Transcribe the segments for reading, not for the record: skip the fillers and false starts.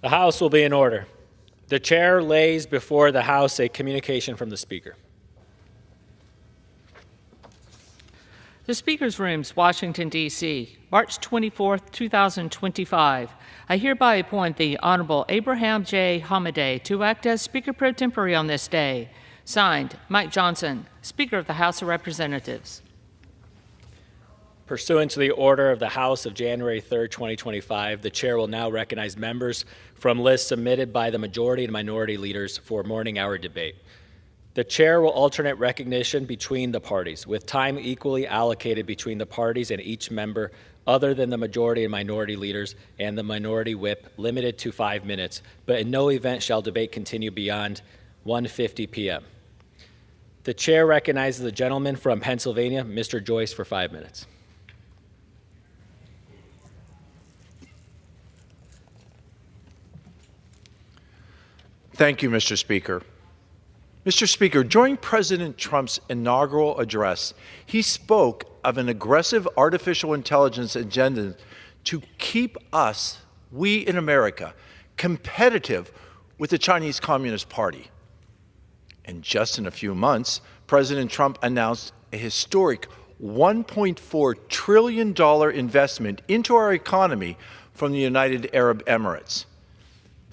The House will be in order. The chair lays before the House a communication from the Speaker. The Speaker's Rooms, Washington, D.C., March 24, 2025. I hereby appoint the Honorable Abraham J. Hamadeh to act as Speaker pro tempore on this day. Signed, Mike Johnson, Speaker of the House of Representatives. Pursuant to the order of the House of January 3, 2025, the chair will now recognize members from lists submitted by the majority and minority leaders for morning hour debate. The chair will alternate recognition between the parties, with time equally allocated between the parties and each member other than the majority and minority leaders and the minority whip, limited to 5 minutes, but in no event shall debate continue beyond 1:50 p.m. The chair recognizes the gentleman from Pennsylvania, Mr. Joyce, for 5 minutes. Thank you, Mr. Speaker. Mr. Speaker, during President Trump's inaugural address, he spoke of an aggressive artificial intelligence agenda to keep us, we in America, competitive with the Chinese Communist Party. And just in a few months, President Trump announced a historic $1.4 trillion investment into our economy from the United Arab Emirates.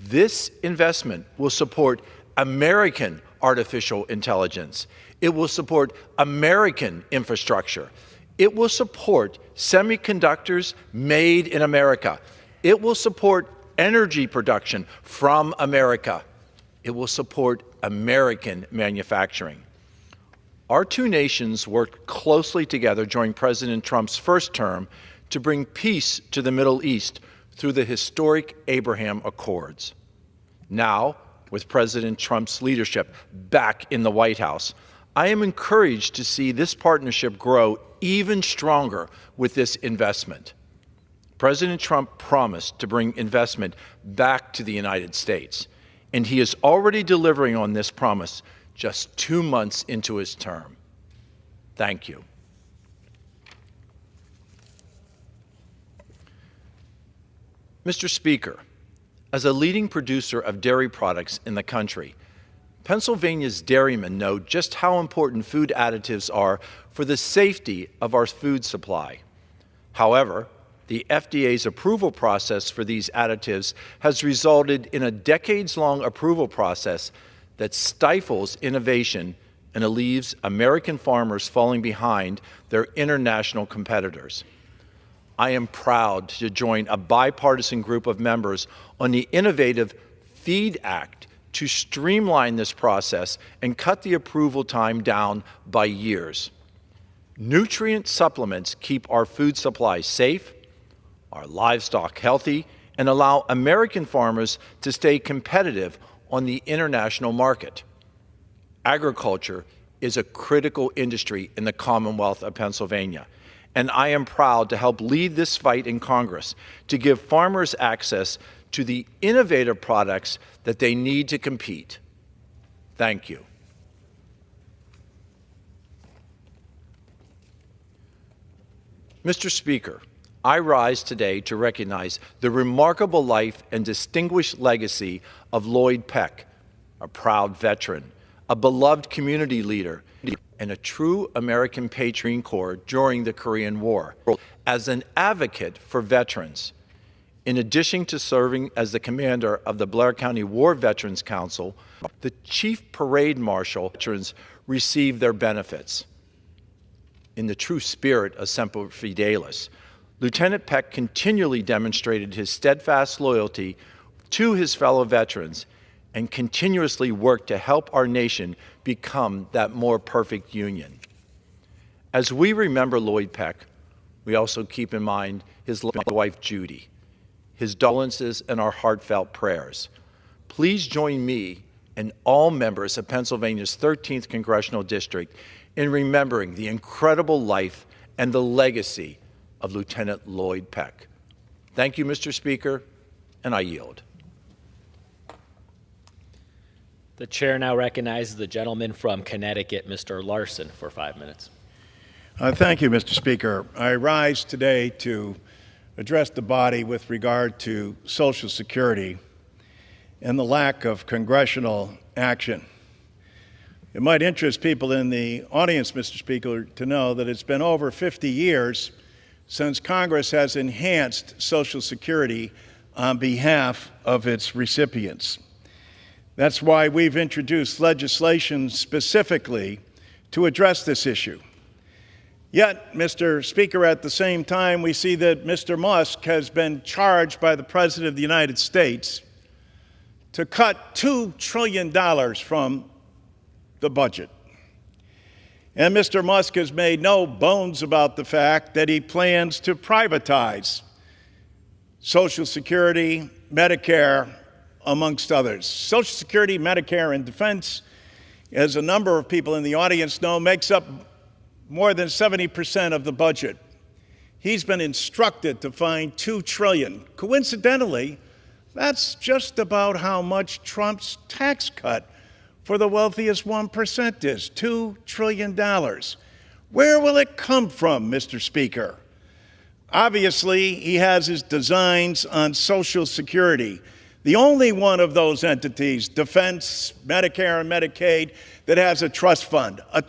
This investment will support American artificial intelligence. It will support American infrastructure. It will support semiconductors made in America. It will support energy production from America. It will support American manufacturing. Our two nations worked closely together during President Trump's first term to bring peace to the Middle East through the historic Abraham Accords. Now, with President Trump's leadership back in the White House, I am encouraged to see this partnership grow even stronger with this investment. President Trump promised to bring investment back to the United States, and he is already delivering on this promise just 2 months into his term. Thank you. Mr. Speaker, as a leading producer of dairy products in the country, Pennsylvania's dairymen know just how important food additives are for the safety of our food supply. However, the FDA's approval process for these additives has resulted in a decades-long approval process that stifles innovation and leaves American farmers falling behind their international competitors. I am proud to join a bipartisan group of members on the innovative FEED Act to streamline this process and cut the approval time down by years. Nutrient supplements keep our food supply safe, our livestock healthy, and allow American farmers to stay competitive on the international market. Agriculture is a critical industry in the Commonwealth of Pennsylvania, and I am proud to help lead this fight in Congress to give farmers access to the innovative products that they need to compete. Thank you. Mr. Speaker, I rise today to recognize the remarkable life and distinguished legacy of Lloyd Peck, a proud veteran, a beloved community leader, and a true American patriot corps during the Korean War. As an advocate for veterans, in addition to serving as the commander of the Blair County War Veterans Council, the Chief Parade Marshal veterans receive their benefits. In the true spirit of Semper Fidelis, Lieutenant Peck continually demonstrated his steadfast loyalty to his fellow veterans and continuously worked to help our nation become that more perfect union. As we remember Lloyd Peck, we also keep in mind his wife, Judy, his condolences and our heartfelt prayers. Please join me and all members of Pennsylvania's 13th Congressional District in remembering the incredible life and the legacy of Lieutenant Lloyd Peck. Thank you, Mr. Speaker, and I yield. The chair now recognizes the gentleman from Connecticut, Mr. Larson, for 5 minutes. Thank you, Mr. Speaker. I rise today to address the body with regard to Social Security and the lack of congressional action. It might interest people in the audience, Mr. Speaker, to know that it's been over 50 years since Congress has enhanced Social Security on behalf of its recipients. That's why we've introduced legislation specifically to address this issue. Yet, Mr. Speaker, at the same time, we see that Mr. Musk has been charged by the President of the United States to cut $2 trillion from the budget. And Mr. Musk has made no bones about the fact that he plans to privatize Social Security, Medicare, amongst others. Social Security, Medicare, and defense, as a number of people in the audience know, makes up more than 70% of the budget. He's been instructed to find $2 trillion. Coincidentally, that's just about how much Trump's tax cut for the wealthiest 1% is, $2 trillion. Where will it come from, Mr. Speaker? Obviously, he has his designs on Social Security, the only one of those entities, defense, Medicare, and Medicaid, that has a trust fund of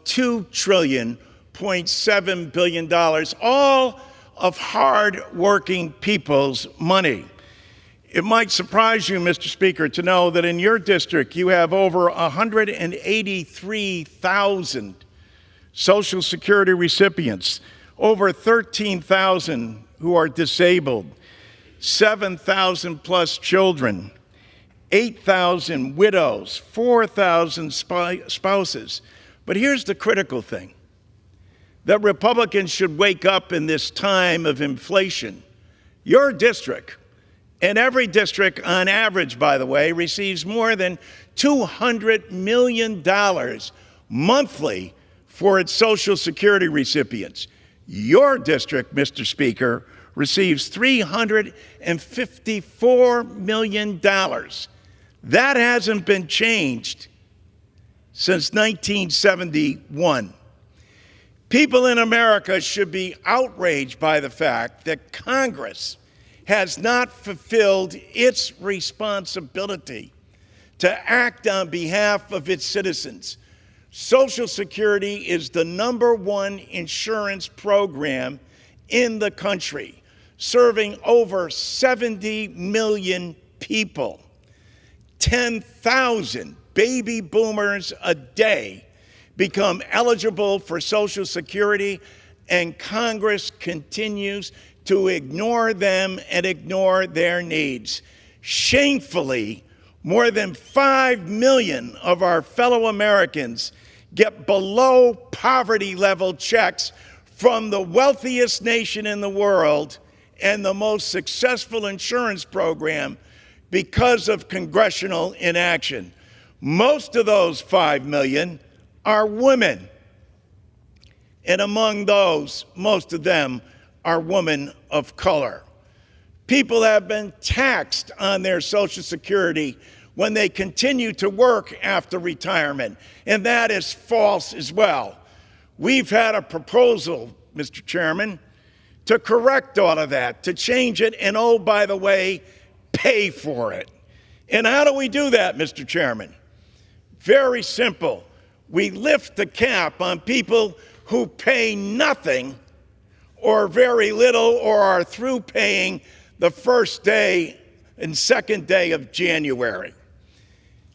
$2.7 trillion, all of hard-working people's money. It might surprise you, Mr. Speaker, to know that in your district you have over 183,000 Social Security recipients, over 13,000 who are disabled, 7,000 plus children, 8,000 widows, 4,000 spouses. But here's the critical thing, that Republicans should wake up in this time of inflation. Your district, and every district on average, by the way, receives more than $200 million monthly for its Social Security recipients. Your district, Mr. Speaker, receives $354 million. That hasn't been changed since 1971. People in America should be outraged by the fact that Congress has not fulfilled its responsibility to act on behalf of its citizens. Social Security is the #1 insurance program in the country, serving over 70 million people. 10,000 baby boomers a day become eligible for Social Security, and Congress continues to ignore them and ignore their needs. Shamefully, more than 5 million of our fellow Americans get below poverty level checks from the wealthiest nation in the world and the most successful insurance program because of congressional inaction. Most of those 5 million are women. And among those, most of them are women of color. People have been taxed on their Social Security when they continue to work after retirement, and that is false as well. We've had a proposal, Mr. Chairman, to correct all of that, to change it, and oh, by the way, pay for it. And how do we do that, Mr. Chairman? Very simple. We lift the cap on people who pay nothing or very little or are through paying the first day and second day of January.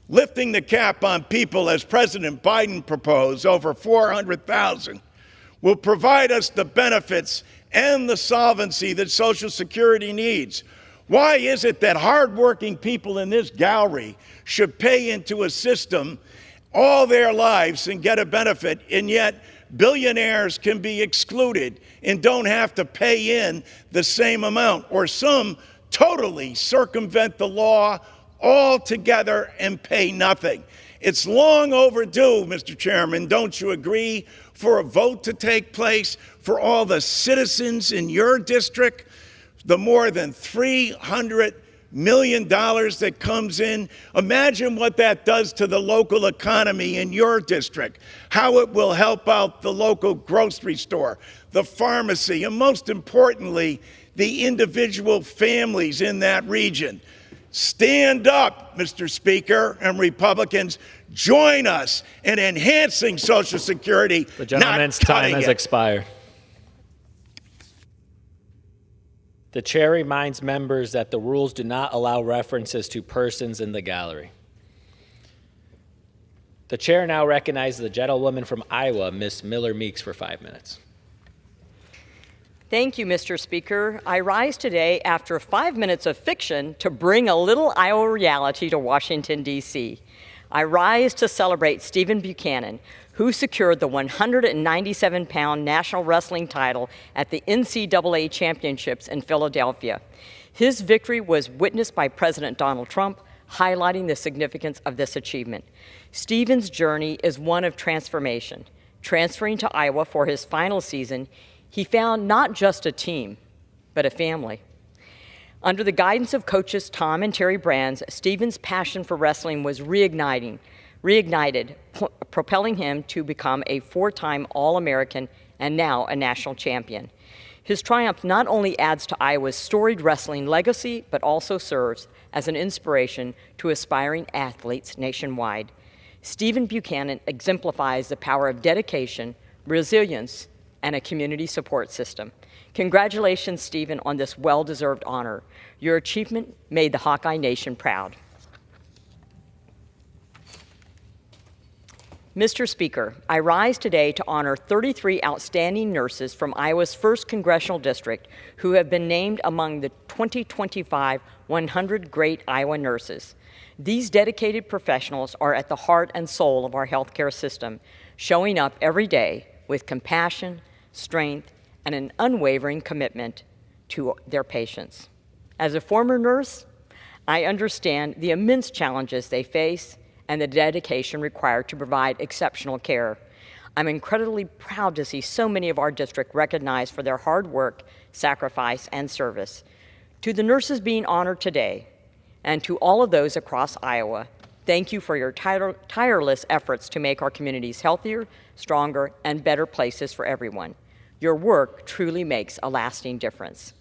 Lifting the cap on people, as President Biden proposed, over 400,000, will provide us the benefits and the solvency that Social Security needs. Why is it that hardworking people in this gallery should pay into a system all their lives and get a benefit, and yet billionaires can be excluded and don't have to pay in the same amount, or some totally circumvent the law altogether and pay nothing? It's long overdue, Mr. Chairman, don't you agree, for a vote to take place for all the citizens in your district, the more than $300 million that comes in? Imagine what that does to the local economy in your district, how it will help out the local grocery store, the pharmacy, and most importantly, the individual families in that region. Stand up, Mr. Speaker, and Republicans, join us in enhancing Social Security, The gentleman's not time cutting has it. expired. The chair reminds members that the rules do not allow references to persons in the gallery. The chair now recognizes the gentlewoman from Iowa, Ms. Miller Meeks, for 5 minutes. Thank you, Mr. Speaker. I rise today after 5 minutes of fiction to bring a little Iowa reality to Washington, D.C. I rise to celebrate Stephen Buchanan, who secured the 197-pound national wrestling title at the NCAA Championships in Philadelphia. His victory was witnessed by President Donald Trump, highlighting the significance of this achievement. Stephen's journey is one of transformation. Transferring to Iowa for his final season, he found not just a team, but a family. Under the guidance of coaches Tom and Terry Brands, Stephen's passion for wrestling was reignited, propelling him to become a 4-time All-American and now a national champion. His triumph not only adds to Iowa's storied wrestling legacy, but also serves as an inspiration to aspiring athletes nationwide. Stephen Buchanan exemplifies the power of dedication, resilience, and a community support system. Congratulations, Stephen, on this well-deserved honor. Your achievement made the Hawkeye Nation proud. Mr. Speaker, I rise today to honor 33 outstanding nurses from Iowa's 1st Congressional District who have been named among the 2025 100 Great Iowa Nurses. These dedicated professionals are at the heart and soul of our healthcare system, showing up every day with compassion, strength, and an unwavering commitment to their patients. As a former nurse, I understand the immense challenges they face and the dedication required to provide exceptional care. I'm incredibly proud to see so many of our district recognized for their hard work, sacrifice, and service. To the nurses being honored today, and to all of those across Iowa, thank you for your tireless efforts to make our communities healthier, stronger, and better places for everyone. Your work truly makes a lasting difference.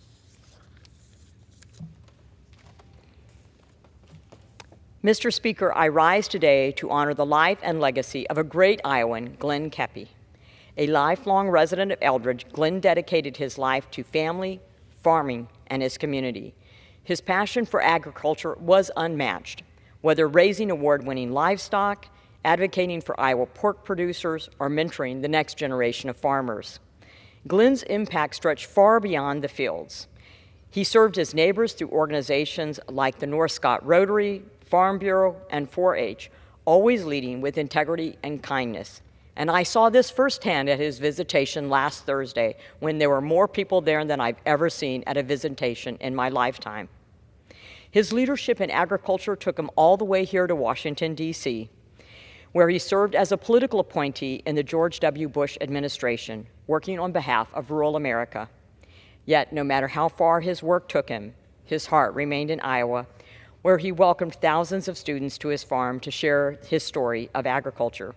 Mr. Speaker, I rise today to honor the life and legacy of a great Iowan, Glenn Keppy. A lifelong resident of Eldridge, Glenn dedicated his life to family, farming, and his community. His passion for agriculture was unmatched, whether raising award-winning livestock, advocating for Iowa pork producers, or mentoring the next generation of farmers. Glenn's impact stretched far beyond the fields. He served his neighbors through organizations like the North Scott Rotary, Farm Bureau, and 4-H, always leading with integrity and kindness. And I saw this firsthand at his visitation last Thursday, when there were more people there than I've ever seen at a visitation in my lifetime. His leadership in agriculture took him all the way here to Washington, D.C., where he served as a political appointee in the George W. Bush administration, working on behalf of rural America. Yet, no matter how far his work took him, his heart remained in Iowa, where he welcomed thousands of students to his farm to share his story of agriculture.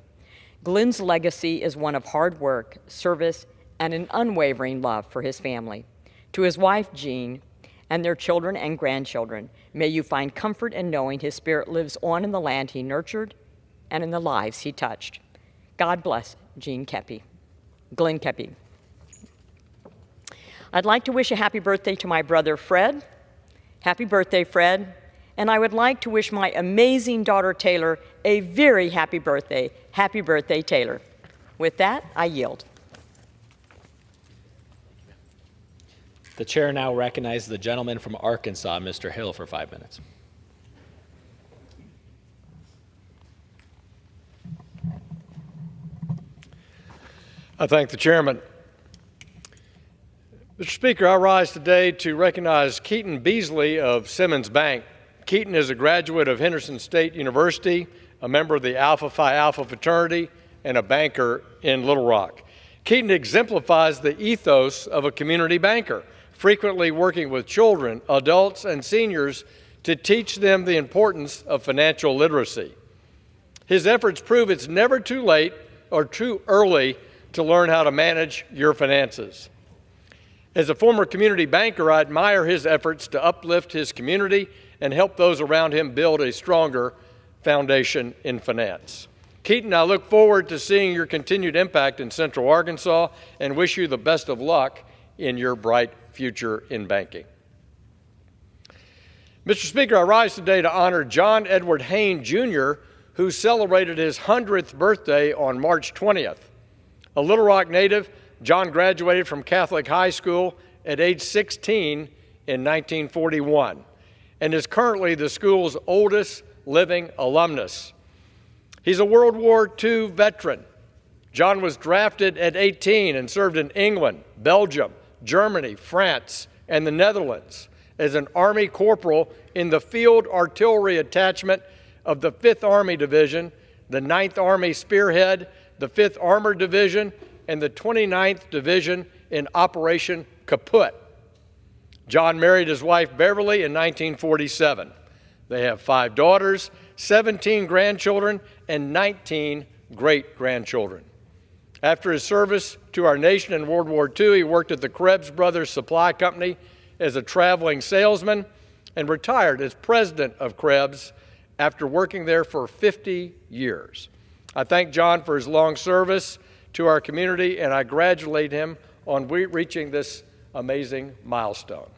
Glenn's legacy is one of hard work, service, and an unwavering love for his family. To his wife, Jean, and their children and grandchildren, may you find comfort in knowing his spirit lives on in the land he nurtured and in the lives he touched. God bless Glenn Keppy. I'd like to wish a happy birthday to my brother, Fred. Happy birthday, Fred. And I would like to wish my amazing daughter, Taylor, a very happy birthday. Happy birthday, Taylor. With that, I yield. The chair now recognizes the gentleman from Arkansas, Mr. Hill, for 5 minutes. I thank the chairman. Mr. Speaker, I rise today to recognize Keaton Beasley of Simmons Bank. Keaton is a graduate of Henderson State University, a member of the Alpha Phi Alpha fraternity, and a banker in Little Rock. Keaton exemplifies the ethos of a community banker, frequently working with children, adults, and seniors to teach them the importance of financial literacy. His efforts prove it's never too late or too early to learn how to manage your finances. As a former community banker, I admire his efforts to uplift his community and help those around him build a stronger foundation in finance. Keaton, I look forward to seeing your continued impact in Central Arkansas and wish you the best of luck in your bright future in banking. Mr. Speaker, I rise today to honor John Edward Hayne, Jr., who celebrated his 100th birthday on March 20th. A Little Rock native, John graduated from Catholic High School at age 16 in 1941 and is currently the school's oldest living alumnus. He's a World War II veteran. John was drafted at 18 and served in England, Belgium, Germany, France, and the Netherlands as an Army corporal in the Field Artillery Attachment of the 5th Army Division, the 9th Army Spearhead, the 5th Armored Division, and the 29th Division in Operation Kaput. John married his wife Beverly in 1947. They have 5 daughters, 17 grandchildren, and 19 great-grandchildren. After his service to our nation in World War II, he worked at the Krebs Brothers Supply Company as a traveling salesman and retired as president of Krebs after working there for 50 years. I thank John for his long service to our community, and I congratulate him on reaching this amazing milestone.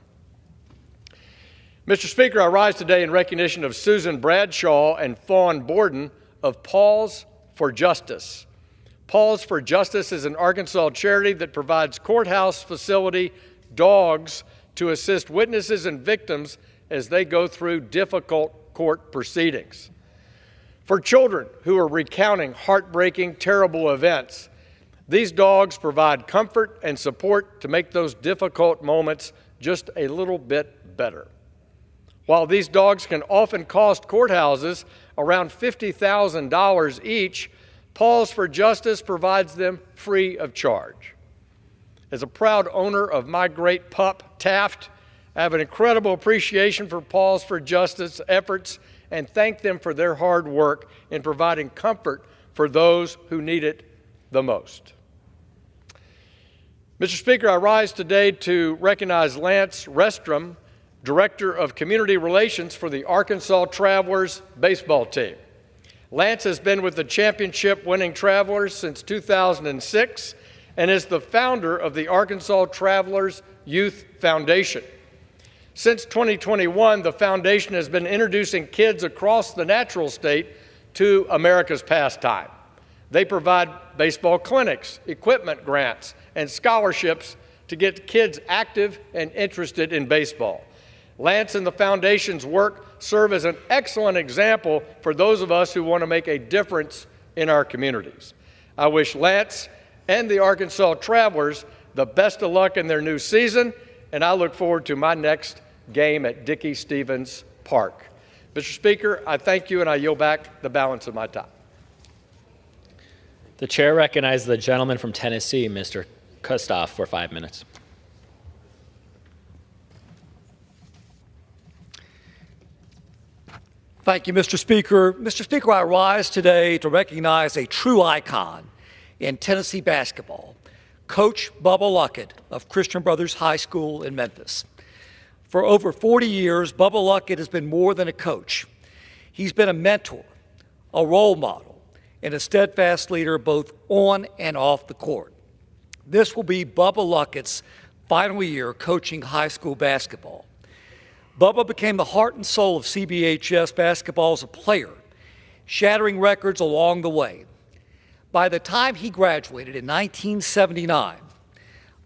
Mr. Speaker, I rise today in recognition of Susan Bradshaw and Fawn Borden of Paws for Justice. Paws for Justice is an Arkansas charity that provides courthouse facility dogs to assist witnesses and victims as they go through difficult court proceedings. For children who are recounting heartbreaking, terrible events, these dogs provide comfort and support to make those difficult moments just a little bit better. While these dogs can often cost courthouses around $50,000 each, Paws for Justice provides them free of charge. As a proud owner of my great pup, Taft, I have an incredible appreciation for Paws for Justice efforts and thank them for their hard work in providing comfort for those who need it the most. Mr. Speaker, I rise today to recognize Lance Restrom, Director of Community Relations for the Arkansas Travelers baseball team. Lance has been with the championship-winning Travelers since 2006 and is the founder of the Arkansas Travelers Youth Foundation. Since 2021, the foundation has been introducing kids across the natural state to America's pastime. They provide baseball clinics, equipment grants, and scholarships to get kids active and interested in baseball. Lance and the foundation's work serve as an excellent example for those of us who want to make a difference in our communities. I wish Lance and the Arkansas Travelers the best of luck in their new season, and I look forward to my next game at Dickey-Stephens Park. Mr. Speaker, I thank you, and I yield back the balance of my time. The chair recognizes the gentleman from Tennessee, Mr. Kustoff, for 5 minutes. Thank you, Mr. Speaker. Mr. Speaker, I rise today to recognize a true icon in Tennessee basketball, Coach Bubba Luckett of Christian Brothers High School in Memphis. For over 40 years, Bubba Luckett has been more than a coach. He's been a mentor, a role model, and a steadfast leader both on and off the court. This will be Bubba Luckett's final year coaching high school basketball. Bubba became the heart and soul of CBHS basketball as a player, shattering records along the way. By the time he graduated in 1979,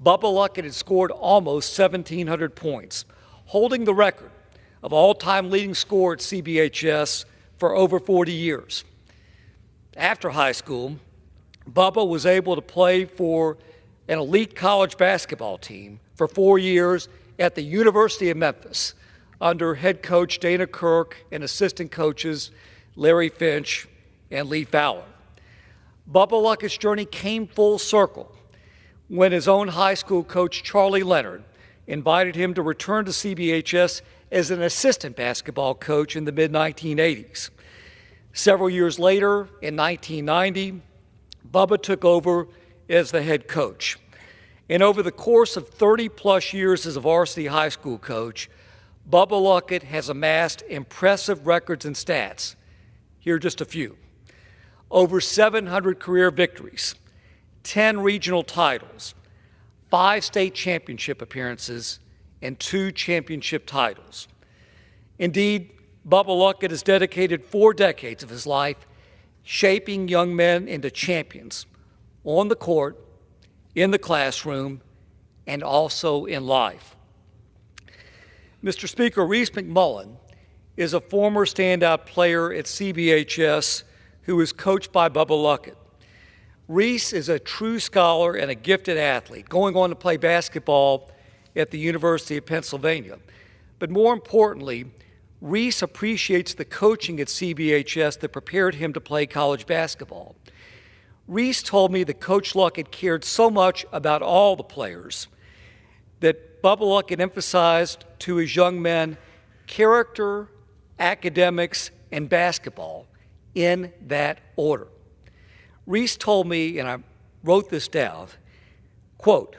Bubba Luckett had scored almost 1,700 points, holding the record of all-time leading scorer at CBHS for over 40 years. After high school, Bubba was able to play for an elite college basketball team for 4 years at the University of Memphis, under head coach Dana Kirk and assistant coaches Larry Finch and Lee Fowler. Bubba Luckett's journey came full circle when his own high school coach Charlie Leonard invited him to return to CBHS as an assistant basketball coach in the mid-1980s. Several years later, in 1990, Bubba took over as the head coach. And over the course of 30-plus years as a varsity high school coach, Bubba Luckett has amassed impressive records and stats. Here are just a few. Over 700 career victories, 10 regional titles, 5 state championship appearances, and 2 championship titles. Indeed, Bubba Luckett has dedicated 4 decades of his life shaping young men into champions on the court, in the classroom, and also in life. Mr. Speaker, Reese McMullen is a former standout player at CBHS who is coached by Bubba Luckett. Reese is a true scholar and a gifted athlete, going on to play basketball at the University of Pennsylvania. But more importantly, Reese appreciates the coaching at CBHS that prepared him to play college basketball. Reese told me that Coach Luckett cared so much about all the players that Bubba Luckett emphasized to his young men character, academics, and basketball in that order. Reese told me, and I wrote this down, quote,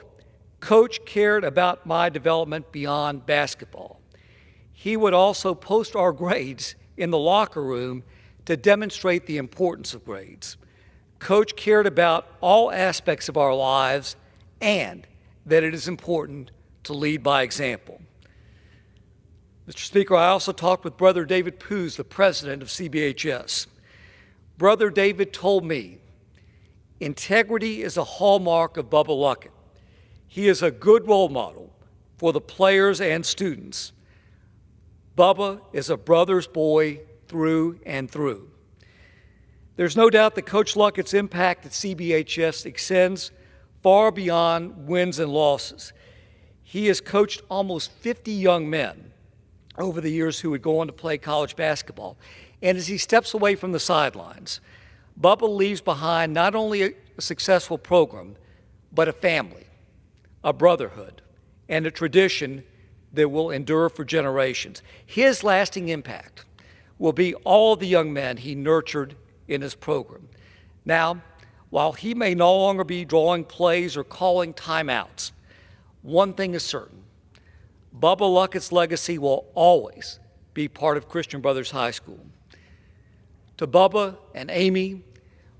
"Coach cared about my development beyond basketball. He would also post our grades in the locker room to demonstrate the importance of grades. Coach cared about all aspects of our lives and that it is important to lead by example." Mr. Speaker, I also talked with Brother David Poos, the president of CBHS. Brother David told me, integrity is a hallmark of Bubba Luckett. He is a good role model for the players and students. Bubba is a brother's boy through and through. There's no doubt that Coach Luckett's impact at CBHS extends far beyond wins and losses. He has coached almost 50 young men over the years who would go on to play college basketball. And as he steps away from the sidelines, Bubba leaves behind not only a successful program, but a family, a brotherhood, and a tradition that will endure for generations. His lasting impact will be all the young men he nurtured in his program. Now, while he may no longer be drawing plays or calling timeouts, one thing is certain: Bubba Luckett's legacy will always be part of Christian Brothers High School. To Bubba and Amy,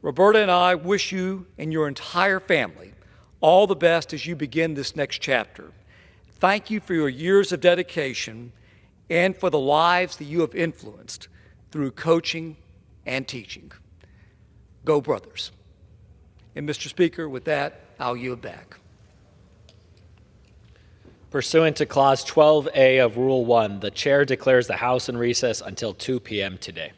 Roberta and I wish you and your entire family all the best as you begin this next chapter. Thank you for your years of dedication and for the lives that you have influenced through coaching and teaching. Go Brothers. And Mr. Speaker, with that, I'll yield back. Pursuant to Clause 12A of Rule 1, the Chair declares the House in recess until 2 p.m. today.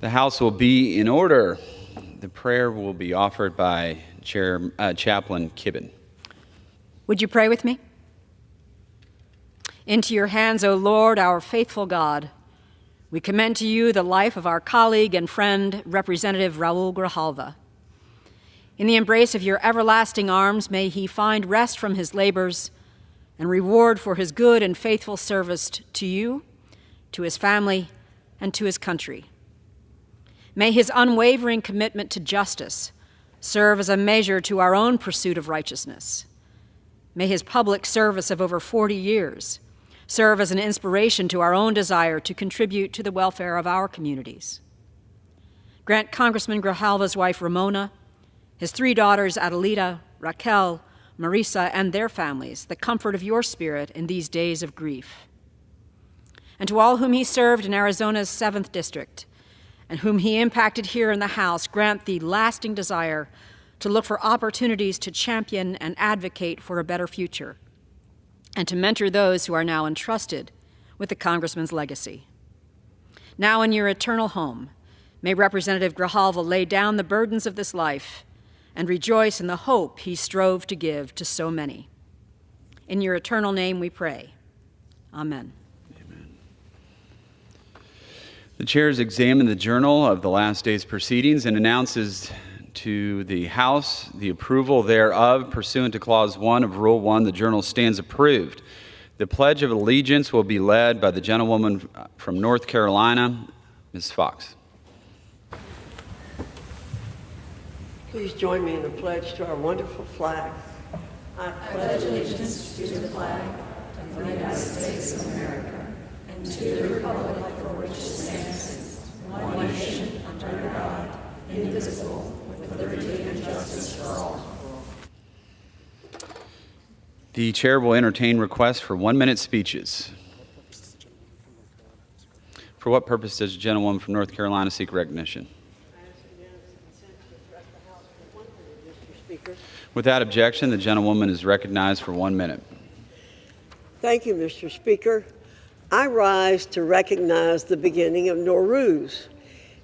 The House will be in order. The prayer will be offered by Chaplain Kibben. Would you pray with me? Into your hands, O Lord, our faithful God, we commend to you the life of our colleague and friend, Representative Raul Grijalva. In the embrace of your everlasting arms, may he find rest from his labors and reward for his good and faithful service to you, to his family, and to his country. May his unwavering commitment to justice serve as a measure to our own pursuit of righteousness. May his public service of over 40 years serve as an inspiration to our own desire to contribute to the welfare of our communities. Grant Congressman Grijalva's wife, Ramona, his 3 daughters, Adelita, Raquel, Marisa, and their families, the comfort of your spirit in these days of grief. And to all whom he served in Arizona's 7th District, and whom he impacted here in the House, grant the lasting desire to look for opportunities to champion and advocate for a better future, and to mentor those who are now entrusted with the Congressman's legacy. Now in your eternal home, may Representative Grijalva lay down the burdens of this life and rejoice in the hope he strove to give to so many. In your eternal name we pray. Amen. The chair has examined the journal of the last day's proceedings and announces to the House the approval thereof. Pursuant to Clause 1 of Rule 1, the journal stands approved. The Pledge of Allegiance will be led by the gentlewoman from North Carolina, Ms. Fox. Please join me in the pledge to our wonderful flag. I pledge allegiance to the flag of the United States of America and to the republic for which it stands, one nation, under God, indivisible, with liberty and justice for all. The chair will entertain requests for 1-minute speeches. For what purpose does the gentlewoman from North Carolina seek recognition? Without objection, the gentlewoman is recognized for 1 minute. Thank you, Mr. Speaker. I rise to recognize the beginning of Nowruz,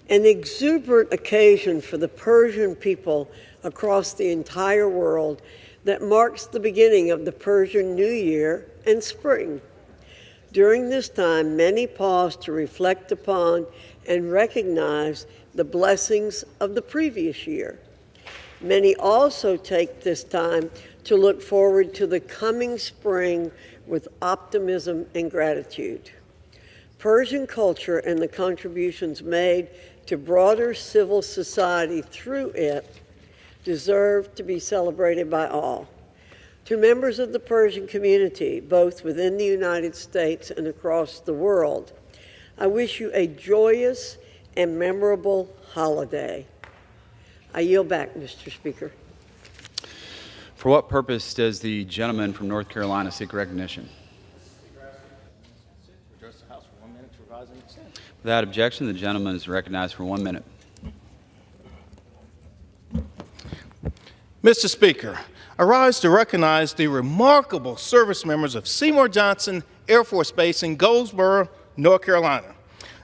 an exuberant occasion for the Persian people across the entire world that marks the beginning of the Persian New Year and spring. During this time, many pause to reflect upon and recognize the blessings of the previous year. Many also take this time to look forward to the coming spring with optimism and gratitude. Persian culture and the contributions made to broader civil society through it deserve to be celebrated by all. To members of the Persian community, both within the United States and across the world, I wish you a joyous and memorable holiday. I yield back, Mr. Speaker. For what purpose does the gentleman from North Carolina seek recognition? Without objection, the gentleman is recognized for 1 minute. Mr. Speaker, I rise to recognize the remarkable service members of Seymour Johnson Air Force Base in Goldsboro, North Carolina.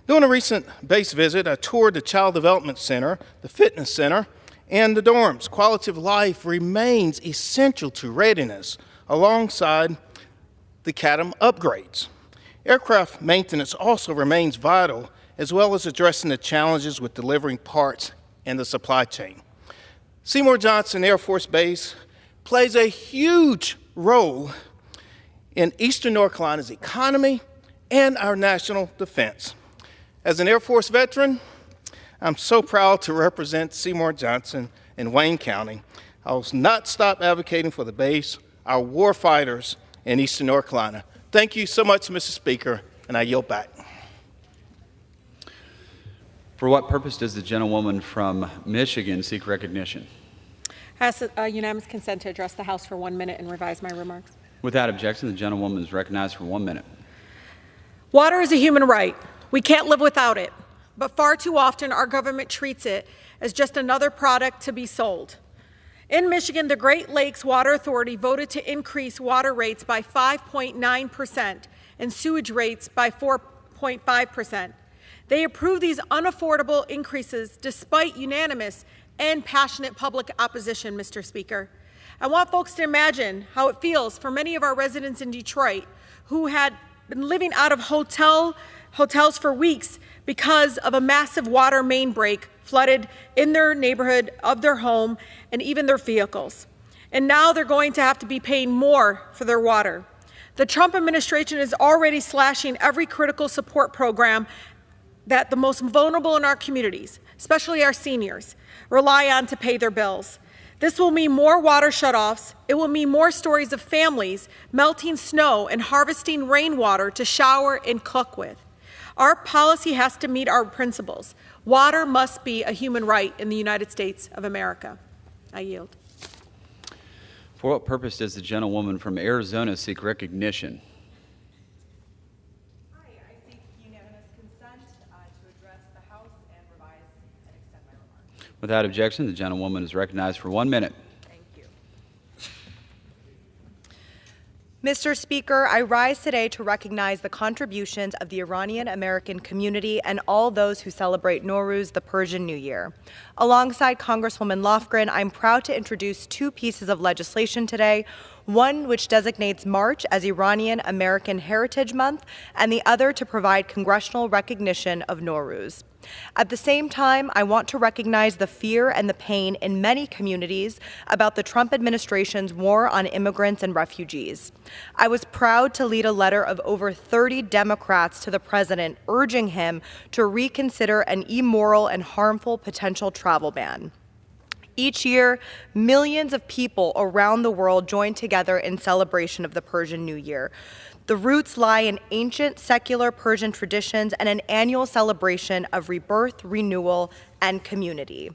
During a recent base visit, I toured the Child Development Center, the Fitness Center, and the dorms. Quality of life remains essential to readiness alongside the CADM upgrades. Aircraft maintenance also remains vital, as well as addressing the challenges with delivering parts and the supply chain. Seymour Johnson Air Force Base plays a huge role in Eastern North Carolina's economy and our national defense. As an Air Force veteran, I'm so proud to represent Seymour Johnson in Wayne County. I will not stop advocating for the base, our war fighters in Eastern North Carolina. Thank you so much, Mr. Speaker, and I yield back. For what purpose does the gentlewoman from Michigan seek recognition? Ask unanimous consent to address the House for 1 minute and revise my remarks. Without objection, the gentlewoman is recognized for 1 minute. Water is a human right. We can't live without it. But far too often, our government treats it as just another product to be sold. In Michigan, the Great Lakes Water Authority voted to increase water rates by 5.9% and sewage rates by 4.5%. They approved these unaffordable increases despite unanimous and passionate public opposition, Mr. Speaker. I want folks to imagine how it feels for many of our residents in Detroit who had been living out of hotels for weeks because of a massive water main break flooded in their neighborhood of their home and even their vehicles. And now they're going to have to be paying more for their water. The Trump administration is already slashing every critical support program that the most vulnerable in our communities, especially our seniors, rely on to pay their bills. This will mean more water shutoffs. It will mean more stories of families melting snow and harvesting rainwater to shower and cook with. Our policy has to meet our principles. Water must be a human right in the United States of America. I yield. For what purpose does the gentlewoman from Arizona seek recognition? Hi, I seek unanimous consent to address the House and revise and extend my remarks. Without objection, the gentlewoman is recognized for 1 minute. Thank you. Mr. Speaker, I rise today to recognize the contributions of the Iranian American community and all those who celebrate Nowruz, the Persian New Year. Alongside Congresswoman Lofgren, I'm proud to introduce two pieces of legislation today, one which designates March as Iranian American Heritage Month, and the other to provide congressional recognition of Nowruz. At the same time, I want to recognize the fear and the pain in many communities about the Trump administration's war on immigrants and refugees. I was proud to lead a letter of over 30 Democrats to the president urging him to reconsider an immoral and harmful potential travel ban. Each year, millions of people around the world join together in celebration of the Persian New Year. The roots lie in ancient secular Persian traditions and an annual celebration of rebirth, renewal, and community.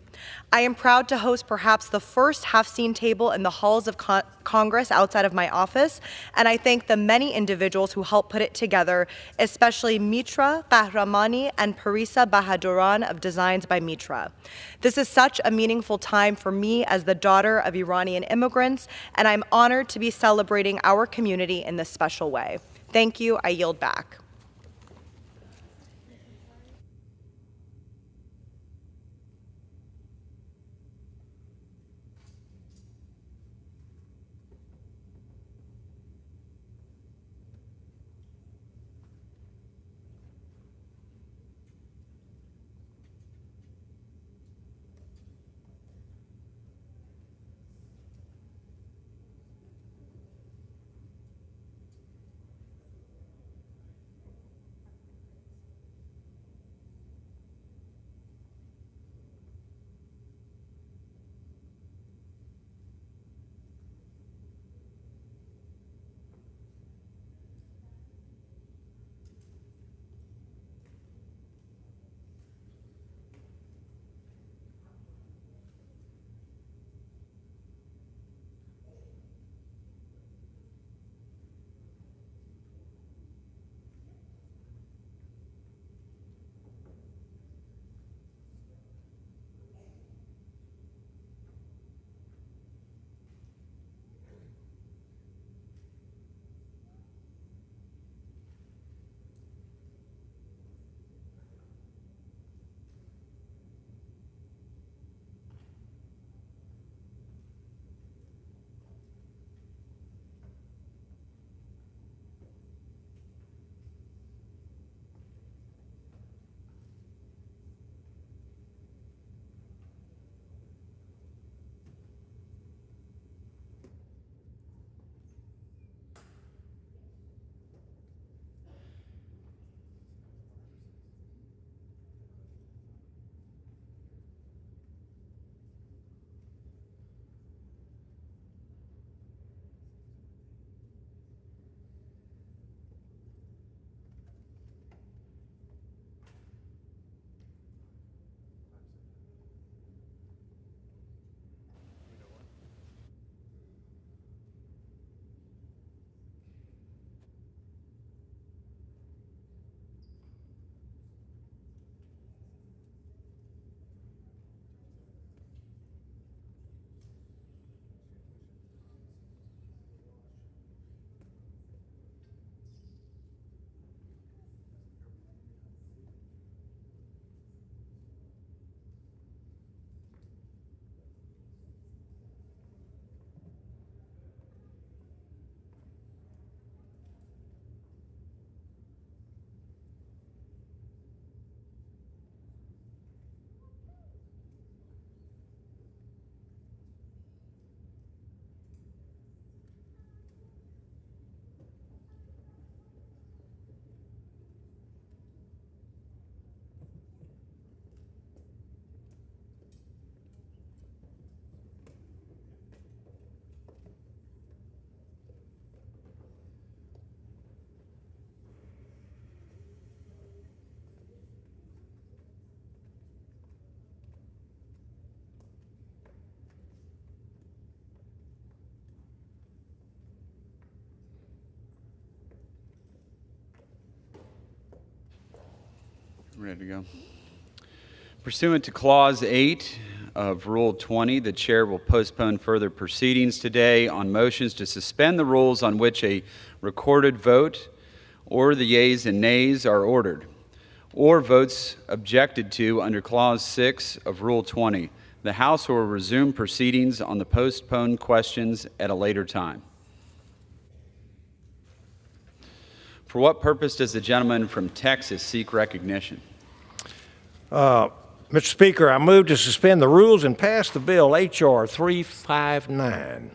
I am proud to host perhaps the first Hafseen table in the halls of Congress outside of my office, and I thank the many individuals who helped put it together, especially Mitra Bahramani and Parisa Bahaduran of Designs by Mitra. This is such a meaningful time for me as the daughter of Iranian immigrants, and I'm honored to be celebrating our community in this special way. Thank you. I yield back. Ready to go. Pursuant to Clause 8 of Rule 20, the chair will postpone further proceedings today on motions to suspend the rules on which a recorded vote or the yeas and nays are ordered, or votes objected to under Clause 6 of Rule 20. The House will resume proceedings on the postponed questions at a later time. For what purpose does the gentleman from Texas seek recognition? Mr. Speaker, I move to suspend the rules and pass the bill H.R. 359.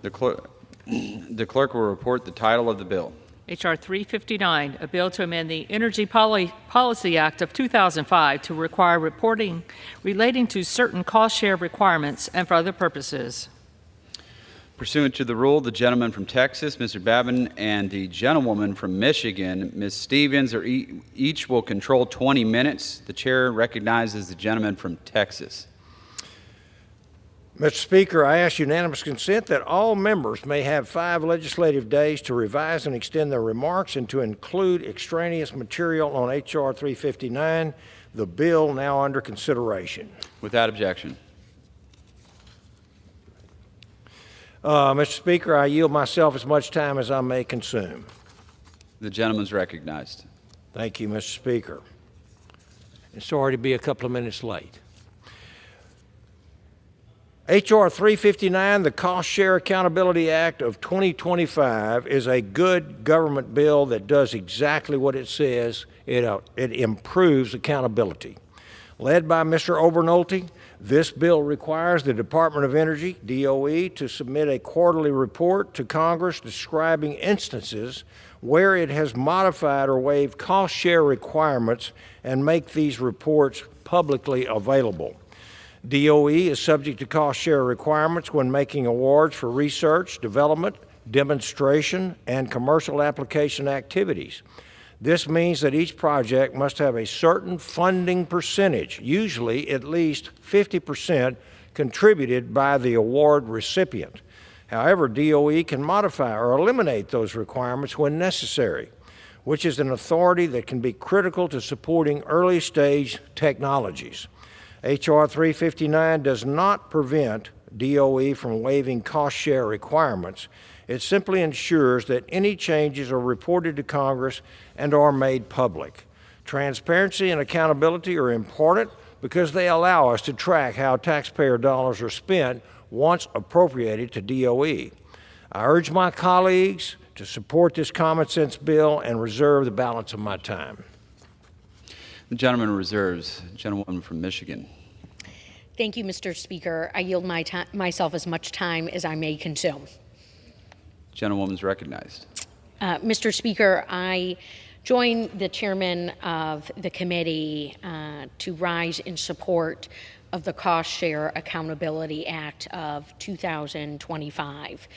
The clerk will report the title of the bill. H.R. 359, a bill to amend the Energy Policy Act of 2005 to require reporting relating to certain cost-share requirements and for other purposes. Pursuant to the rule, the gentleman from Texas, Mr. Babin, and the gentlewoman from Michigan, Ms. Stevens, each will control 20 minutes. The chair recognizes the gentleman from Texas. Mr. Speaker, I ask unanimous consent that all members may have 5 legislative days to revise and extend their remarks and to include extraneous material on H.R. 359, the bill now under consideration. Without objection. Mr. Speaker, I yield myself as much time as I may consume. The gentleman is recognized. Thank you, Mr. Speaker. And sorry to be a couple of minutes late. H.R. 359, the Cost Share Accountability Act of 2025, is a good government bill that does exactly what it says. It improves accountability. Led by Mr. Obernolte, this bill requires the Department of Energy, DOE, to submit a quarterly report to Congress describing instances where it has modified or waived cost share requirements and make these reports publicly available. DOE is subject to cost share requirements when making awards for research, development, demonstration, and commercial application activities. This means that each project must have a certain funding percentage, usually at least 50%, contributed by the award recipient. However, DOE can modify or eliminate those requirements when necessary, which is an authority that can be critical to supporting early-stage technologies. H.R. 359 does not prevent DOE from waiving cost share requirements. It simply ensures that any changes are reported to Congress and are made public. Transparency and accountability are important because they allow us to track how taxpayer dollars are spent once appropriated to DOE. I urge my colleagues to support this common sense bill and reserve the balance of my time. The gentleman reserves. Gentlewoman from Michigan. Thank you, Mr. Speaker. I yield myself as much time as I may consume. Gentlewoman is recognized. Mr. Speaker, I join the chairman of the committee to rise in support of the Cost Share Accountability Act of 2025.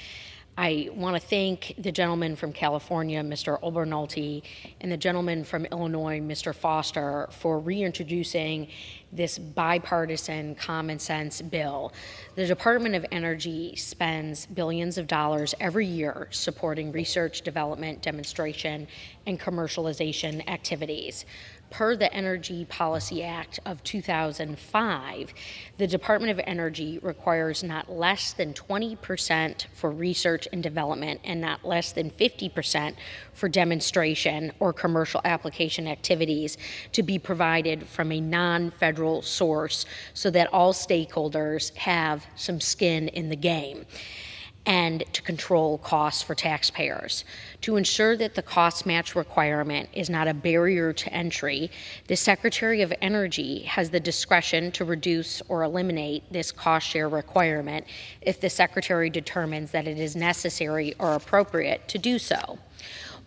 I want to thank the gentleman from California, Mr. Obernolte, and the gentleman from Illinois, Mr. Foster, for reintroducing this bipartisan common sense bill. The Department of Energy spends billions of dollars every year supporting research, development, demonstration, and commercialization activities. Per the Energy Policy Act of 2005, the Department of Energy requires not less than 20% for research and development and not less than 50% for demonstration or commercial application activities to be provided from a non-federal source so that all stakeholders have some skin in the game, and to control costs for taxpayers. To ensure that the cost match requirement is not a barrier to entry, the Secretary of Energy has the discretion to reduce or eliminate this cost share requirement if the Secretary determines that it is necessary or appropriate to do so.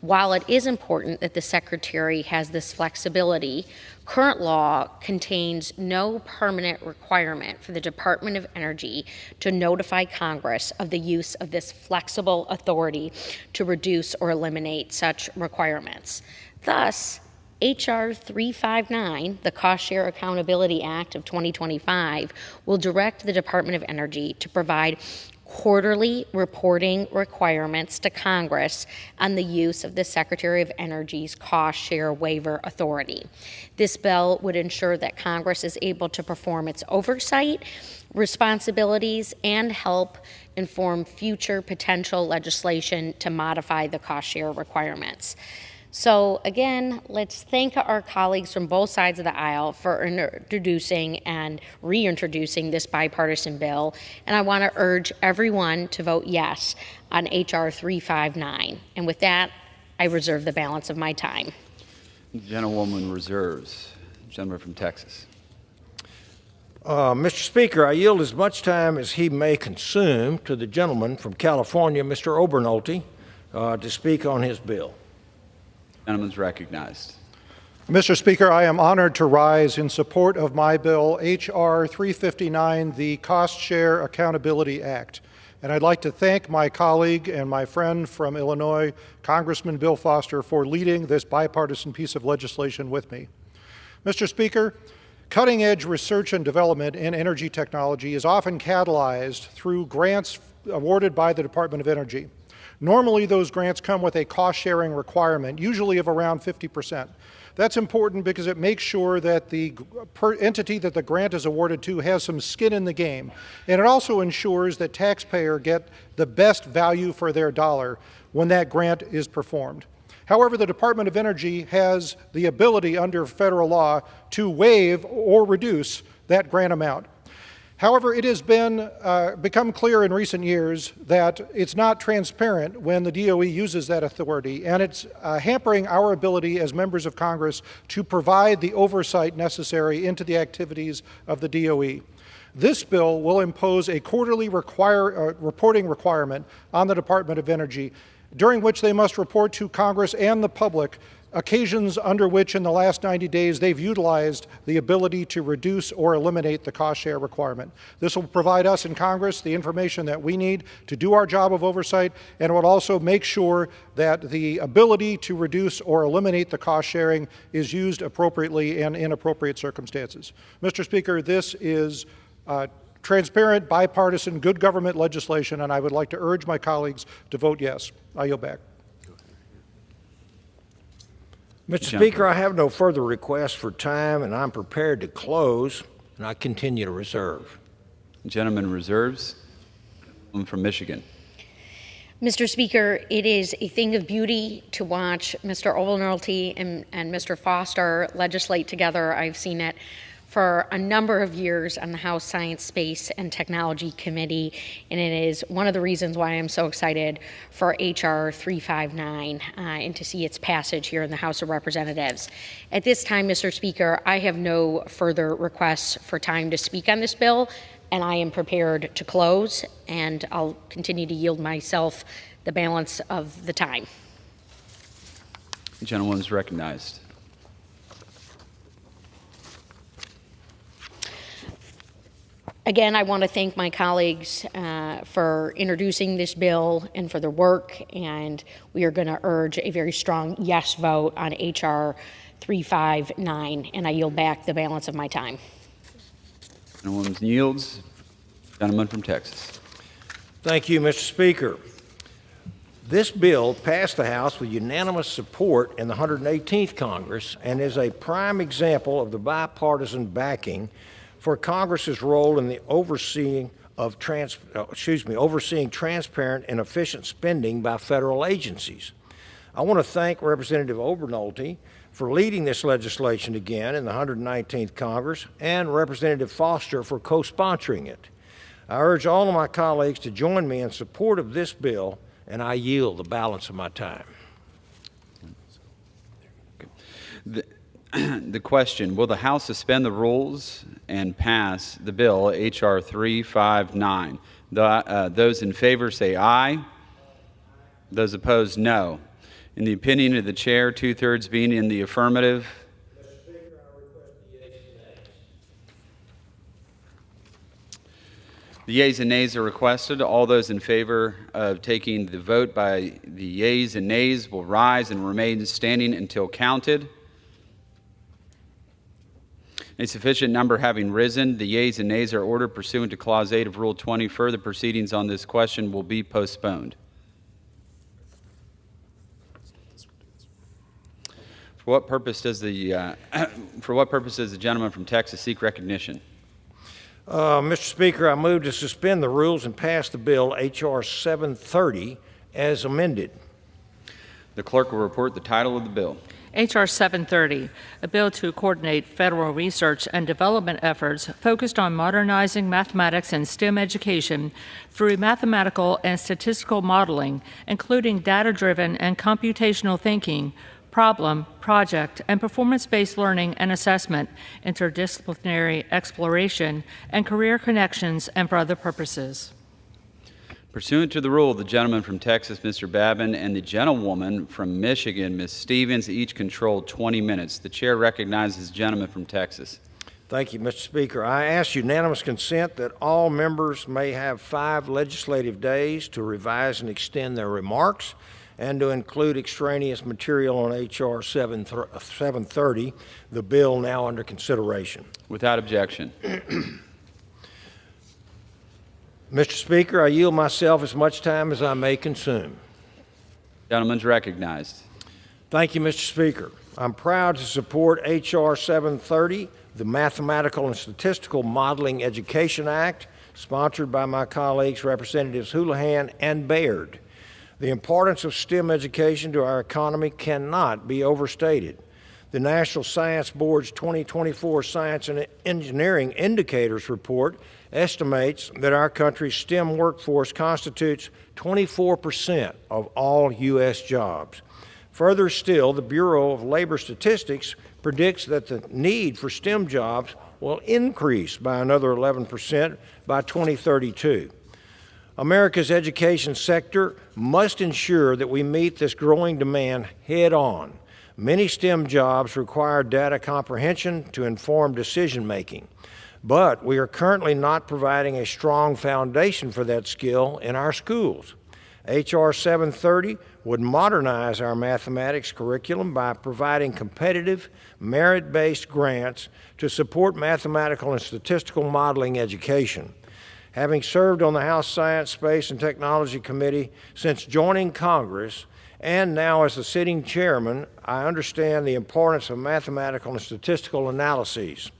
While it is important that the Secretary has this flexibility, current law contains no permanent requirement for the Department of Energy to notify Congress of the use of this flexible authority to reduce or eliminate such requirements. Thus, H.R. 359, the Cost Share Accountability Act of 2025, will direct the Department of Energy to provide quarterly reporting requirements to Congress on the use of the Secretary of Energy's cost share waiver authority. This bill would ensure that Congress is able to perform its oversight responsibilities and help inform future potential legislation to modify the cost share requirements. So again, let's thank our colleagues from both sides of the aisle for introducing and reintroducing this bipartisan bill. And I want to urge everyone to vote yes on H.R. 359. And with that, I reserve the balance of my time. The gentlewoman reserves. Gentleman from Texas. Mr. Speaker, I yield as much time as he may consume to the gentleman from California, Mr. Obernolte, to speak on his bill. Gentleman's recognized. Mr. Speaker, I am honored to rise in support of my bill, H.R. 359, the Cost Share Accountability Act. And I'd like to thank my colleague and my friend from Illinois, Congressman Bill Foster, for leading this bipartisan piece of legislation with me. Mr. Speaker, cutting-edge research and development in energy technology is often catalyzed through grants awarded by the Department of Energy. Normally, those grants come with a cost-sharing requirement, usually of around 50%. That's important because it makes sure that the entity that the grant is awarded to has some skin in the game. And it also ensures that taxpayers get the best value for their dollar when that grant is performed. However, the Department of Energy has the ability under federal law to waive or reduce that grant amount. However, it has become clear in recent years that it's not transparent when the DOE uses that authority, and it's hampering our ability as members of Congress to provide the oversight necessary into the activities of the DOE. This bill will impose a quarterly reporting requirement on the Department of Energy, during which they must report to Congress and the public occasions under which in the last 90 days they've utilized the ability to reduce or eliminate the cost share requirement. This will provide us in Congress the information that we need to do our job of oversight, and it will also make sure that the ability to reduce or eliminate the cost sharing is used appropriately and in appropriate circumstances. Mr. Speaker, this is transparent, bipartisan, good government legislation, and I would like to urge my colleagues to vote yes. I yield back. Mr. Speaker, I have no further requests for time, and I'm prepared to close, and I continue to reserve. Gentleman reserves. I'm from Michigan. Mr. Speaker, it is a thing of beauty to watch Mr. Obernolte and Mr. Foster legislate together. I've seen it for a number of years on the House Science, Space, and Technology Committee, and it is one of the reasons why I'm so excited for H.R. 359 and to see its passage here in the House of Representatives. At this time, Mr. Speaker, I have no further requests for time to speak on this bill, and I am prepared to close, and I'll continue to yield myself the balance of the time. The gentleman is recognized. Again, I want to thank my colleagues for introducing this bill and for their work, and we are going to urge a very strong yes vote on H.R. 359, and I yield back the balance of my time. Gentleman yields. Gentleman from Texas. Thank you, Mr. Speaker. This bill passed the House with unanimous support in the 118th Congress and is a prime example of the bipartisan backing for Congress's role in the overseeing transparent and efficient spending by federal agencies. I want to thank Representative Obernolte for leading this legislation again in the 119th Congress and Representative Foster for co-sponsoring it. I urge all of my colleagues to join me in support of this bill, and I yield the balance of my time. The question, will the House suspend the rules and pass the bill, H.R. 359? Those in favor say aye. Those opposed, no. In the opinion of the chair, 2/3 being in the affirmative. The yeas and nays are requested. All those in favor of taking the vote by the yeas and nays will rise and remain standing until counted. A sufficient number having risen, the yeas and nays are ordered pursuant to Clause 8 of Rule 20. Further proceedings on this question will be postponed. For what purpose does the gentleman from Texas seek recognition? Mr. Speaker, I move to suspend the rules and pass the bill H.R. 730 as amended. The clerk will report the title of the bill. H.R. 730, a bill to coordinate federal research and development efforts focused on modernizing mathematics and STEM education through mathematical and statistical modeling, including data-driven and computational thinking, problem, project, and performance-based learning and assessment, interdisciplinary exploration, and career connections, and for other purposes. Pursuant to the rule, the gentleman from Texas, Mr. Babin, and the gentlewoman from Michigan, Ms. Stevens, each control 20 minutes. The chair recognizes the gentleman from Texas. Thank you, Mr. Speaker. I ask unanimous consent that all members may have 5 legislative days to revise and extend their remarks and to include extraneous material on H.R. 730, the bill now under consideration. Without objection. Mr. Speaker, I yield myself as much time as I may consume. Gentleman's recognized. Thank you, Mr. Speaker. I'm proud to support H.R. 730, the Mathematical and Statistical Modeling Education Act, sponsored by my colleagues, Representatives Houlihan and Baird. The importance of STEM education to our economy cannot be overstated. The National Science Board's 2024 Science and Engineering Indicators Report estimates that our country's STEM workforce constitutes 24% of all U.S. jobs. Further still, the Bureau of Labor Statistics predicts that the need for STEM jobs will increase by another 11% by 2032. America's education sector must ensure that we meet this growing demand head on. Many STEM jobs require data comprehension to inform decision making, but we are currently not providing a strong foundation for that skill in our schools. H.R. 730 would modernize our mathematics curriculum by providing competitive, merit-based grants to support mathematical and statistical modeling education. Having served on the House Science, Space, and Technology Committee since joining Congress, and now as the sitting chairman, I understand the importance of mathematical and statistical analyses.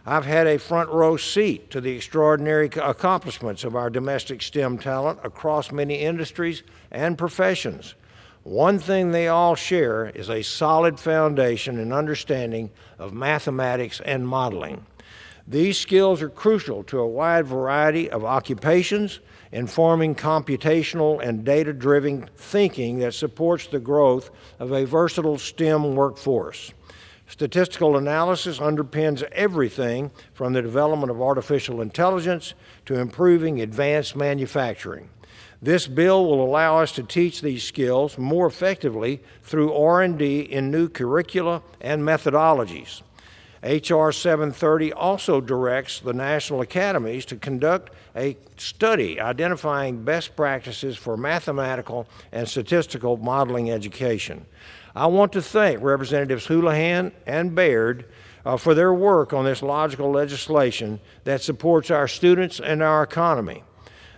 I've had a front row seat to the extraordinary accomplishments of our domestic STEM talent across many industries and professions. One thing they all share is a solid foundation and understanding of mathematics and modeling. These skills are crucial to a wide variety of occupations, informing computational and data-driven thinking that supports the growth of a versatile STEM workforce. Statistical analysis underpins everything from the development of artificial intelligence to improving advanced manufacturing. This bill will allow us to teach these skills more effectively through R&D in new curricula and methodologies. H.R. 730 also directs the national academies to conduct a study identifying best practices for mathematical and statistical modeling education. I want to thank Representatives Houlihan and Baird for their work on this logical legislation that supports our students and our economy.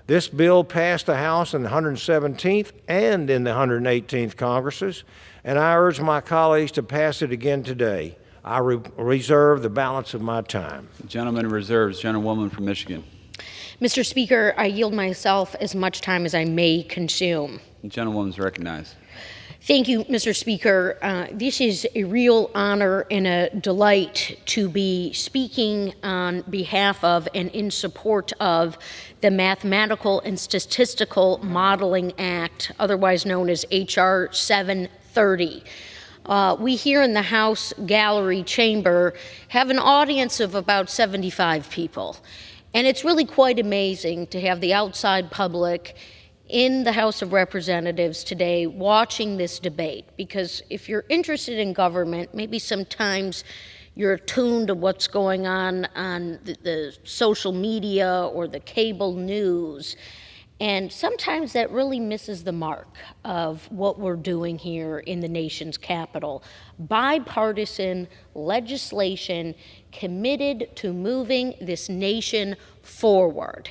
This bill passed the House in the 117th and in the 118th Congresses, and I urge my colleagues to pass it again today. I reserve the balance of my time. The gentleman reserves. Gentlewoman from Michigan. Mr. Speaker, I yield myself as much time as I may consume. The gentlewoman's recognized. Thank you, Mr. Speaker. This is a real honor and a delight to be speaking on behalf of and in support of the Mathematical and Statistical Modeling Act, otherwise known as H.R. 730. We here in the House Gallery Chamber have an audience of about 75 people. And it's really quite amazing to have the outside public in the House of Representatives today watching this debate, because if you're interested in government, maybe sometimes you're attuned to what's going on the social media or the cable news. And sometimes that really misses the mark of what we're doing here in the nation's capital. Bipartisan legislation committed to moving this nation forward.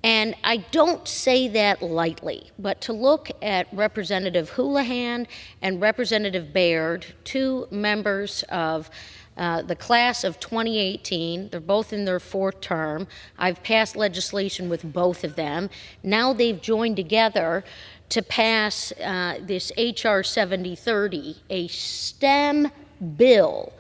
And I don't say that lightly, but to look at Representative Houlihan and Representative Baird, two members of the class of 2018, they're both in their fourth term. I've passed legislation with both of them. Now they've joined together to pass this H.R. 7030, a STEM bill.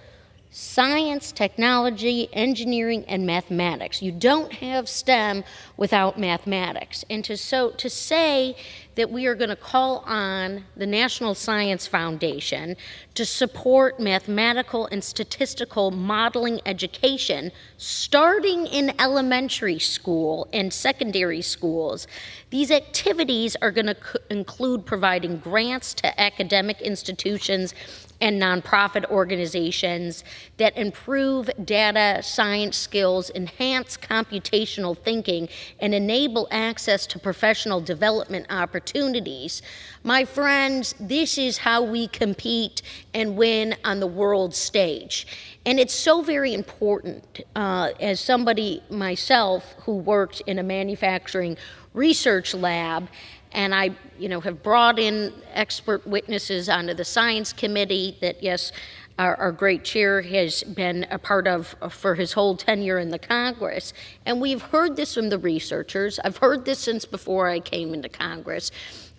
Science, technology, engineering, and mathematics. You don't have STEM without mathematics. And to say that we are going to call on the National Science Foundation to support mathematical and statistical modeling education starting in elementary school and secondary schools. These activities are going to include providing grants to academic institutions and nonprofit organizations that improve data science skills, enhance computational thinking, and enable access to professional development opportunities. My friends, this is how we compete and win on the world stage. And it's so very important, as somebody myself who worked in a manufacturing research lab, and I, have brought in expert witnesses onto the Science Committee that, yes, our great chair has been a part of for his whole tenure in the Congress. And we've heard this from the researchers. I've heard this since before I came into Congress,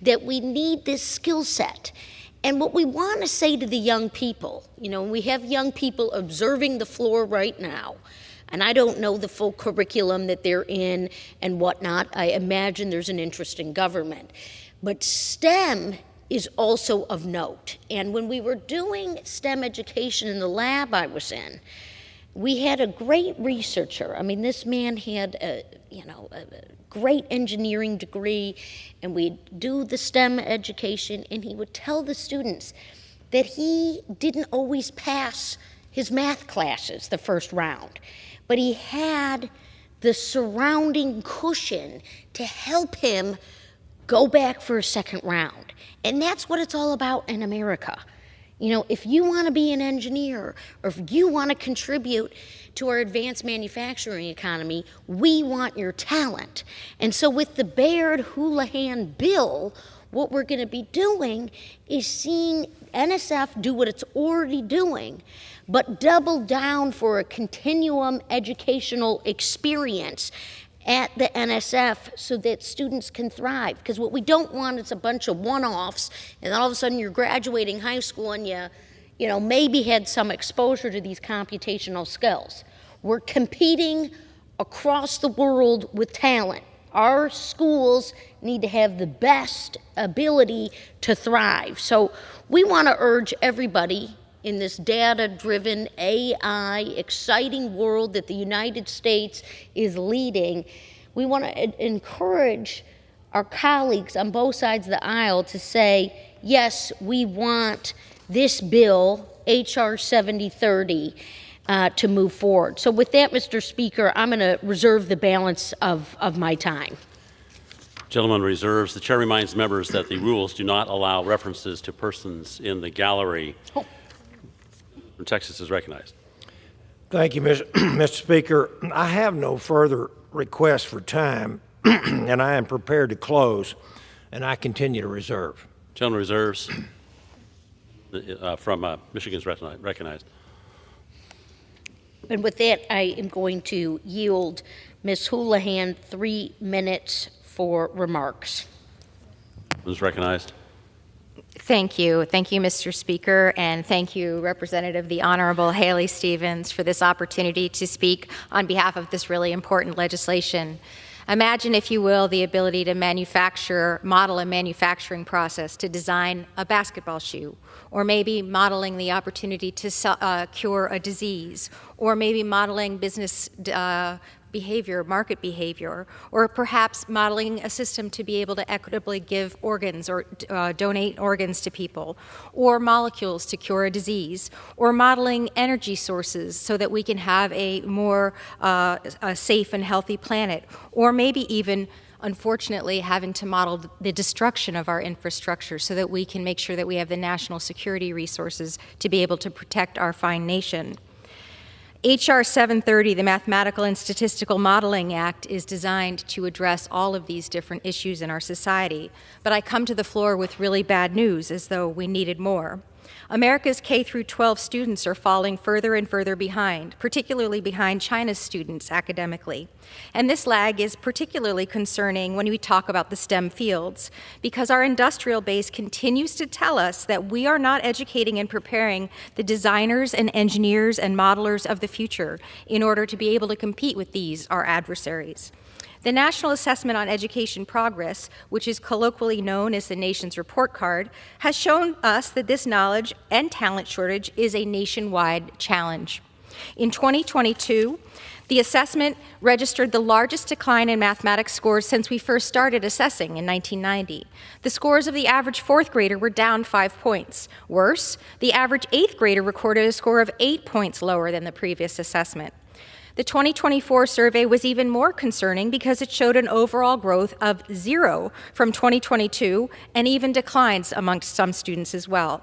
that we need this skill set. And what we want to say to the young people, we have young people observing the floor right now, and I don't know the full curriculum that they're in and whatnot. I imagine there's an interest in government. But STEM is also of note. And when we were doing STEM education in the lab I was in, we had a great researcher. I mean, this man had a great engineering degree, and we'd do the STEM education, and he would tell the students that he didn't always pass his math classes the first round, but he had the surrounding cushion to help him go back for a second round. And that's what it's all about in America. If you want to be an engineer, or if you want to contribute to our advanced manufacturing economy, we want your talent. And so with the Baird-Houlihan bill, what we're going to be doing is seeing NSF do what it's already doing, but double down for a continuum educational experience at the NSF so that students can thrive. Because what we don't want is a bunch of one-offs, and all of a sudden you're graduating high school and you maybe had some exposure to these computational skills. We're competing across the world with talent. Our schools need to have the best ability to thrive. So we want to urge everybody in this data-driven AI exciting world that the United States is leading, we want to encourage our colleagues on both sides of the aisle to say, yes, we want this bill, H.R. 7030, to move forward. So with that, Mr. Speaker, I'm going to reserve the balance of my time. Gentleman reserves. The chair reminds members that the rules do not allow references to persons in the gallery. From Texas is recognized. Thank you, Mr. Speaker. I have no further requests for time, and I am prepared to close, and I continue to reserve. Gentleman reserves. From Michigan is recognized. And with that, I am going to yield Ms. Houlihan 3 minutes for remarks. Is recognized. Thank you. Thank you, Mr. Speaker, and thank you, Representative the Honorable Haley Stevens, for this opportunity to speak on behalf of this really important legislation. Imagine, if you will, the ability to model a manufacturing process to design a basketball shoe, or maybe modeling the opportunity to cure a disease, or maybe modeling business behavior, market behavior, or perhaps modeling a system to be able to equitably give organs or donate organs to people, or molecules to cure a disease, or modeling energy sources so that we can have a more safe and healthy planet, or maybe even unfortunately having to model the destruction of our infrastructure so that we can make sure that we have the national security resources to be able to protect our fine nation. H.R. 730, the Mathematical and Statistical Modeling Act, is designed to address all of these different issues in our society. But I come to the floor with really bad news, as though we needed more. America's K-12 students are falling further and further behind, particularly behind China's students academically. And this lag is particularly concerning when we talk about the STEM fields, because our industrial base continues to tell us that we are not educating and preparing the designers and engineers and modelers of the future in order to be able to compete with these, our adversaries. The National Assessment on Education Progress, which is colloquially known as the nation's report card, has shown us that this knowledge and talent shortage is a nationwide challenge. In 2022, the assessment registered the largest decline in mathematics scores since we first started assessing in 1990. The scores of the average fourth grader were down 5 points. Worse, the average eighth grader recorded a score of 8 points lower than the previous assessment. The 2024 survey was even more concerning because it showed an overall growth of 0 from 2022 and even declines amongst some students as well.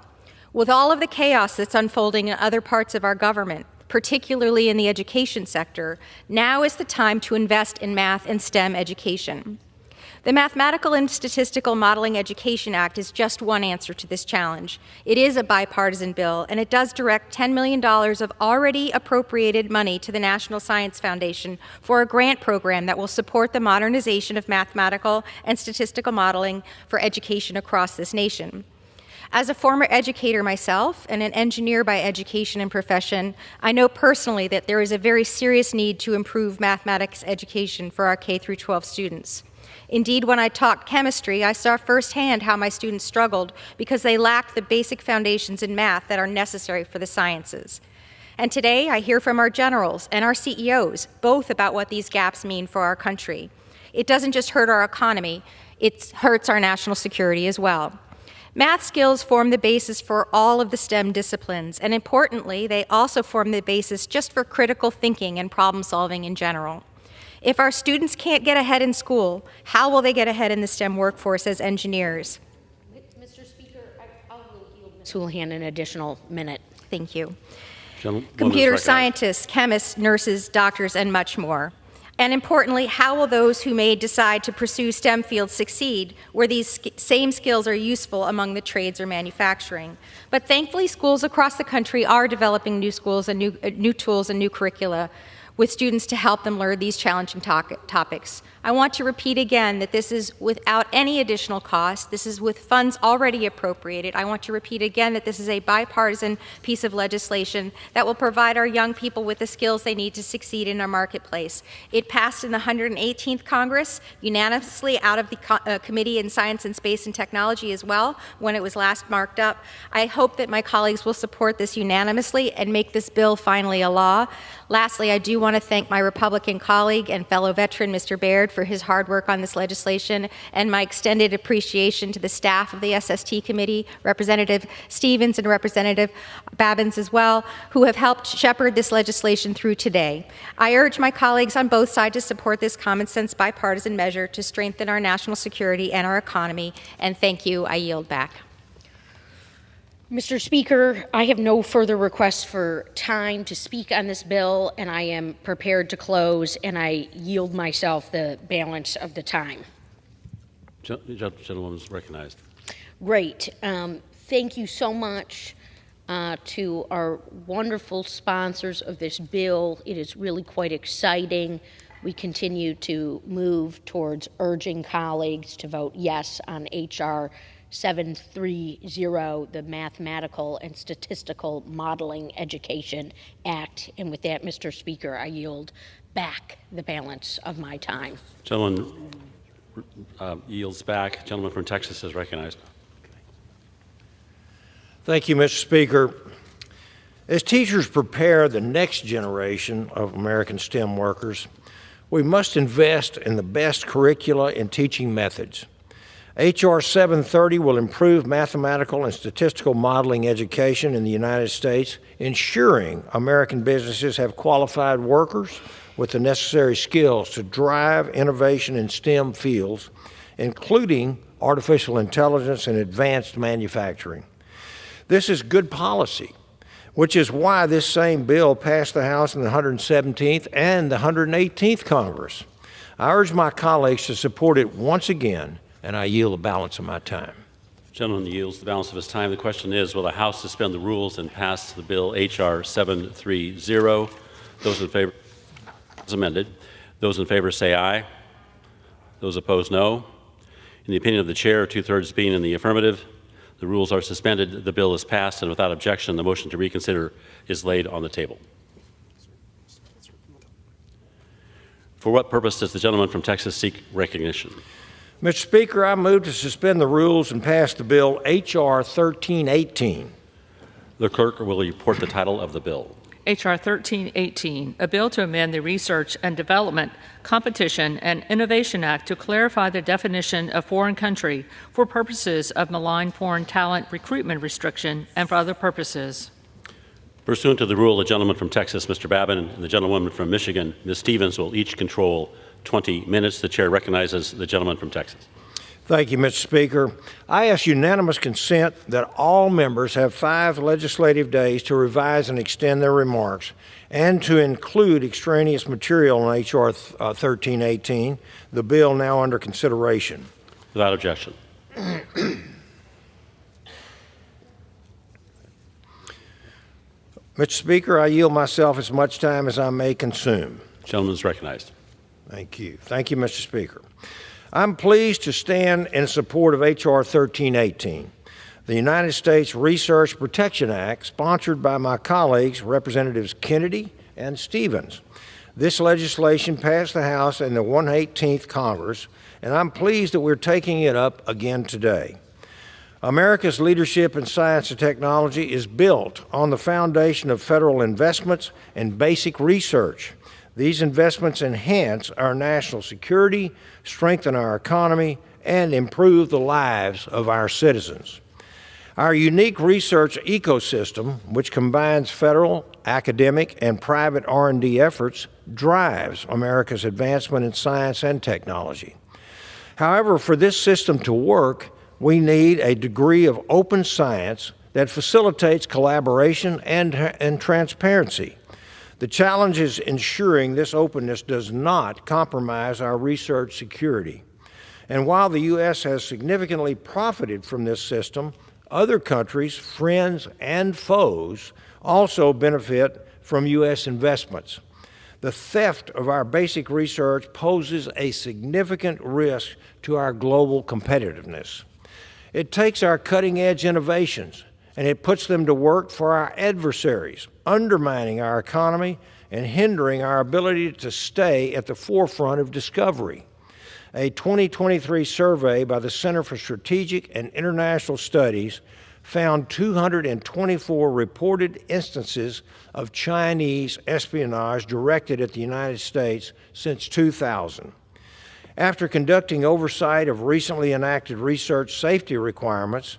With all of the chaos that's unfolding in other parts of our government, particularly in the education sector, now is the time to invest in math and STEM education. The Mathematical and Statistical Modeling Education Act is just one answer to this challenge. It is a bipartisan bill, and it does direct $10 million of already appropriated money to the National Science Foundation for a grant program that will support the modernization of mathematical and statistical modeling for education across this nation. As a former educator myself and an engineer by education and profession, I know personally that there is a very serious need to improve mathematics education for our K-12 students. Indeed, when I taught chemistry, I saw firsthand how my students struggled because they lacked the basic foundations in math that are necessary for the sciences. And today, I hear from our generals and our CEOs both about what these gaps mean for our country. It doesn't just hurt our economy, it hurts our national security as well. Math skills form the basis for all of the STEM disciplines, and importantly, they also form the basis just for critical thinking and problem solving in general. If our students can't get ahead in school, how will they get ahead in the STEM workforce as engineers? Mr. Speaker, I'll yield Ms. Houlihan an additional minute. Thank you. Gentlewoman Computer is recognized. scientists, chemists, nurses, doctors, and much more. And importantly, how will those who may decide to pursue STEM fields succeed where these same skills are useful among the trades or manufacturing? But thankfully, schools across the country are developing new schools and new tools and new curricula with students to help them learn these challenging topics. I want to repeat again that this is without any additional cost. This is with funds already appropriated. I want to repeat again that this is a bipartisan piece of legislation that will provide our young people with the skills they need to succeed in our marketplace. It passed in the 118th Congress, unanimously out of the Committee in Science and Space and Technology as well, when it was last marked up. I hope that my colleagues will support this unanimously and make this bill finally a law. Lastly, I do want to thank my Republican colleague and fellow veteran, Mr. Baird, for his hard work on this legislation, and my extended appreciation to the staff of the SST Committee, Representative Stevens and Representative Babins as well, who have helped shepherd this legislation through today. I urge my colleagues on both sides to support this common sense bipartisan measure to strengthen our national security and our economy, and thank you. I yield back. Mr. Speaker, I have no further requests for time to speak on this bill, and I am prepared to close, and I yield myself the balance of the time. Gentlewoman is recognized. Great. Thank you so much to our wonderful sponsors of this bill. It is really quite exciting. We continue to move towards urging colleagues to vote yes on H.R. 730, the Mathematical and Statistical Modeling Education Act. And with that, Mr. Speaker, I yield back the balance of my time. Gentleman yields back. Gentleman from Texas is recognized. Thank you, Mr. Speaker. As teachers prepare the next generation of American STEM workers, we must invest in the best curricula and teaching methods. H.R. 730 will improve mathematical and statistical modeling education in the United States, ensuring American businesses have qualified workers with the necessary skills to drive innovation in STEM fields, including artificial intelligence and advanced manufacturing. This is good policy, which is why this same bill passed the House in the 117th and the 118th Congress. I urge my colleagues to support it once again, and I yield the balance of my time. The gentleman yields the balance of his time. The question is, will the House suspend the rules and pass the bill H.R. 730? Those in favor, as amended. Those in favor say aye. Those opposed, no. In the opinion of the chair, 2/3 being in the affirmative, the rules are suspended. The bill is passed, and without objection, the motion to reconsider is laid on the table. For what purpose does the gentleman from Texas seek recognition? Mr. Speaker, I move to suspend the rules and pass the bill H.R. 1318. The clerk will report the title of the bill. H.R. 1318, a bill to amend the Research and Development, Competition, and Innovation Act to clarify the definition of foreign country for purposes of malign foreign talent recruitment restriction and for other purposes. Pursuant to the rule, the gentleman from Texas, Mr. Babin, and the gentlewoman from Michigan, Ms. Stevens, will each control 20 minutes. The chair recognizes the gentleman from Texas. Thank you, Mr. Speaker. I ask unanimous consent that all members have 5 legislative days to revise and extend their remarks and to include extraneous material in H.R. 1318, the bill now under consideration. Without objection. Mr. Speaker, I yield myself as much time as I may consume. Gentleman is recognized. Thank you. Thank you, Mr. Speaker. I'm pleased to stand in support of H.R. 1318, the United States Research Protection Act, sponsored by my colleagues, Representatives Kennedy and Stevens. This legislation passed the House in the 118th Congress, and I'm pleased that we're taking it up again today. America's leadership in science and technology is built on the foundation of federal investments and basic research. These investments enhance our national security, strengthen our economy, and improve the lives of our citizens. Our unique research ecosystem, which combines federal, academic, and private R&D efforts, drives America's advancement in science and technology. However, for this system to work, we need a degree of open science that facilitates collaboration and transparency. The challenge is ensuring this openness does not compromise our research security. And while the U.S. has significantly profited from this system, other countries, friends, and foes also benefit from U.S. investments. The theft of our basic research poses a significant risk to our global competitiveness. It takes our cutting-edge innovations and it puts them to work for our adversaries, undermining our economy and hindering our ability to stay at the forefront of discovery. A 2023 survey by the Center for Strategic and International Studies found 224 reported instances of Chinese espionage directed at the United States since 2000. After conducting oversight of recently enacted research safety requirements,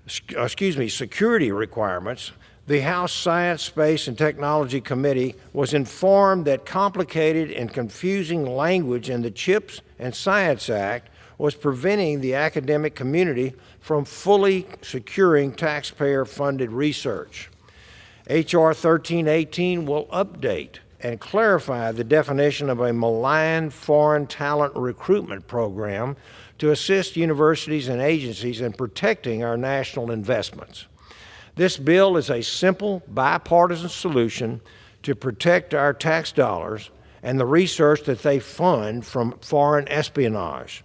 security requirements, the House Science, Space, and Technology Committee was informed that complicated and confusing language in the CHIPS and Science Act was preventing the academic community from fully securing taxpayer-funded research. H.R. 1318 will update and clarify the definition of a malign foreign talent recruitment program to assist universities and agencies in protecting our national investments. This bill is a simple, bipartisan solution to protect our tax dollars and the research that they fund from foreign espionage.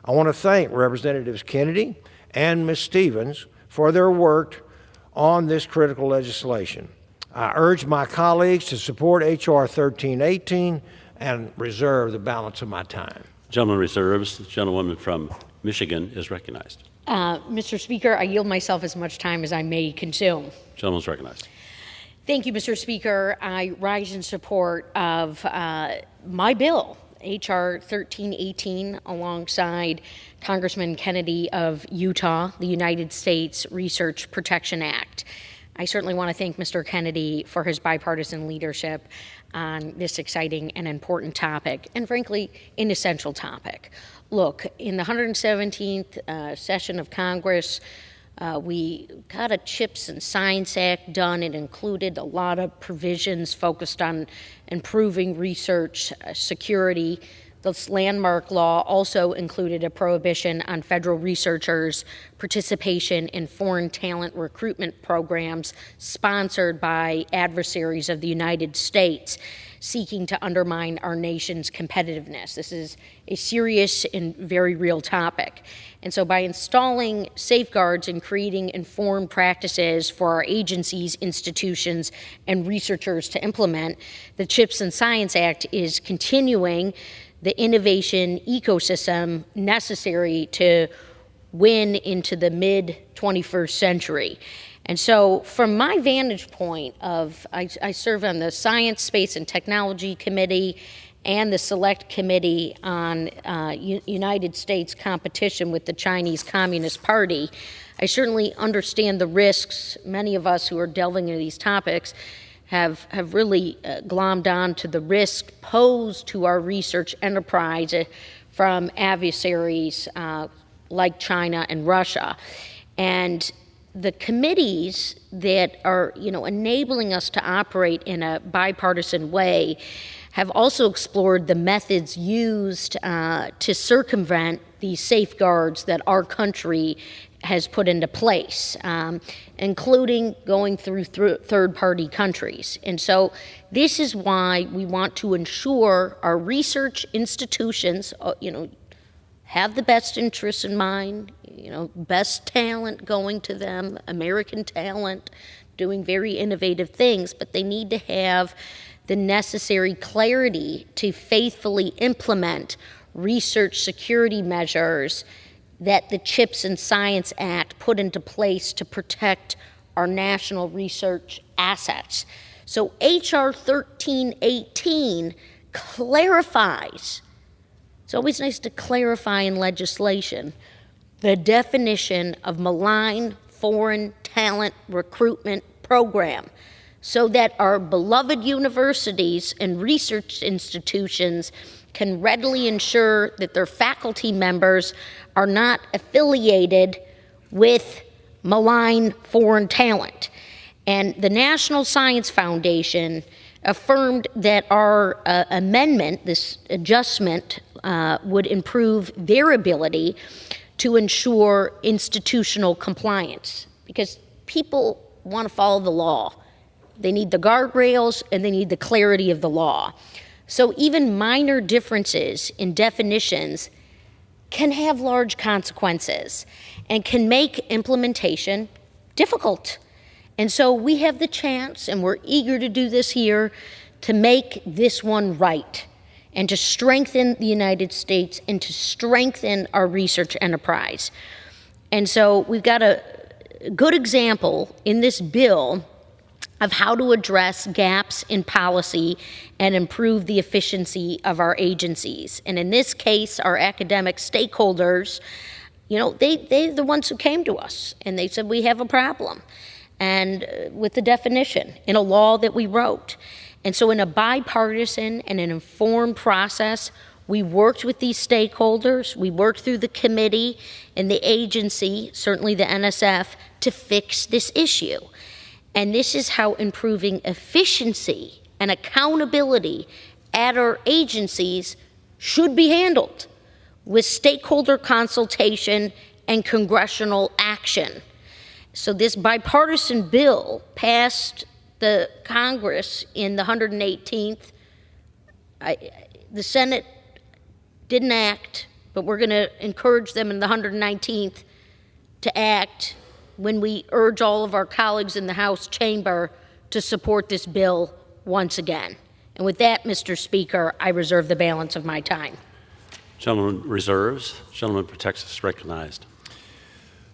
I want to thank Representatives Kennedy and Ms. Stevens for their work on this critical legislation. I urge my colleagues to support H.R. 1318 and reserve the balance of my time. Gentleman reserves. The gentlewoman from Michigan is recognized. Mr. Speaker, I yield myself as much time as I may consume. Gentleman is recognized. Thank you, Mr. Speaker. I rise in support of my bill, H.R. 1318, alongside Congressman Kennedy of Utah, the United States Research Protection Act. I certainly want to thank Mr. Kennedy for his bipartisan leadership on this exciting and important topic, and frankly, an essential topic. Look, in the 117th session of Congress, we got a CHIPS and Science Act done. It included a lot of provisions focused on improving research security. This landmark law also included a prohibition on federal researchers' participation in foreign talent recruitment programs sponsored by adversaries of the United States seeking to undermine our nation's competitiveness. This is a serious and very real topic. And so by installing safeguards and creating informed practices for our agencies, institutions, and researchers to implement, the CHIPS and Science Act is continuing the innovation ecosystem necessary to win into the mid-21st century. And so from my vantage point of, I serve on the Science, Space, and Technology Committee and the Select Committee on United States competition with the Chinese Communist Party, I certainly understand the risks. Many of us who are delving into these topics have really glommed on to the risk posed to our research enterprise from adversaries like China and Russia. And the committees that are, enabling us to operate in a bipartisan way have also explored the methods used to circumvent these safeguards that our country has put into place, including going through third-party countries. And so this is why we want to ensure our research institutions, have the best interests in mind, best talent going to them, American talent, doing very innovative things, but they need to have the necessary clarity to faithfully implement research security measures that the CHIPS and Science Act put into place to protect our national research assets. So H.R. 1318 clarifies, it's always nice to clarify in legislation, the definition of malign foreign talent recruitment program so that our beloved universities and research institutions can readily ensure that their faculty members are not affiliated with malign foreign talent. And the National Science Foundation affirmed that our amendment, this adjustment, would improve their ability to ensure institutional compliance, because people want to follow the law. They need the guardrails and they need the clarity of the law. So even minor differences in definitions can have large consequences and can make implementation difficult. And so we have the chance, and we're eager to do this here, to make this one right and to strengthen the United States and to strengthen our research enterprise. And so we've got a good example in this bill of how to address gaps in policy and improve the efficiency of our agencies. And in this case, our academic stakeholders, they're the ones who came to us and they said, we have a problem, and with the definition in a law that we wrote. And so in a bipartisan and an informed process, we worked with these stakeholders, we worked through the committee and the agency, certainly the NSF, to fix this issue. And this is how improving efficiency and accountability at our agencies should be handled, with stakeholder consultation and congressional action. So this bipartisan bill passed the Congress in the 118th. The Senate didn't act, but we're going to encourage them in the 119th to act when we urge all of our colleagues in the House chamber to support this bill once again. And with that, Mr. Speaker, I reserve the balance of my time. Gentleman reserves. Gentleman for Texas recognized.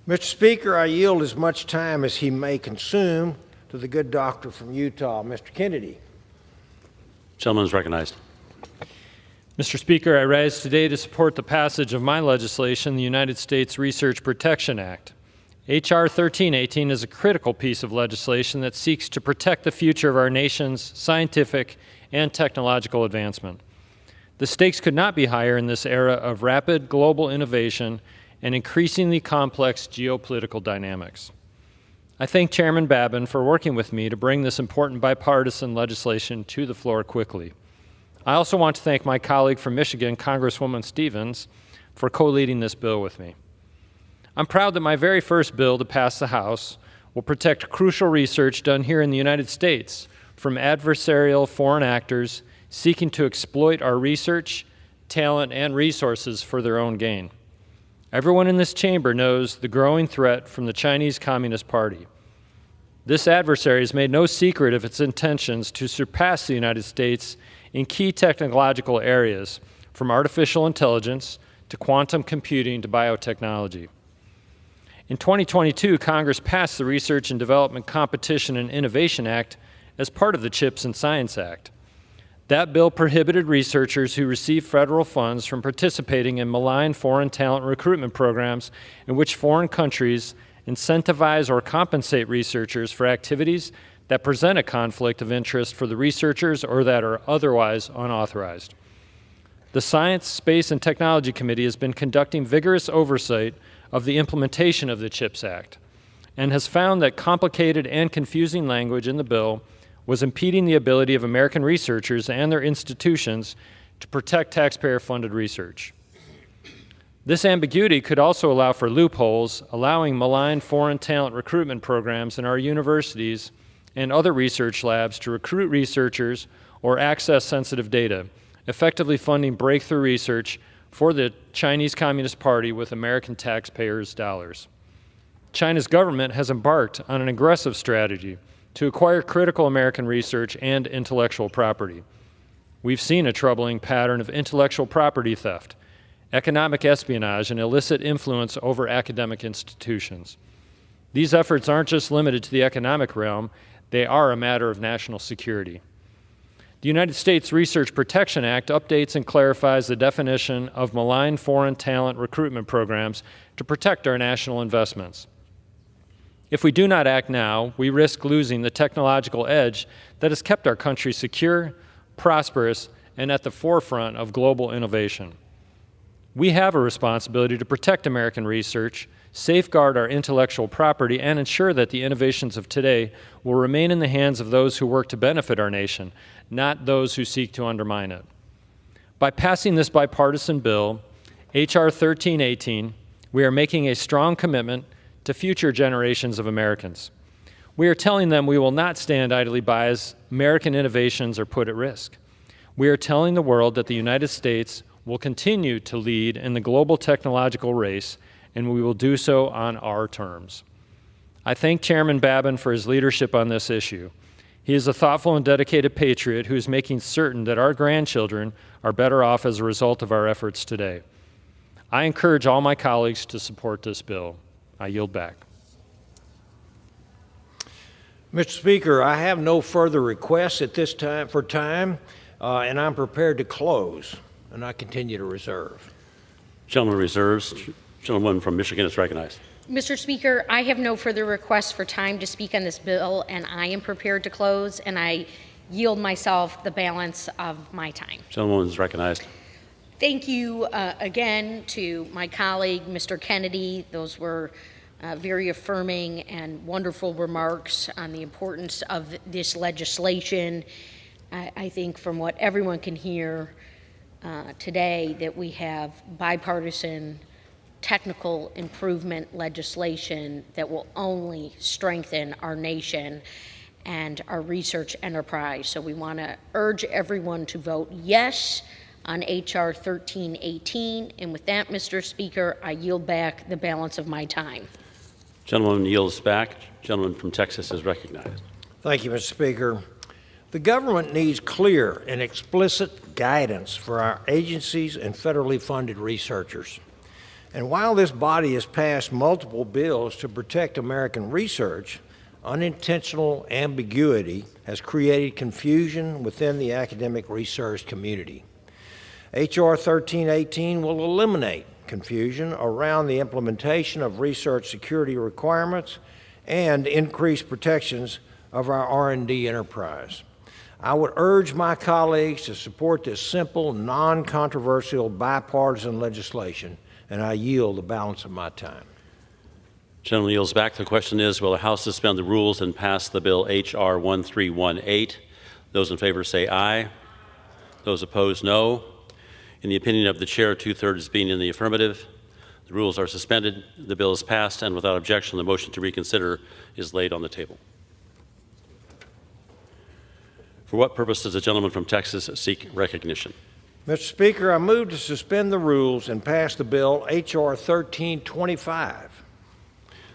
Mr. Speaker, I yield as much time as he may consume to the good doctor from Utah, Mr. Kennedy. Gentleman is recognized. Mr. Speaker, I rise today to support the passage of my legislation, the United States Research Protection Act. H.R. 1318 is a critical piece of legislation that seeks to protect the future of our nation's scientific and technological advancement. The stakes could not be higher in this era of rapid global innovation and increasingly complex geopolitical dynamics. I thank Chairman Babin for working with me to bring this important bipartisan legislation to the floor quickly. I also want to thank my colleague from Michigan, Congresswoman Stevens, for co-leading this bill with me. I'm proud that my very first bill to pass the House will protect crucial research done here in the United States from adversarial foreign actors seeking to exploit our research, talent, and resources for their own gain. Everyone in this chamber knows the growing threat from the Chinese Communist Party. This adversary has made no secret of its intentions to surpass the United States in key technological areas, from artificial intelligence to quantum computing to biotechnology. In 2022, Congress passed the Research and Development Competition and Innovation Act as part of the CHIPS and Science Act. That bill prohibited researchers who receive federal funds from participating in malign foreign talent recruitment programs in which foreign countries incentivize or compensate researchers for activities that present a conflict of interest for the researchers or that are otherwise unauthorized. The Science, Space, and Technology Committee has been conducting vigorous oversight of the implementation of the CHIPS Act and has found that complicated and confusing language in the bill was impeding the ability of American researchers and their institutions to protect taxpayer-funded research. This ambiguity could also allow for loopholes, allowing malign foreign talent recruitment programs in our universities and other research labs to recruit researchers or access sensitive data, effectively funding breakthrough research for the Chinese Communist Party with American taxpayers' dollars. China's government has embarked on an aggressive strategy to acquire critical American research and intellectual property. We've seen a troubling pattern of intellectual property theft, economic espionage, and illicit influence over academic institutions. These efforts aren't just limited to the economic realm, they are a matter of national security. The United States Research Protection Act updates and clarifies the definition of malign foreign talent recruitment programs to protect our national investments. If we do not act now, we risk losing the technological edge that has kept our country secure, prosperous, and at the forefront of global innovation. We have a responsibility to protect American research, safeguard our intellectual property, and ensure that the innovations of today will remain in the hands of those who work to benefit our nation, not those who seek to undermine it. By passing this bipartisan bill, H.R. 1318, we are making a strong commitment to future generations of Americans. We are telling them we will not stand idly by as American innovations are put at risk. We are telling the world that the United States will continue to lead in the global technological race, and we will do so on our terms. I thank Chairman Babin for his leadership on this issue. He is a thoughtful and dedicated patriot who is making certain that our grandchildren are better off as a result of our efforts today. I encourage all my colleagues to support this bill. I yield back. Mr. Speaker, I have no further requests at this time and I'm prepared to close, and I continue to reserve. Gentleman reserves. Gentleman from Michigan is recognized. Mr. Speaker, I have no further requests for time to speak on this bill, and I am prepared to close, and I yield myself the balance of my time. Gentleman is recognized. Thank you again to my colleague, Mr. Kennedy. Those were very affirming and wonderful remarks on the importance of this legislation. I think from what everyone can hear today that we have bipartisan technical improvement legislation that will only strengthen our nation and our research enterprise. So we want to urge everyone to vote yes on H.R. 1318. And with that, Mr. Speaker, I yield back the balance of my time. Gentleman yields back. Gentleman from Texas is recognized. Thank you, Mr. Speaker. The government needs clear and explicit guidance for our agencies and federally funded researchers. And while this body has passed multiple bills to protect American research, unintentional ambiguity has created confusion within the academic research community. H.R. 1318 will eliminate confusion around the implementation of research security requirements and increased protections of our R&D enterprise. I would urge my colleagues to support this simple, non-controversial, bipartisan legislation, and I yield the balance of my time. Gentleman yields back. The question is, will the House suspend the rules and pass the bill H.R. 1318? Those in favor say aye. Those opposed, no. In the opinion of the chair, 2/3 being in the affirmative, the rules are suspended, the bill is passed, and without objection, the motion to reconsider is laid on the table. For what purpose does the gentleman from Texas seek recognition? Mr. Speaker, I move to suspend the rules and pass the bill H.R. 1325.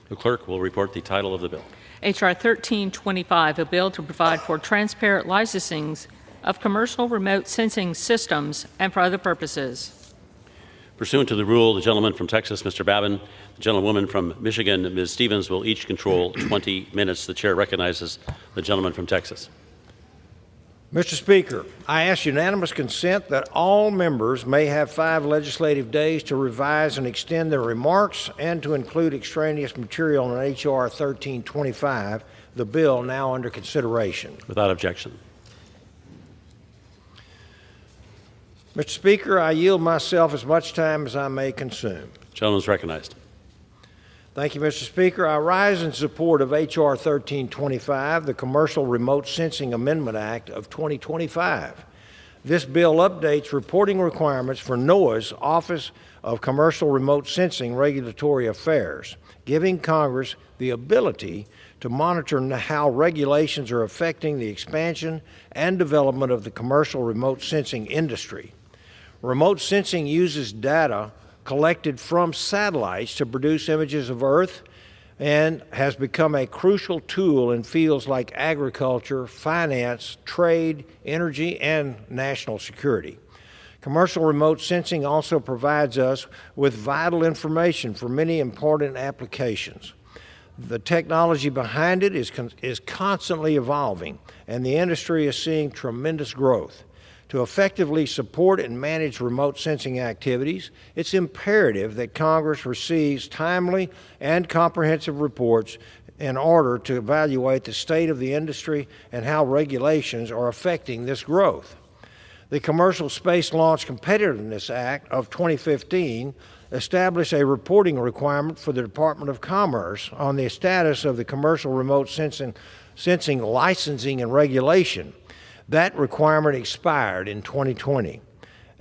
The clerk will report the title of the bill. H.R. 1325, a bill to provide for transparent licensings of commercial remote sensing systems and for other purposes. Pursuant to the rule, the gentleman from Texas, Mr. Babin, the gentlewoman from Michigan, Ms. Stevens, will each control 20 minutes. The chair recognizes the gentleman from Texas. Mr. Speaker, I ask unanimous consent that all members may have 5 legislative days to revise and extend their remarks and to include extraneous material in H.R. 1325, the bill now under consideration. Without objection. Mr. Speaker, I yield myself as much time as I may consume. Gentleman is recognized. Thank you, Mr. Speaker. I rise in support of H.R. 1325, the Commercial Remote Sensing Amendment Act of 2025. This bill updates reporting requirements for NOAA's Office of Commercial Remote Sensing Regulatory Affairs, giving Congress the ability to monitor how regulations are affecting the expansion and development of the commercial remote sensing industry. Remote sensing uses data collected from satellites to produce images of Earth and has become a crucial tool in fields like agriculture, finance, trade, energy, and national security. Commercial remote sensing also provides us with vital information for many important applications. The technology behind it is constantly evolving, and the industry is seeing tremendous growth. To effectively support and manage remote sensing activities, it's imperative that Congress receives timely and comprehensive reports in order to evaluate the state of the industry and how regulations are affecting this growth. The Commercial Space Launch Competitiveness Act of 2015 established a reporting requirement for the Department of Commerce on the status of the commercial remote sensing licensing and regulation. That requirement expired in 2020.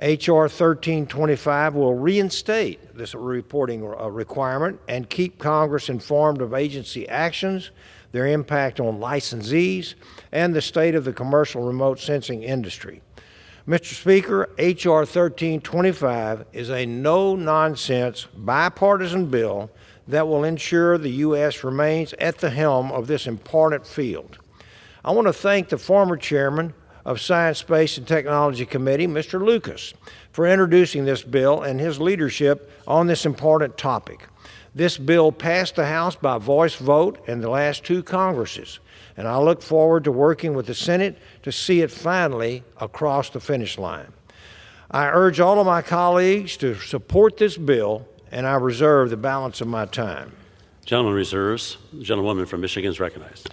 H.R. 1325 will reinstate this reporting requirement and keep Congress informed of agency actions, their impact on licensees, and the state of the commercial remote sensing industry. Mr. Speaker, H.R. 1325 is a no-nonsense, bipartisan bill that will ensure the U.S. remains at the helm of this important field. I want to thank the former chairman of Science, Space, and Technology Committee, Mr. Lucas, for introducing this bill and his leadership on this important topic. This bill passed the House by voice vote in the last 2 Congresses, and I look forward to working with the Senate to see it finally across the finish line. I urge all of my colleagues to support this bill, and I reserve the balance of my time. Gentleman reserves. The gentlewoman from Michigan is recognized.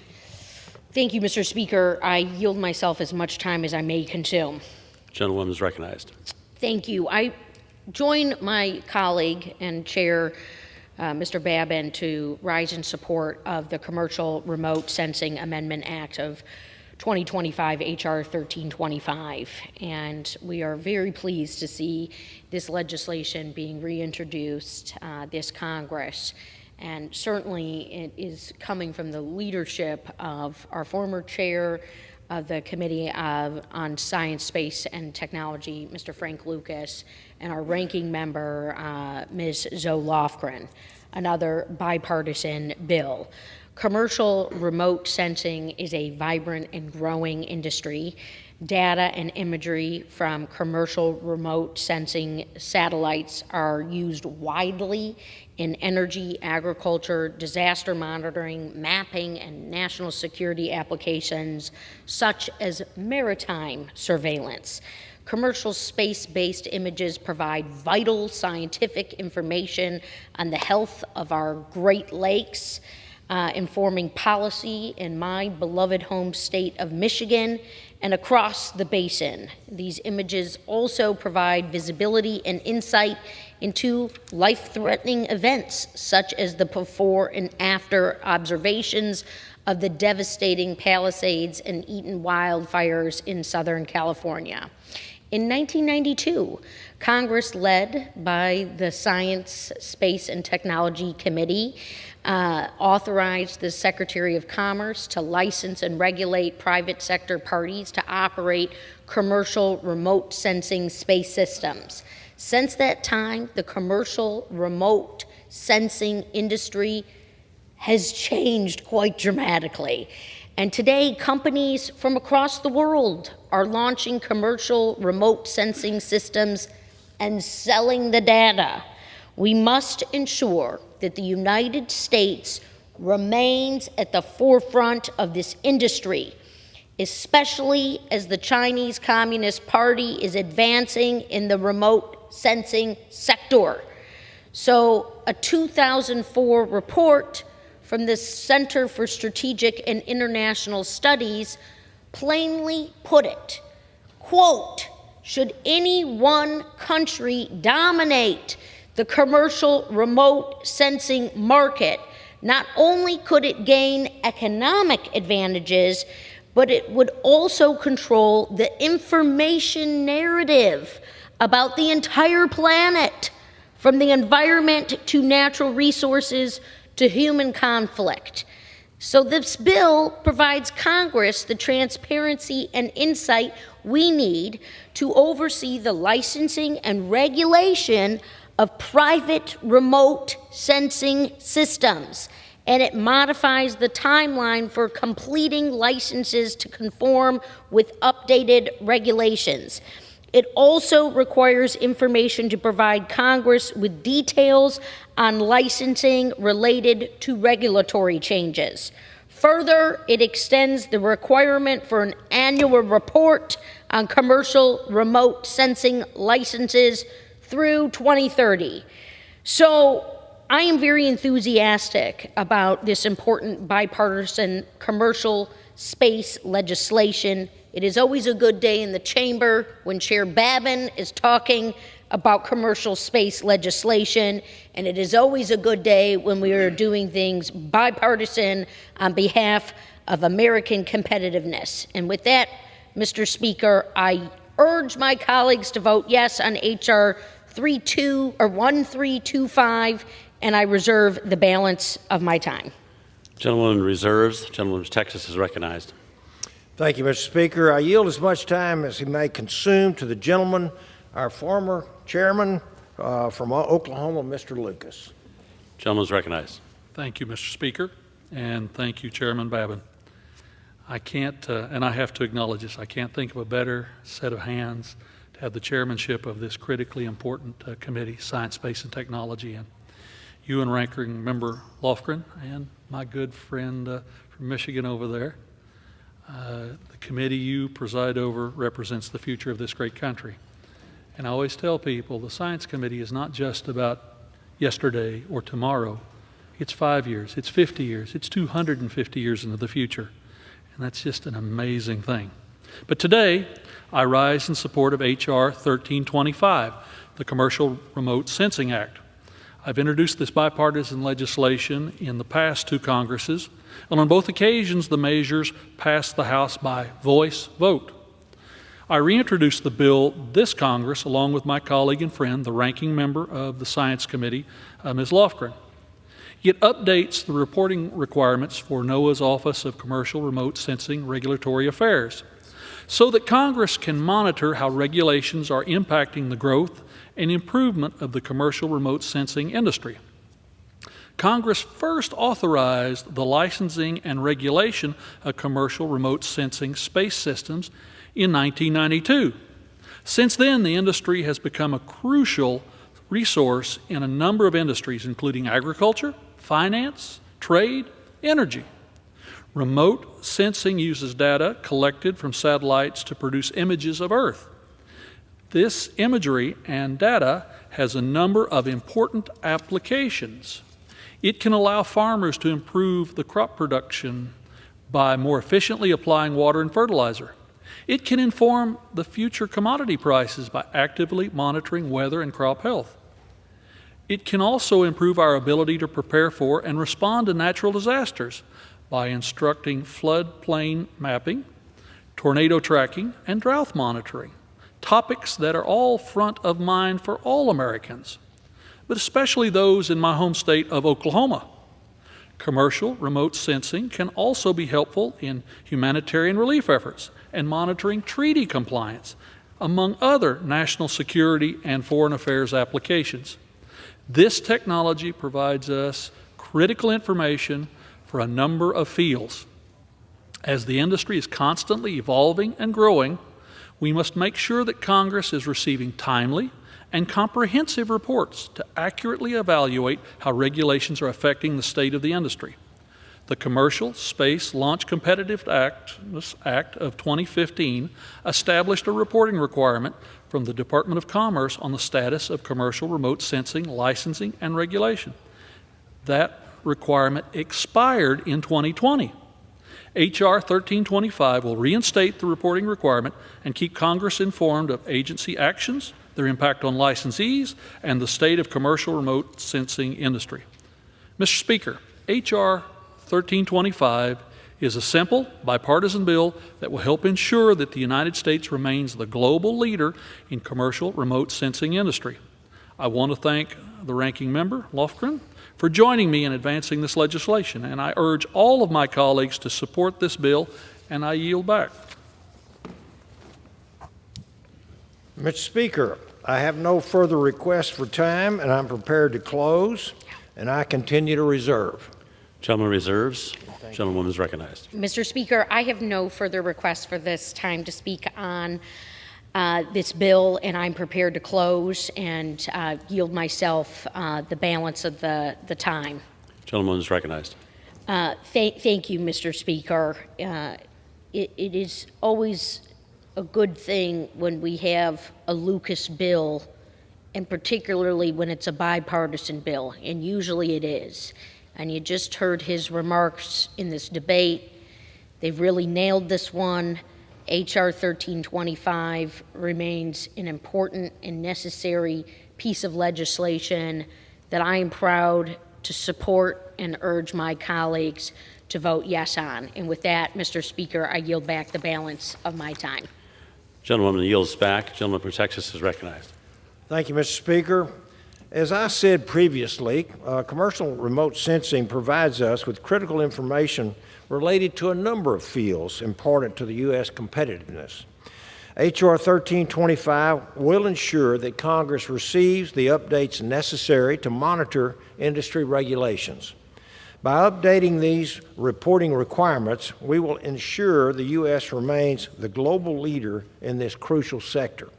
Thank you, Mr. Speaker. I yield myself as much time as I may consume. Gentlewoman is recognized. Thank you. I join my colleague and chair, Mr. Babin, to rise in support of the Commercial Remote Sensing Amendment Act of 2025, H.R. 1325. And we are very pleased to see this legislation being reintroduced this Congress. And certainly it is coming from the leadership of our former chair of the Committee on Science, Space, and Technology, Mr. Frank Lucas, and our ranking member, Ms. Zoe Lofgren, another bipartisan bill. Commercial remote sensing is a vibrant and growing industry. Data and imagery from commercial remote sensing satellites are used widely in energy, agriculture, disaster monitoring, mapping, and national security applications, such as maritime surveillance. Commercial space-based images provide vital scientific information on the health of our Great Lakes, informing policy in my beloved home state of Michigan and across the basin. These images also provide visibility and insight into life-threatening events, such as the before and after observations of the devastating Palisades and Eaton wildfires in Southern California. In 1992, Congress, led by the Science, Space, and Technology Committee, authorized the Secretary of Commerce to license and regulate private sector parties to operate commercial remote sensing space systems. Since that time, the commercial remote sensing industry has changed quite dramatically. And today, companies from across the world are launching commercial remote sensing systems and selling the data. We must ensure that the United States remains at the forefront of this industry, especially as the Chinese Communist Party is advancing in the remote sensing sector. So, a 2004 report from the Center for Strategic and International Studies plainly put it, quote, should any one country dominate the commercial remote sensing market, not only could it gain economic advantages, but it would also control the information narrative about the entire planet, from the environment to natural resources to human conflict. So this bill provides Congress the transparency and insight we need to oversee the licensing and regulation of private remote sensing systems, and it modifies the timeline for completing licenses to conform with updated regulations. It also requires information to provide Congress with details on licensing related to regulatory changes. Further, it extends the requirement for an annual report on commercial remote sensing licenses through 2030. So I am very enthusiastic about this important bipartisan commercial space legislation. It is always a good day in the chamber when Chair Babin is talking about commercial space legislation, and it is always a good day when we are doing things bipartisan on behalf of American competitiveness. And with that, Mr. Speaker, I urge my colleagues to vote yes on H.R. 1325, and I reserve the balance of my time. Gentleman reserves. Gentleman from Texas is recognized. Thank you, Mr. Speaker. I yield as much time as he may consume to the gentleman, our former chairman from Oklahoma, Mr. Lucas. Gentleman is recognized. Thank you, Mr. Speaker, and thank you, Chairman Babin. I can't, and I have to acknowledge this, I can't think of a better set of hands to have the chairmanship of this critically important committee, Science, Space, and Technology, and you and Ranking Member Lofgren and my good friend from Michigan over there. The committee you preside over represents the future of this great country. And I always tell people the Science Committee is not just about yesterday or tomorrow. It's 5 years, it's 50 years, it's 250 years into the future. And that's just an amazing thing. But today, I rise in support of H.R. 1325, the Commercial Remote Sensing Act. I've introduced this bipartisan legislation in the past two Congresses, and on both occasions the measures passed the House by voice vote. I reintroduced the bill this Congress along with my colleague and friend, the ranking member of the Science Committee, Ms. Lofgren. It updates the reporting requirements for NOAA's Office of Commercial Remote Sensing Regulatory Affairs so that Congress can monitor how regulations are impacting the growth and improvement of the commercial remote sensing industry. Congress first authorized the licensing and regulation of commercial remote sensing space systems in 1992. Since then, the industry has become a crucial resource in a number of industries, including agriculture, finance, trade, energy. Remote sensing uses data collected from satellites to produce images of Earth. This imagery and data has a number of important applications. It can allow farmers to improve the crop production by more efficiently applying water and fertilizer. It can inform the future commodity prices by actively monitoring weather and crop health. It can also improve our ability to prepare for and respond to natural disasters by instructing floodplain mapping, tornado tracking, and drought monitoring, topics that are all front of mind for all Americans, but especially those in my home state of Oklahoma. Commercial remote sensing can also be helpful in humanitarian relief efforts and monitoring treaty compliance, among other national security and foreign affairs applications. This technology provides us critical information for a number of fields. As the industry is constantly evolving and growing, we must make sure that Congress is receiving timely and comprehensive reports to accurately evaluate how regulations are affecting the state of the industry. The Commercial Space Launch Competitive Act of 2015 established a reporting requirement from the Department of Commerce on the status of commercial remote sensing, licensing, and regulation. That requirement expired in 2020. H.R. 1325 will reinstate the reporting requirement and keep Congress informed of agency actions, their impact on licensees, and the state of commercial remote sensing industry. Mr. Speaker, H.R. 1325 is a simple, bipartisan bill that will help ensure that the United States remains the global leader in commercial remote sensing industry. I want to thank the ranking member, Lofgren, for joining me in advancing this legislation, and I urge all of my colleagues to support this bill, and I yield back. Mr. Speaker, I have no further requests for time, and I'm prepared to close, and I continue to reserve. Gentleman reserves. Gentlewoman is recognized. Mr. Speaker, I have no further requests for this time to speak on this bill, and I'm prepared to close and yield myself the balance of the time. Gentlewoman is recognized. Thank you, Mr. Speaker. It is always a good thing when we have a Lucas bill, and particularly when it's a bipartisan bill, and usually it is. And you just heard his remarks in this debate. They've really nailed this one. H.R. 1325 remains an important and necessary piece of legislation that I am proud to support and urge my colleagues to vote yes on. And with that, Mr. Speaker, I yield back the balance of my time. Gentlewoman yields back. Gentleman from Texas is recognized. Thank you, Mr. Speaker. As I said previously, commercial remote sensing provides us with critical information related to a number of fields important to the U.S. competitiveness. H.R. 1325 will ensure that Congress receives the updates necessary to monitor industry regulations. By updating these reporting requirements, we will ensure the U.S. remains the global leader in this crucial sector.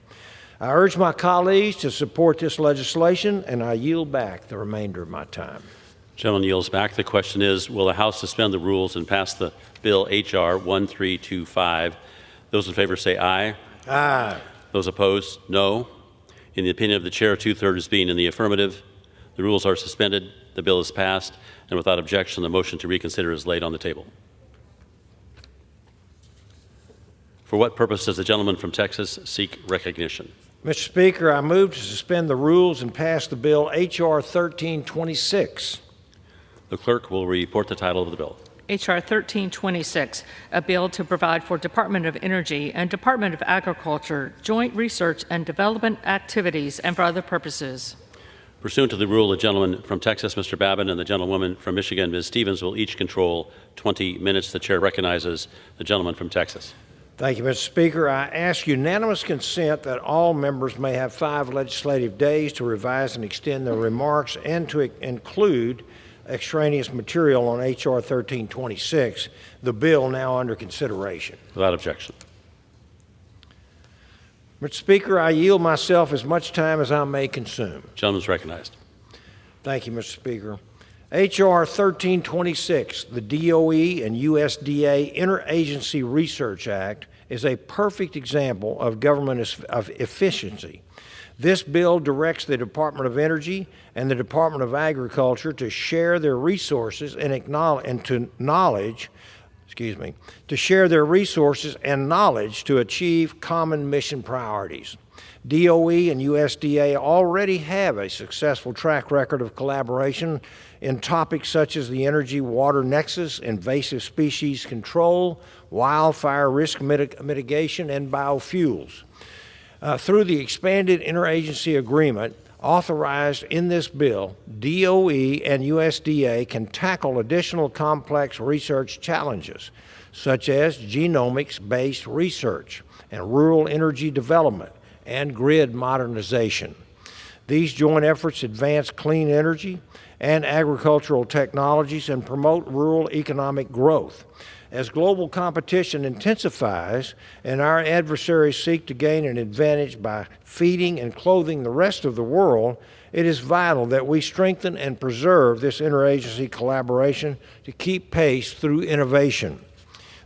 I urge my colleagues to support this legislation, and I yield back the remainder of my time. Gentleman yields back. The question is, will the House suspend the rules and pass the bill H.R. 1325? Those in favor say aye. Aye. Those opposed, no. In the opinion of the chair, two-thirds being in the affirmative, the rules are suspended, the bill is passed, and without objection, the motion to reconsider is laid on the table. For what purpose does the gentleman from Texas seek recognition? Mr. Speaker, I move to suspend the rules and pass the bill H.R. 1326. The clerk will report the title of the bill. H.R. 1326, a bill to provide for Department of Energy and Department of Agriculture joint research and development activities and for other purposes. Pursuant to the rule, the gentleman from Texas, Mr. Babin, and the gentlewoman from Michigan, Ms. Stevens, will each control 20 minutes. The chair recognizes the gentleman from Texas. Thank you, Mr. Speaker. I ask unanimous consent that all members may have 5 legislative days to revise and extend their remarks and to include extraneous material on H.R. 1326, the bill now under consideration. Without objection. Mr. Speaker, I yield myself as much time as I may consume. Gentleman is recognized. Thank you, Mr. Speaker. H.R. 1326, the DOE and USDA Interagency Research Act, is a perfect example of government efficiency. This bill directs the Department of Energy and the Department of Agriculture to share their resources and to share their resources and knowledge to achieve common mission priorities. DOE and USDA already have a successful track record of collaboration in topics such as the energy-water nexus, invasive species control, wildfire risk mitigation, and biofuels. Through the expanded interagency agreement authorized in this bill, DOE and USDA can tackle additional complex research challenges, such as genomics-based research and rural energy development and grid modernization. These joint efforts advance clean energy and agricultural technologies and promote rural economic growth. As global competition intensifies and our adversaries seek to gain an advantage by feeding and clothing the rest of the world, it is vital that we strengthen and preserve this interagency collaboration to keep pace through innovation.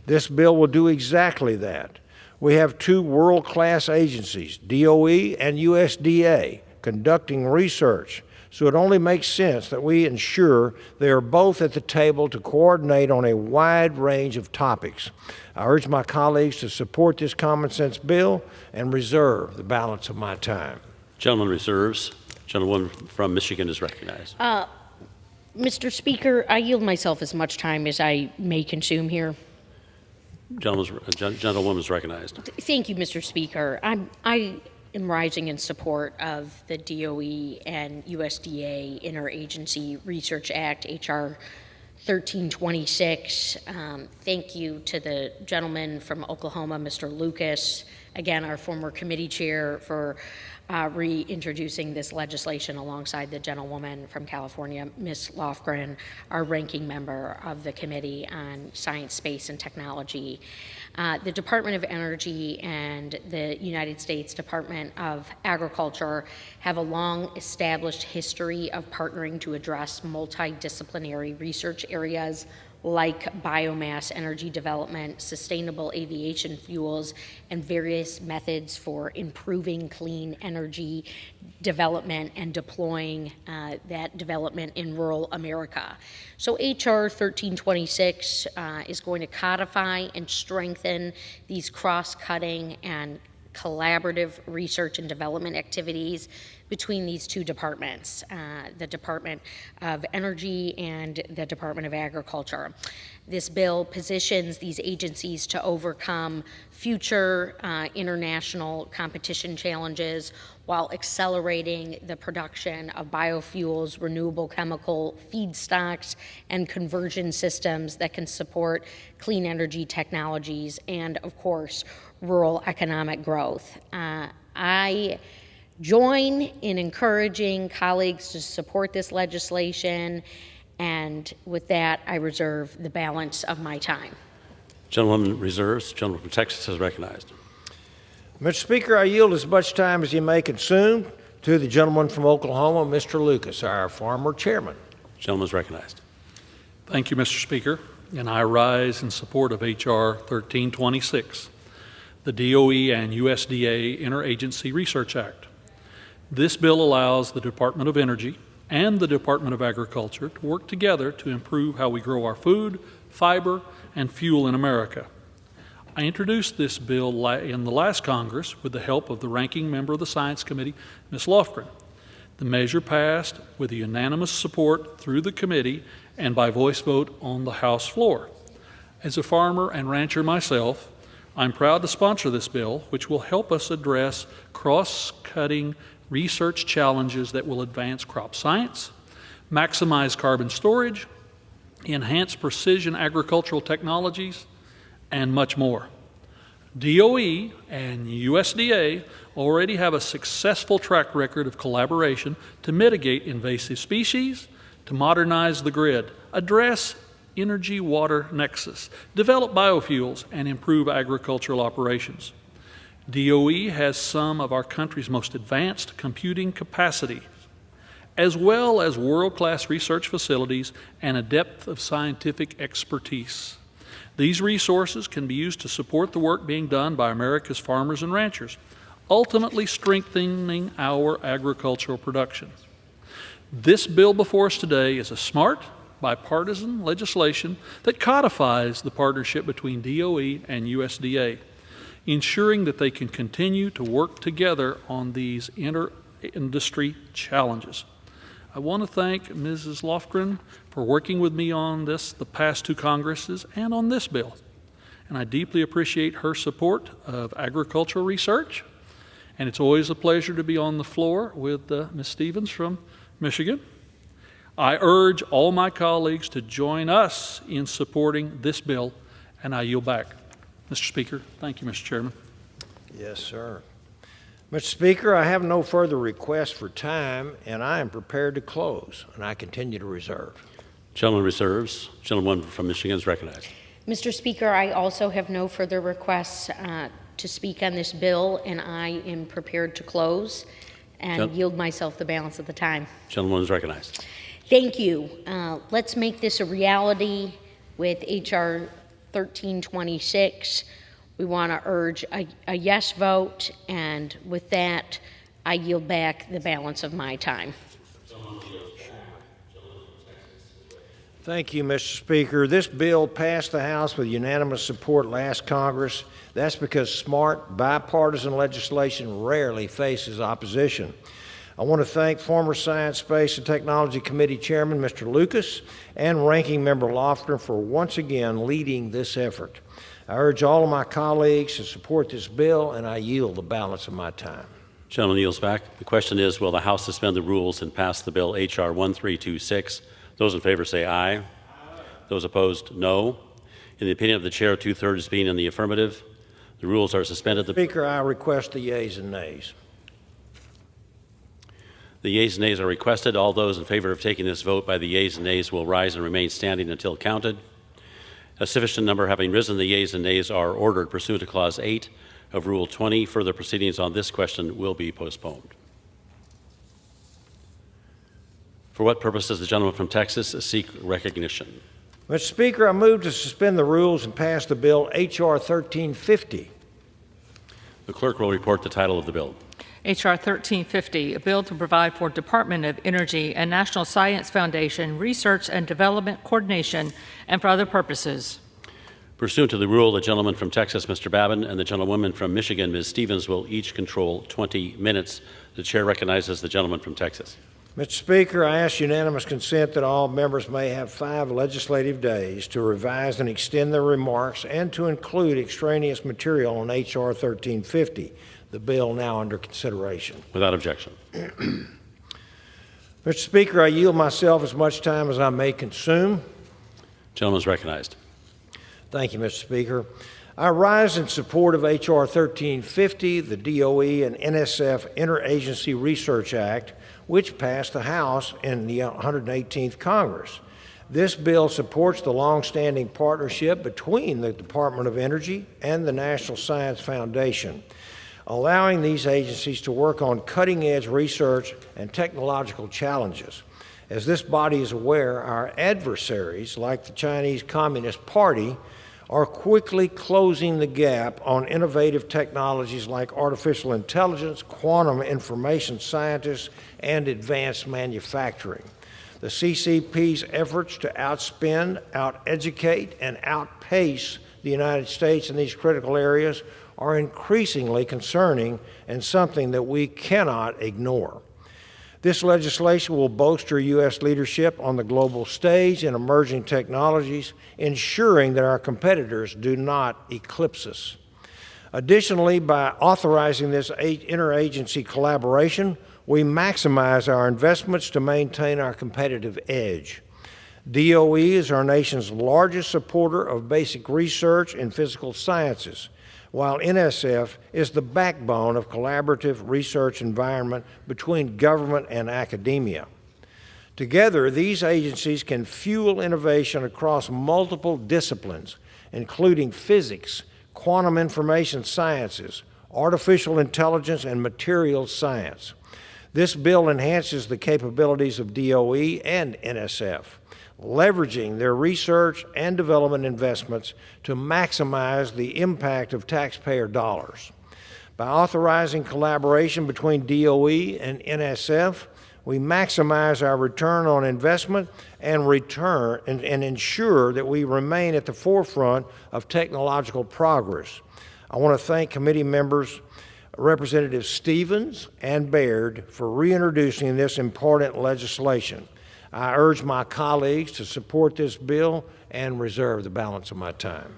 This bill will do exactly that. We have two world-class agencies, DOE and USDA, conducting research, so it only makes sense that we ensure they are both at the table to coordinate on a wide range of topics. I urge my colleagues to support this common sense bill and reserve the balance of my time. Gentleman reserves. Gentlewoman from Michigan is recognized. Mr. Speaker, I yield myself as much time as I may consume here. Gentlewoman is recognized. Thank you, Mr. Speaker. I am rising in support of the DOE and USDA Interagency Research Act, H.R. 1326. Thank you to the gentleman from Oklahoma, Mr. Lucas, again, our former committee chair, for reintroducing this legislation alongside the gentlewoman from California, Ms. Lofgren, our ranking member of the Committee on Science, Space, and Technology. The Department of Energy and the United States Department of Agriculture have a long established history of partnering to address multidisciplinary research areas like biomass energy development, sustainable aviation fuels, and various methods for improving clean energy development and deploying that development in rural America. So H.R. 1326 is going to codify and strengthen these cross-cutting and collaborative research and development activities between these two departments, the Department of Energy and the Department of Agriculture. This bill positions these agencies to overcome future international competition challenges while accelerating the production of biofuels, renewable chemical feedstocks, and conversion systems that can support clean energy technologies and, of course, rural economic growth. I join in encouraging colleagues to support this legislation, and with that, I reserve the balance of my time. Gentlewoman reserves. Gentleman from Texas is recognized. Mr. Speaker, I yield as much time as you may consume to the gentleman from Oklahoma, Mr. Lucas, our former chairman. Gentleman is recognized. Thank you, Mr. Speaker, and I rise in support of H.R. 1326, the DOE and USDA Interagency Research Act. This bill allows the Department of Energy and the Department of Agriculture to work together to improve how we grow our food, fiber, and fuel in America. I introduced this bill in the last Congress with the help of the ranking member of the Science Committee, Ms. Lofgren. The measure passed with unanimous support through the committee and by voice vote on the House floor. As a farmer and rancher myself, I'm proud to sponsor this bill, which will help us address cross-cutting research challenges that will advance crop science, maximize carbon storage, enhance precision agricultural technologies, and much more. DOE and USDA already have a successful track record of collaboration to mitigate invasive species, to modernize the grid, address energy-water nexus, develop biofuels, and improve agricultural operations. DOE has some of our country's most advanced computing capacity as well as world-class research facilities and a depth of scientific expertise. These resources can be used to support the work being done by America's farmers and ranchers, ultimately strengthening our agricultural production. This bill before us today is a smart, bipartisan legislation that codifies the partnership between DOE and USDA, ensuring that they can continue to work together on these inter-industry challenges. I want to thank Mrs. Lofgren for working with me on this the past two Congresses and on this bill. And I deeply appreciate her support of agricultural research. And it's always a pleasure to be on the floor with Ms. Stevens from Michigan. I urge all my colleagues to join us in supporting this bill, and I yield back. Mr. Speaker, thank you, Mr. Chairman. Yes, sir. Mr. Speaker, I have no further requests for time, and I am prepared to close, and I continue to reserve. Gentleman reserves. Gentleman from Michigan is recognized. Mr. Speaker, I also have no further requests to speak on this bill, and I am prepared to close and yield myself the balance of the time. Gentleman is recognized. Thank you. Let's make this a reality with H.R. 1326. We want to urge a yes vote, and with that, I yield back the balance of my time. Thank you, Mr. Speaker. This bill passed the House with unanimous support last Congress. That's because smart, bipartisan legislation rarely faces opposition. I want to thank former Science, Space, and Technology Committee Chairman Mr. Lucas and Ranking Member Lofgren for once again leading this effort. I urge all of my colleagues to support this bill, and I yield the balance of my time. Gentleman yields back. The question is, will the House suspend the rules and pass the bill H.R. 1326? Those in favor say aye. Those opposed, no. In the opinion of the chair, 2/3 being in the affirmative, the rules are suspended. Speaker, I request the yeas and nays. The yeas and nays are requested. All those in favor of taking this vote by the yeas and nays will rise and remain standing until counted. A sufficient number having risen, the yeas and nays are ordered pursuant to Clause 8 of Rule 20. Further proceedings on this question will be postponed. For what purpose does the gentleman from Texas seek recognition? Mr. Speaker, I move to suspend the rules and pass the bill H.R. 1350. The clerk will report the title of the bill. H.R. 1350, a bill to provide for Department of Energy and National Science Foundation research and development coordination and for other purposes. Pursuant to the rule, the gentleman from Texas, Mr. Babin, and the gentlewoman from Michigan, Ms. Stevens, will each control 20 minutes. The chair recognizes the gentleman from Texas. Mr. Speaker, I ask unanimous consent that all members may have 5 legislative days to revise and extend their remarks and to include extraneous material on H.R. 1350, the bill now under consideration. Without objection. Mr. Speaker, I yield myself as much time as I may consume. Gentleman is recognized. Thank you, Mr. Speaker. I rise in support of H.R. 1350, the DOE and NSF Interagency Research Act, which passed the House in the 118th Congress. This bill supports the longstanding partnership between the Department of Energy and the National Science Foundation, allowing these agencies to work on cutting-edge research and technological challenges. As this body is aware, our adversaries, like the Chinese Communist Party, are quickly closing the gap on innovative technologies like artificial intelligence, quantum information scientists, and advanced manufacturing. The CCP's efforts to outspend, outeducate, and outpace the United States in these critical areas are increasingly concerning and something that we cannot ignore. This legislation will bolster U.S. leadership on the global stage in emerging technologies, ensuring that our competitors do not eclipse us. Additionally, by authorizing this interagency collaboration, we maximize our investments to maintain our competitive edge. DOE is our nation's largest supporter of basic research in physical sciences, while NSF is the backbone of collaborative research environment between government and academia. Together, these agencies can fuel innovation across multiple disciplines, including physics, quantum information sciences, artificial intelligence, and materials science. This bill enhances the capabilities of DOE and NSF, leveraging their research and development investments to maximize the impact of taxpayer dollars. By authorizing collaboration between DOE and NSF, we maximize our return on investment and ensure that we remain at the forefront of technological progress. I want to thank committee members, Representatives Stevens and Baird, for reintroducing this important legislation. I urge my colleagues to support this bill and reserve the balance of my time.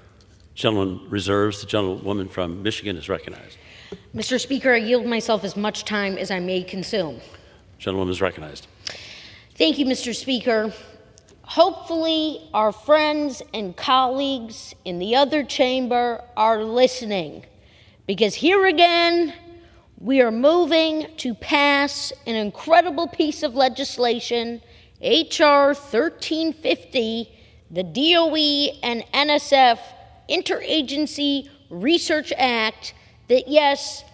Gentleman reserves. The gentlewoman from Michigan is recognized. Mr. Speaker, I yield myself as much time as I may consume. Gentlewoman is recognized. Thank you, Mr. Speaker. Hopefully, our friends and colleagues in the other chamber are listening, because here again, we are moving to pass an incredible piece of legislation, H.R. 1350, the DOE and NSF Interagency Research Act, that, yes,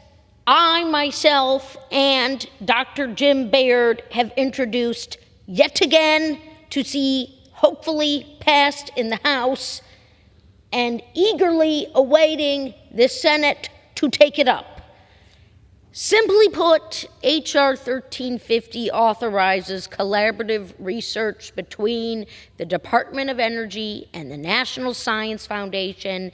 I myself and Dr. Jim Baird have introduced yet again to see hopefully passed in the House, and eagerly awaiting the Senate to take it up. Simply put, H.R. 1350 authorizes collaborative research between the Department of Energy and the National Science Foundation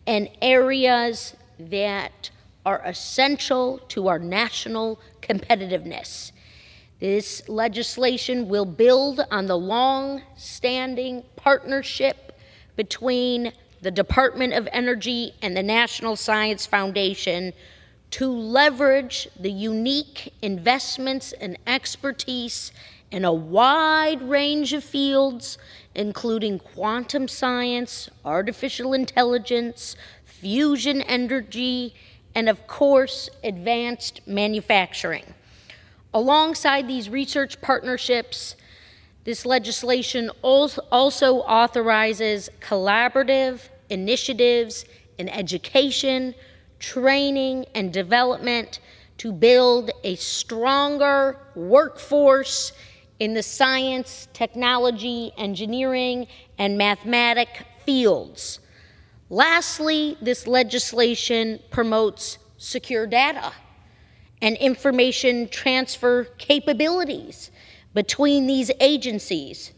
in areas that are essential to our national competitiveness. This legislation will build on the long-standing partnership between the Department of Energy and the National Science Foundation to leverage the unique investments and expertise in a wide range of fields, including quantum science, artificial intelligence, fusion energy, and of course, advanced manufacturing. Alongside these research partnerships, this legislation also authorizes collaborative initiatives in education, training, and development to build a stronger workforce in the science, technology, engineering, and mathematic fields. Lastly, this legislation promotes secure data and information transfer capabilities between these agencies.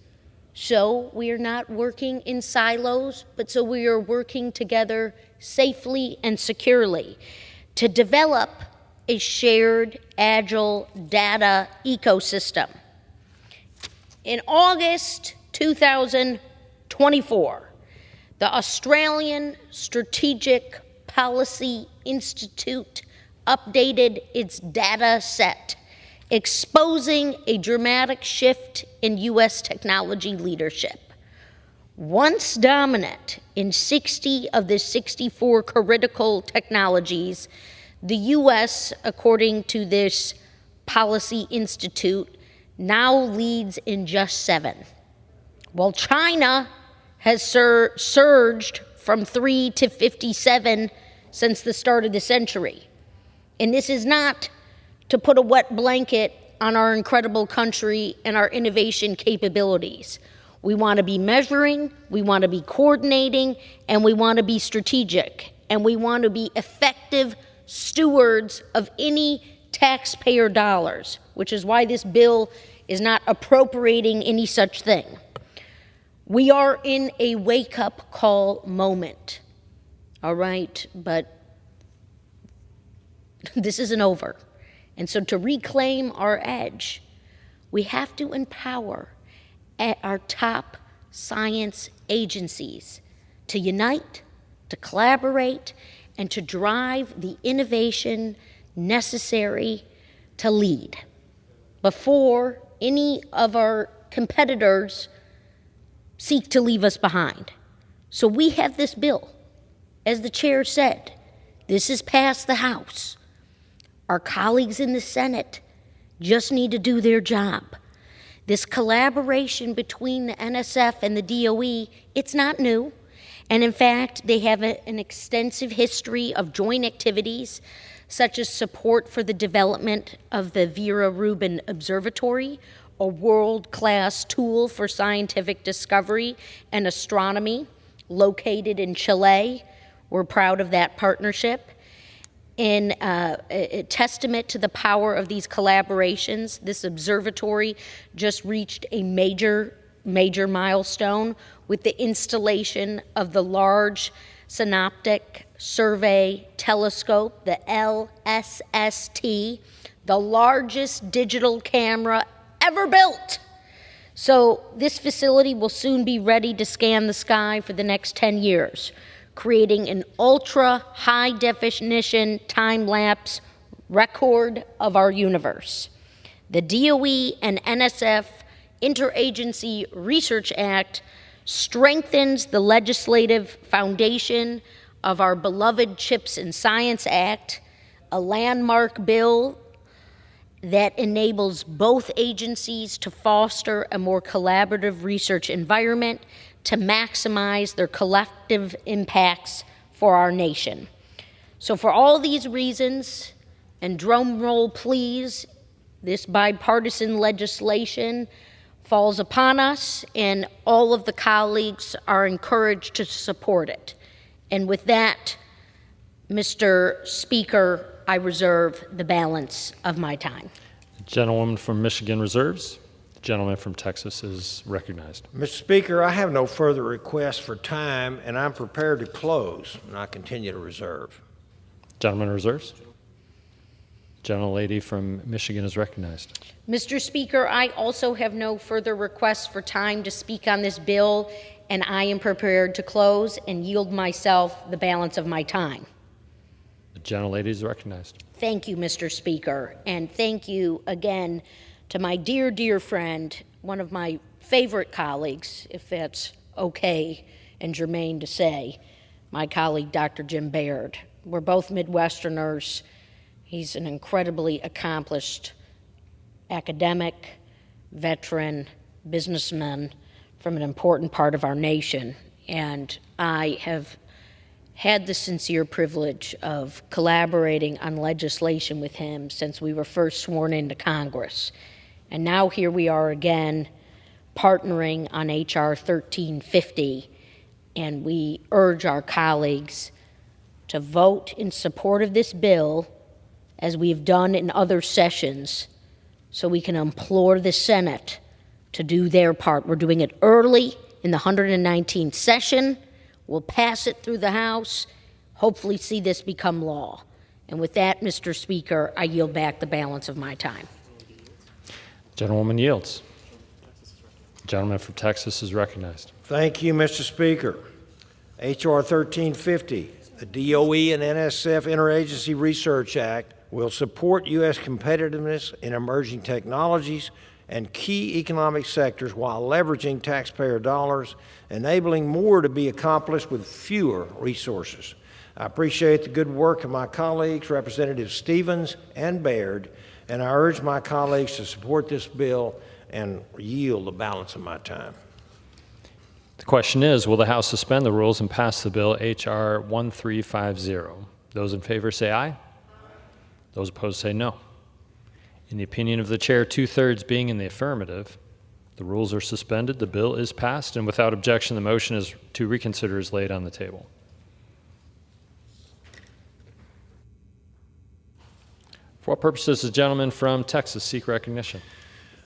So we are not working in silos, but so we are working together safely and securely to develop a shared, agile data ecosystem. In August 2024, the Australian Strategic Policy Institute updated its data set, exposing a dramatic shift in U.S. technology leadership. Once dominant in 60 of the 64 critical technologies, the U.S., according to this Policy Institute, now leads in just 7, while China has surged from 3 to 57 since the start of the century. And this is not to put a wet blanket on our incredible country and our innovation capabilities. We want to be measuring, we want to be coordinating, and we want to be strategic, and we want to be effective stewards of any taxpayer dollars, which is why this bill is not appropriating any such thing. We are in a wake-up call moment, all right? But this isn't over. And so to reclaim our edge, we have to empower our top science agencies to unite, to collaborate, and to drive the innovation necessary to lead before any of our competitors seek to leave us behind. So we have this bill. As the chair said, this has passed the House. Our colleagues in the Senate just need to do their job. This collaboration between the NSF and the DOE, it's not new. And in fact, they have an extensive history of joint activities, such as support for the development of the Vera Rubin Observatory, a world-class tool for scientific discovery and astronomy located in Chile. We're proud of that partnership. In a testament to the power of these collaborations, this observatory just reached a major milestone with the installation of the Large Synoptic Survey Telescope, the LSST, the largest digital camera ever built. So this facility will soon be ready to scan the sky for the next 10 years, creating an ultra high definition time-lapse record of our universe. The DOE and NSF Interagency Research Act strengthens the legislative foundation of our beloved CHIPS and Science Act, a landmark bill that enables both agencies to foster a more collaborative research environment to maximize their collective impacts for our nation. So for all these reasons, and drum roll please, this bipartisan legislation falls upon us, and all of the colleagues are encouraged to support it. And with that, Mr. Speaker, I reserve the balance of my time. The gentlewoman from Michigan reserves. The gentleman from Texas is recognized. Mr. Speaker, I have no further requests for time, and I'm prepared to close, and I continue to reserve. Gentleman reserves. Gentlelady from Michigan is recognized. Mr. Speaker, I also have no further requests for time to speak on this bill, and I am prepared to close and yield myself the balance of my time. The gentlelady is recognized. Thank you, Mr. Speaker, and thank you again to my dear, dear friend, one of my favorite colleagues, if that's okay and germane to say, my colleague, Dr. Jim Baird. We're both Midwesterners. He's an incredibly accomplished academic, veteran, businessman from an important part of our nation, and I have had the sincere privilege of collaborating on legislation with him since we were first sworn into Congress. And now here we are again, partnering on H.R. 1350, and we urge our colleagues to vote in support of this bill, as we've done in other sessions, so we can implore the Senate to do their part. We're doing it early in the 119th session. We'll pass it through the House, hopefully see this become law. And with that, Mr. Speaker, I yield back the balance of my time. Gentlewoman yields. The gentleman from Texas is recognized. Thank you, Mr. Speaker. H.R. 1350, the DOE and NSF Interagency Research Act, will support U.S. competitiveness in emerging technologies and key economic sectors while leveraging taxpayer dollars, enabling more to be accomplished with fewer resources. I appreciate the good work of my colleagues, Representatives Stevens and Baird, and I urge my colleagues to support this bill and yield the balance of my time. The question is, will the House suspend the rules and pass the bill H.R. 1350? Those in favor say aye. Those opposed say no. In the opinion of the chair, 2/3 being in the affirmative, the rules are suspended, the bill is passed, and without objection, the motion is to reconsider is laid on the table. For what purposes does the gentleman from Texas seek recognition?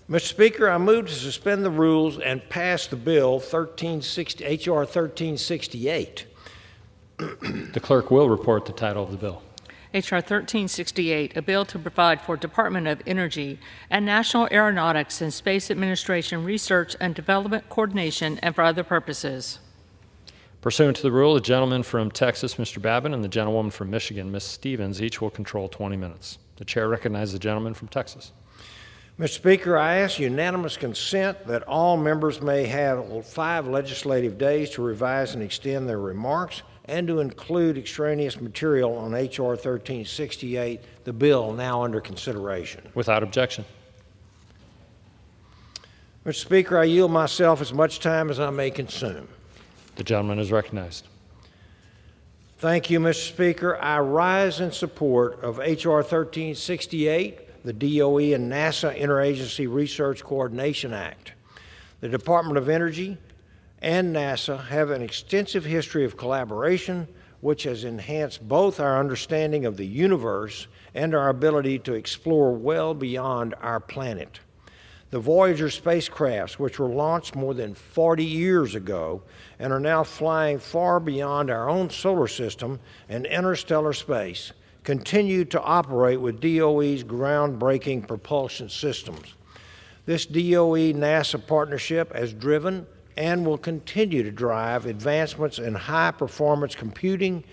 Mr. Speaker, I move to suspend the rules and pass the bill H.R. 1368. The clerk will report the title of the bill. H.R. 1368, a bill to provide for Department of Energy and National Aeronautics and Space Administration research and development coordination and for other purposes. Pursuant to the rule, the gentleman from Texas, Mr. Babin, and the gentlewoman from Michigan, Ms. Stevens, each will control 20 minutes. The chair recognizes the gentleman from Texas. Mr. Speaker, I ask unanimous consent that all members may have 5 legislative days to revise and extend their remarks and to include extraneous material on H.R. 1368, the bill now under consideration. Without objection. Mr. Speaker, I yield myself as much time as I may consume. The gentleman is recognized. Thank you, Mr. Speaker. I rise in support of H.R. 1368, the DOE and NASA Interagency Research Coordination Act. The Department of Energy and NASA have an extensive history of collaboration, which has enhanced both our understanding of the universe and our ability to explore well beyond our planet. The Voyager spacecrafts, which were launched more than 40 years ago and are now flying far beyond our own solar system and interstellar space, continue to operate with DOE's groundbreaking propulsion systems. This DOE-NASA partnership has driven and will continue to drive advancements in high-performance computing,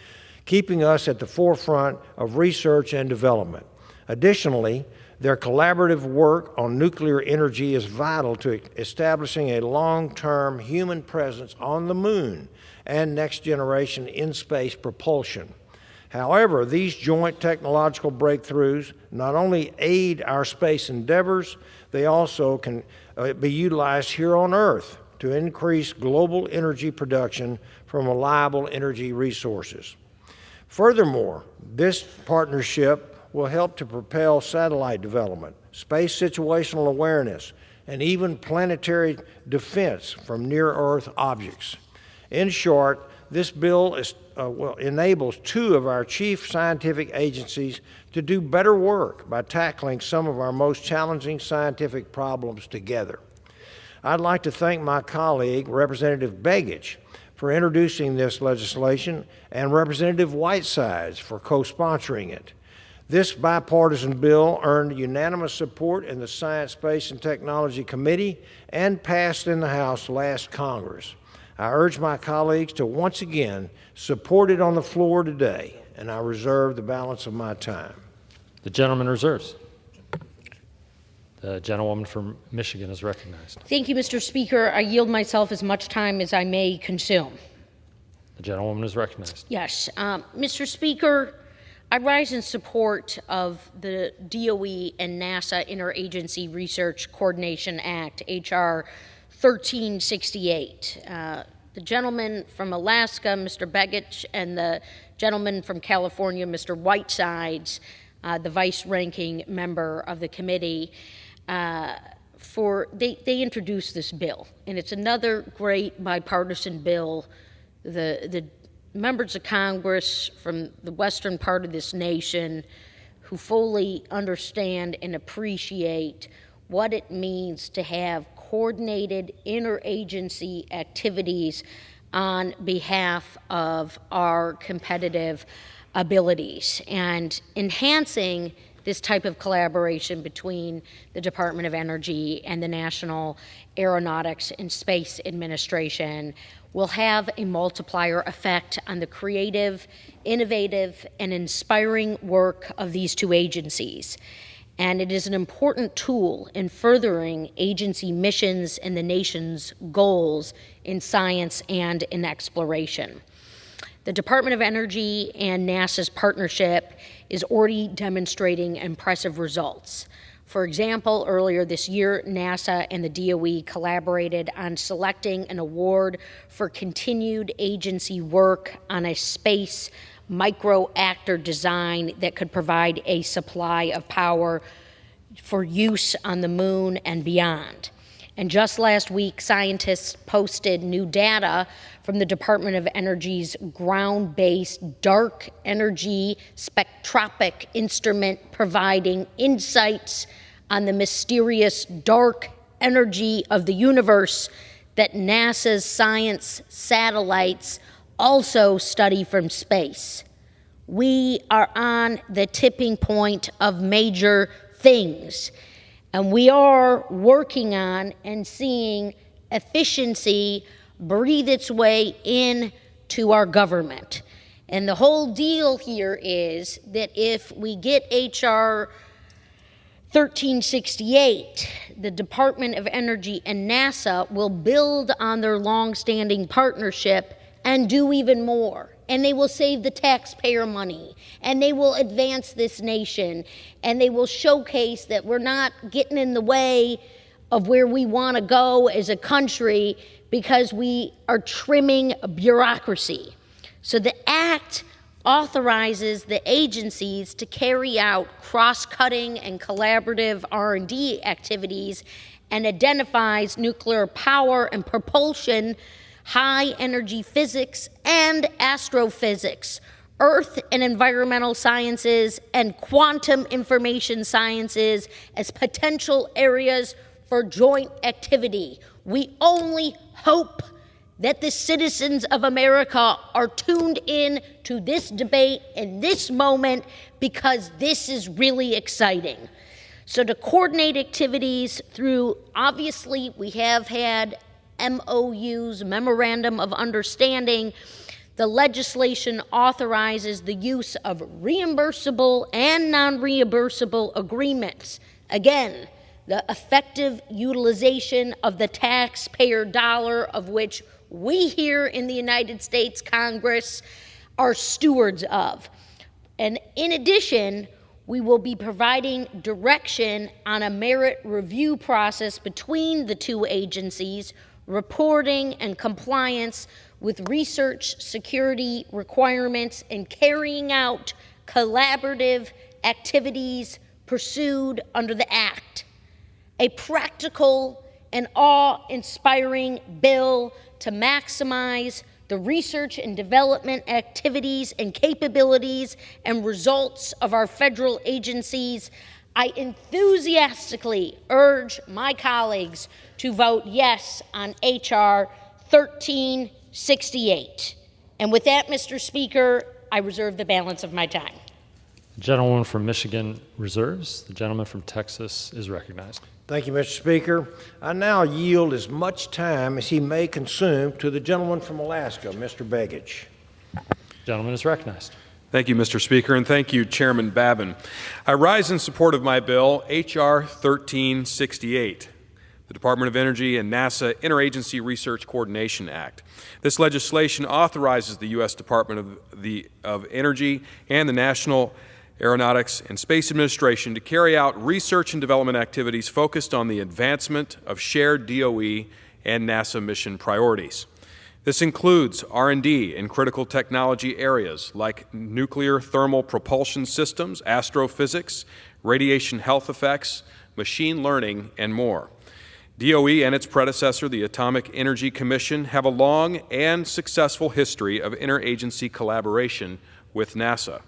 keeping us at the forefront of research and development. Additionally, their collaborative work on nuclear energy is vital to establishing a long-term human presence on the moon and next-generation in-space propulsion. However, these joint technological breakthroughs not only aid our space endeavors, they also can be utilized here on Earth to increase global energy production from reliable energy resources. Furthermore, this partnership will help to propel satellite development, space situational awareness, and even planetary defense from near-Earth objects. In short, this bill enables two of our chief scientific agencies to do better work by tackling some of our most challenging scientific problems together. I'd like to thank my colleague, Representative Begich, for introducing this legislation, and Representative Whitesides for co-sponsoring it. This bipartisan bill earned unanimous support in the Science, Space, and Technology Committee and passed in the House last Congress. I urge my colleagues to once again support it on the floor today, and I reserve the balance of my time. The gentleman reserves. The gentlewoman from Michigan is recognized. Thank you, Mr. Speaker. I yield myself as much time as I may consume. The gentlewoman is recognized. Yes. Mr. Speaker, I rise in support of the DOE and NASA Interagency Research Coordination Act, H.R. 1368. The gentleman from Alaska, Mr. Begich, and the gentleman from California, Mr. Whitesides, the vice-ranking member of the committee, they introduced this bill, and it's another great bipartisan bill. The members of Congress from the western part of this nation who fully understand and appreciate what it means to have coordinated interagency activities on behalf of our competitive abilities and enhancing this type of collaboration between the Department of Energy and the National Aeronautics and Space Administration will have a multiplier effect on the creative, innovative, and inspiring work of these two agencies. And it is an important tool in furthering agency missions and the nation's goals in science and in exploration. The Department of Energy and NASA's partnership is already demonstrating impressive results. For example, earlier this year, NASA and the DOE collaborated on selecting an award for continued agency work on a space microactor design that could provide a supply of power for use on the moon and beyond. And just last week, scientists posted new data from the Department of Energy's ground-based dark energy spectroscopic instrument providing insights on the mysterious dark energy of the universe that NASA's science satellites also study from space. We are on the tipping point of major things, and we are working on and seeing efficiency breathe its way into our government. And the whole deal here is that if we get H.R. 1368, the Department of Energy and NASA will build on their long-standing partnership and do even more. And they will save the taxpayer money, and they will advance this nation, and they will showcase that we're not getting in the way of where we want to go as a country because we are trimming bureaucracy. So the Act authorizes the agencies to carry out cross-cutting and collaborative R&D activities and identifies nuclear power and propulsion, high-energy physics and astrophysics, earth and environmental sciences, and quantum information sciences as potential areas for joint activity. We only hope that the citizens of America are tuned in to this debate in this moment because this is really exciting. So to coordinate activities through, obviously, we have had MOUs, Memorandum of Understanding. The legislation authorizes the use of reimbursable and non-reimbursable agreements. Again, the effective utilization of the taxpayer dollar, of which we here in the United States Congress are stewards of. And in addition, we will be providing direction on a merit review process between the two agencies, reporting and compliance with research security requirements, and carrying out collaborative activities pursued under the Act. A practical and awe-inspiring bill to maximize the research and development activities and capabilities and results of our federal agencies. I enthusiastically urge my colleagues to vote yes on H.R. 1368. And with that, Mr. Speaker, I reserve the balance of my time. The gentleman from Michigan reserves. The gentleman from Texas is recognized. Thank you, Mr. Speaker. I now yield as much time as he may consume to the gentleman from Alaska, Mr. Begich. Gentleman is recognized. Thank you, Mr. Speaker, and thank you, Chairman Babin. I rise in support of my bill, H.R. 1368, the Department of Energy and NASA Interagency Research Coordination Act. This legislation authorizes the U.S. Department of Energy and the National Aeronautics and Space Administration to carry out research and development activities focused on the advancement of shared DOE and NASA mission priorities. This includes R&D in critical technology areas like nuclear thermal propulsion systems, astrophysics, radiation health effects, machine learning, and more. DOE and its predecessor, the Atomic Energy Commission, have a long and successful history of interagency collaboration with NASA.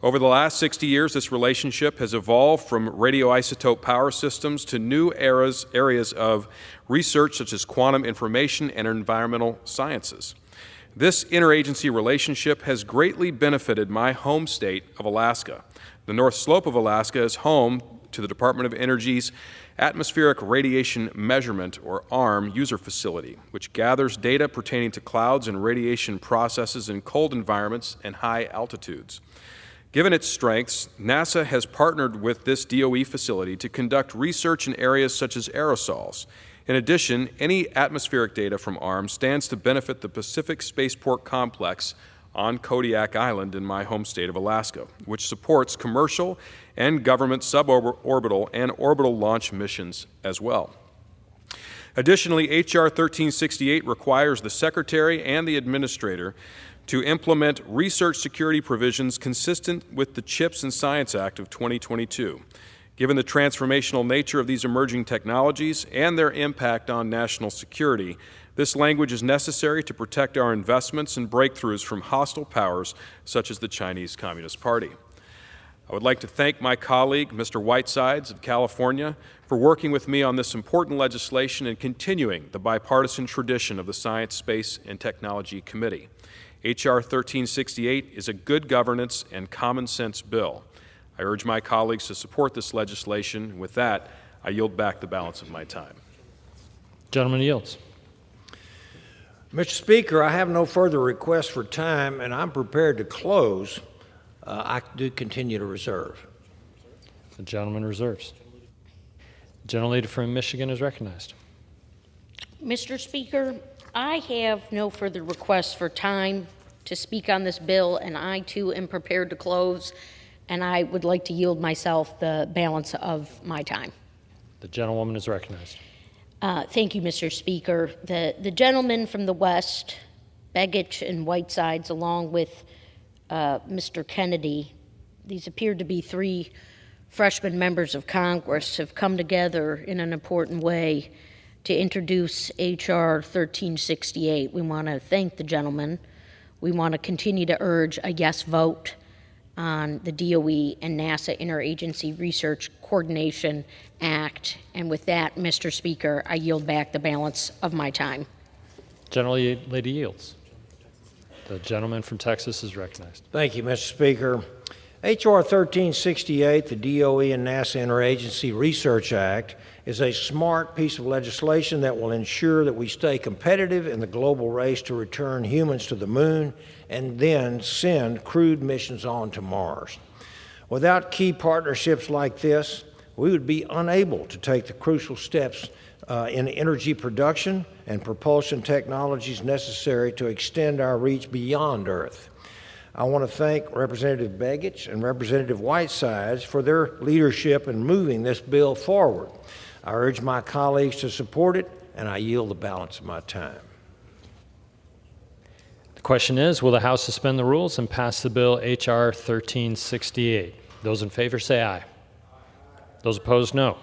Over the last 60 years, this relationship has evolved from radioisotope power systems to new areas of research such as quantum information and environmental sciences. This interagency relationship has greatly benefited my home state of Alaska. The North Slope of Alaska is home to the Department of Energy's Atmospheric Radiation Measurement, or ARM, user facility, which gathers data pertaining to clouds and radiation processes in cold environments and high altitudes. Given its strengths, NASA has partnered with this DOE facility to conduct research in areas such as aerosols. In addition, any atmospheric data from ARM stands to benefit the Pacific Spaceport Complex on Kodiak Island in my home state of Alaska, which supports commercial and government suborbital and orbital launch missions as well. Additionally, H.R. 1368 requires the Secretary and the Administrator to implement research security provisions consistent with the CHIPS and Science Act of 2022. Given the transformational nature of these emerging technologies and their impact on national security, this language is necessary to protect our investments and breakthroughs from hostile powers such as the Chinese Communist Party. I would like to thank my colleague, Mr. Whitesides of California, for working with me on this important legislation and continuing the bipartisan tradition of the Science, Space, and Technology Committee. H.R. 1368 is a good governance and common sense bill. I urge my colleagues to support this legislation. With that, I yield back the balance of my time. Gentleman yields. Mr. Speaker, I have no further requests for time, and I'm prepared to close. I do continue to reserve. The gentleman reserves. The gentlelady from Michigan is recognized. Mr. Speaker, I have no further requests for time to speak on this bill, and I too am prepared to close, and I would like to yield myself the balance of my time. The gentlewoman is recognized. Thank you, Mr. Speaker. The gentleman from the West, Begich and Whitesides, along with Mr. Kennedy, these appear to be three freshman members of Congress, have come together in an important way to introduce H.R. 1368. We want to thank the gentleman. We want to continue to urge a yes vote on the DOE and NASA Interagency Research Coordination Act. And with that, Mr. Speaker, I yield back the balance of my time. Gentlelady yields. The gentleman from Texas is recognized. Thank you, Mr. Speaker. H.R. 1368, the DOE and NASA Interagency Research Act, is a smart piece of legislation that will ensure that we stay competitive in the global race to return humans to the moon and then send crewed missions on to Mars. Without key partnerships like this, we would be unable to take the crucial steps in energy production and propulsion technologies necessary to extend our reach beyond Earth. I want to thank Representative Begich and Representative Whitesides for their leadership in moving this bill forward. I urge my colleagues to support it, and I yield the balance of my time. The question is, will the House suspend the rules and pass the bill H.R. 1368? Those in favor say aye. Those opposed, no.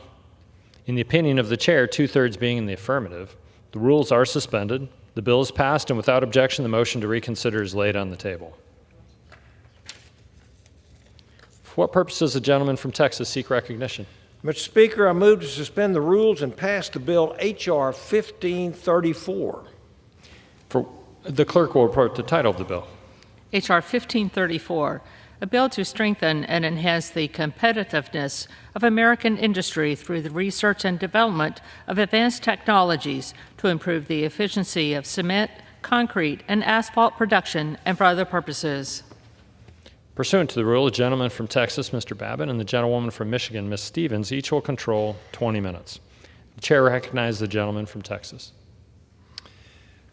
In the opinion of the chair, 2/3 being in the affirmative, the rules are suspended, the bill is passed, and without objection, the motion to reconsider is laid on the table. For what purpose does the gentleman from Texas seek recognition? Mr. Speaker, I move to suspend the rules and pass the bill H.R. 1534. The clerk will report the title of the bill. H.R. 1534, a bill to strengthen and enhance the competitiveness of American industry through the research and development of advanced technologies to improve the efficiency of cement, concrete, and asphalt production, and for other purposes. Pursuant to the rule, the gentleman from Texas, Mr. Babbitt, and the gentlewoman from Michigan, Ms. Stevens, each will control 20 minutes. The chair recognizes the gentleman from Texas.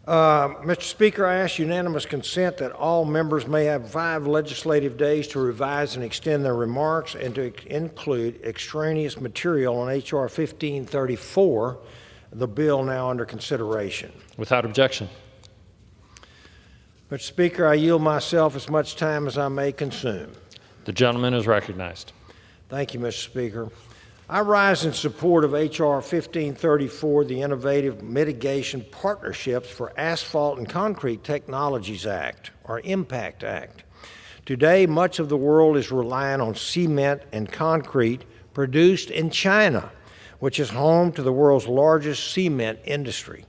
Mr. Speaker, I ask unanimous consent that all members may have 5 legislative days to revise and extend their remarks and to include extraneous material on H.R. 1534, the bill now under consideration. Without objection. Mr. Speaker, I yield myself as much time as I may consume. The gentleman is recognized. Thank you, Mr. Speaker. I rise in support of H.R. 1534, the Innovative Mitigation Partnerships for Asphalt and Concrete Technologies Act, or IMPACT Act. Today, much of the world is relying on cement and concrete produced in China, which is home to the world's largest cement industry.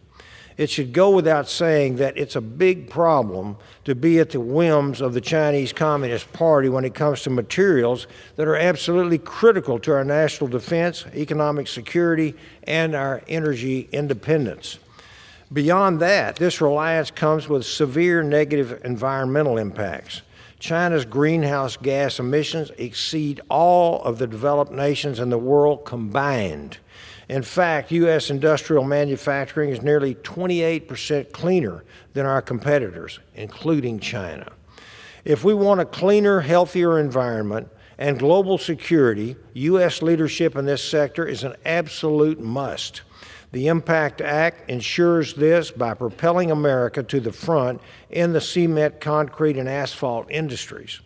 It should go without saying that it's a big problem to be at the whims of the Chinese Communist Party when it comes to materials that are absolutely critical to our national defense, economic security, and our energy independence. Beyond that, this reliance comes with severe negative environmental impacts. China's greenhouse gas emissions exceed all of the developed nations in the world combined. In fact, U.S. industrial manufacturing is nearly 28% cleaner than our competitors, including China. If we want a cleaner, healthier environment and global security, U.S. leadership in this sector is an absolute must. The IMPACT Act ensures this by propelling America to the front in the cement, concrete, and asphalt industries.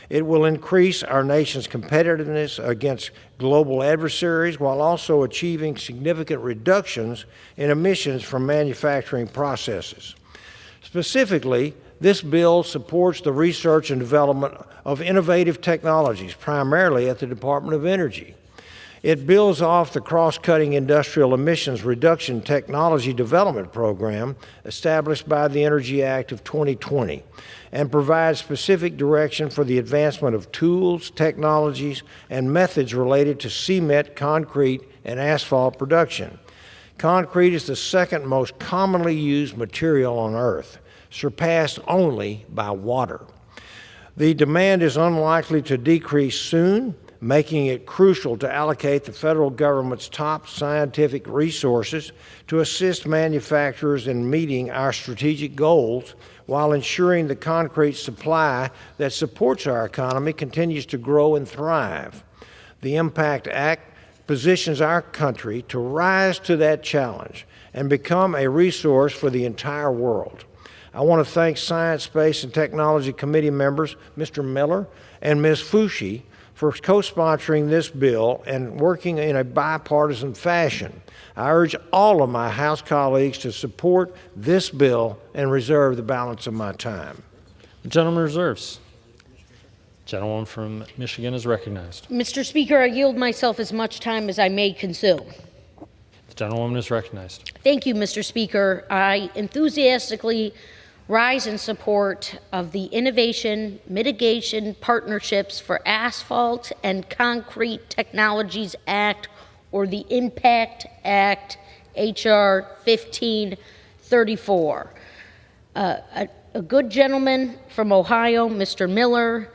It will increase our nation's competitiveness against global adversaries while also achieving significant reductions in emissions from manufacturing processes. Specifically, this bill supports the research and development of innovative technologies, primarily at the Department of Energy. It builds off the Cross-Cutting Industrial Emissions Reduction Technology Development Program established by the Energy Act of 2020 and provides specific direction for the advancement of tools, technologies, and methods related to cement, concrete, and asphalt production. Concrete is the second most commonly used material on Earth, surpassed only by water. The demand is unlikely to decrease soon, making it crucial to allocate the federal government's top scientific resources to assist manufacturers in meeting our strategic goals while ensuring the concrete supply that supports our economy continues to grow and thrive. The IMPACT Act positions our country to rise to that challenge and become a resource for the entire world. I want to thank Science, Space, and Technology Committee members, Mr. Miller and Ms. Fucci, for co-sponsoring this bill and working in a bipartisan fashion. I urge all of my House colleagues to support this bill and reserve the balance of my time. The gentleman reserves. Gentleman from Michigan is recognized. Mr. Speaker, I yield myself as much time as I may consume. The gentlewoman is recognized. Thank you, Mr. Speaker. I enthusiastically rise in support of the Innovation Mitigation Partnerships for Asphalt and Concrete Technologies Act, or the IMPACT Act, H.R. 1534. A good gentleman from Ohio, Mr. Miller,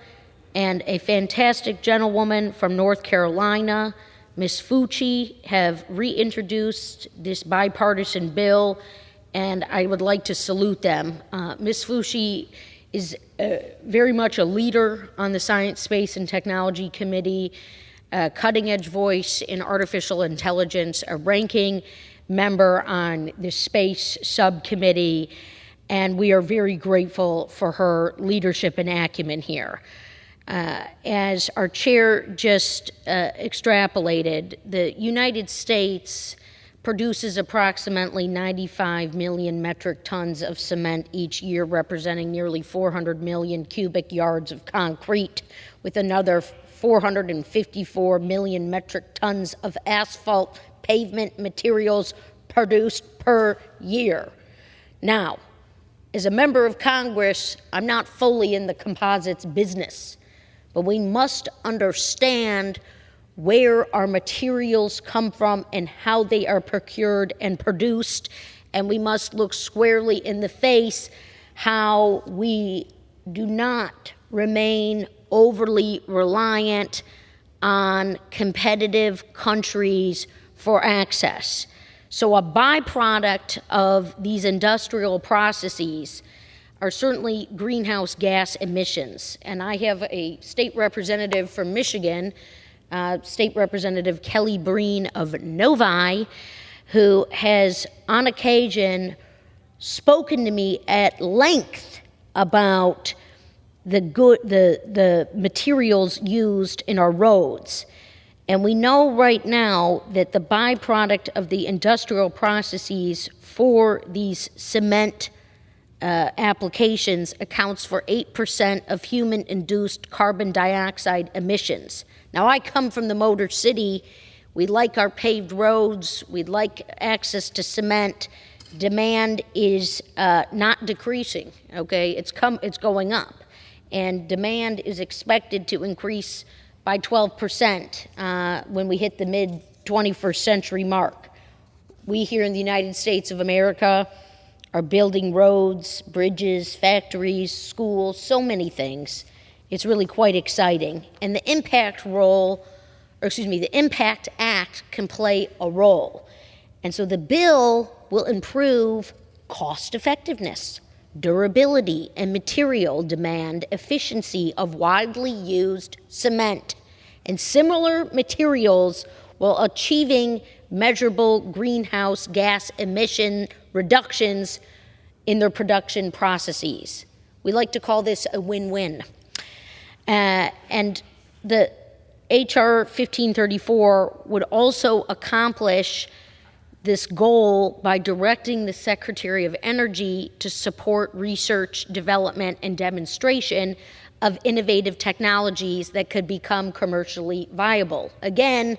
and a fantastic gentlewoman from North Carolina, Ms. Fucci, have reintroduced this bipartisan bill, and I would like to salute them. Ms. Fucci is very much a leader on the Science, Space, and Technology Committee, a cutting-edge voice in artificial intelligence, a ranking member on the Space Subcommittee, and we are very grateful for her leadership and acumen here. As our chair just extrapolated, the United States produces approximately 95 million metric tons of cement each year, representing nearly 400 million cubic yards of concrete, with another 454 million metric tons of asphalt pavement materials produced per year. Now, as a member of Congress, I'm not fully in the composites business, but we must understand where our materials come from and how they are procured and produced, and we must look squarely in the face how we do not remain overly reliant on competitive countries for access. So a byproduct of these industrial processes are certainly greenhouse gas emissions. And I have a state representative from Michigan, State Representative Kelly Breen of Novi, who has on occasion spoken to me at length about the materials used in our roads. And we know right now that the byproduct of the industrial processes for these cement applications accounts for 8% of human-induced carbon dioxide emissions. Now, I come from the Motor City. We like our paved roads. We like access to cement. Demand is not decreasing, okay? It's going up. And demand is expected to increase by 12% when we hit the mid-21st century mark. We here in the United States of America are building roads, bridges, factories, schools, so many things. It's really quite exciting. And the Impact Act can play a role. And so the bill will improve cost effectiveness, durability, and material demand efficiency of widely used cement and similar materials while achieving measurable greenhouse gas emission reductions in their production processes. We like to call this a win-win. And the H.R. 1534 would also accomplish this goal by directing the Secretary of Energy to support research, development, and demonstration of innovative technologies that could become commercially viable. Again,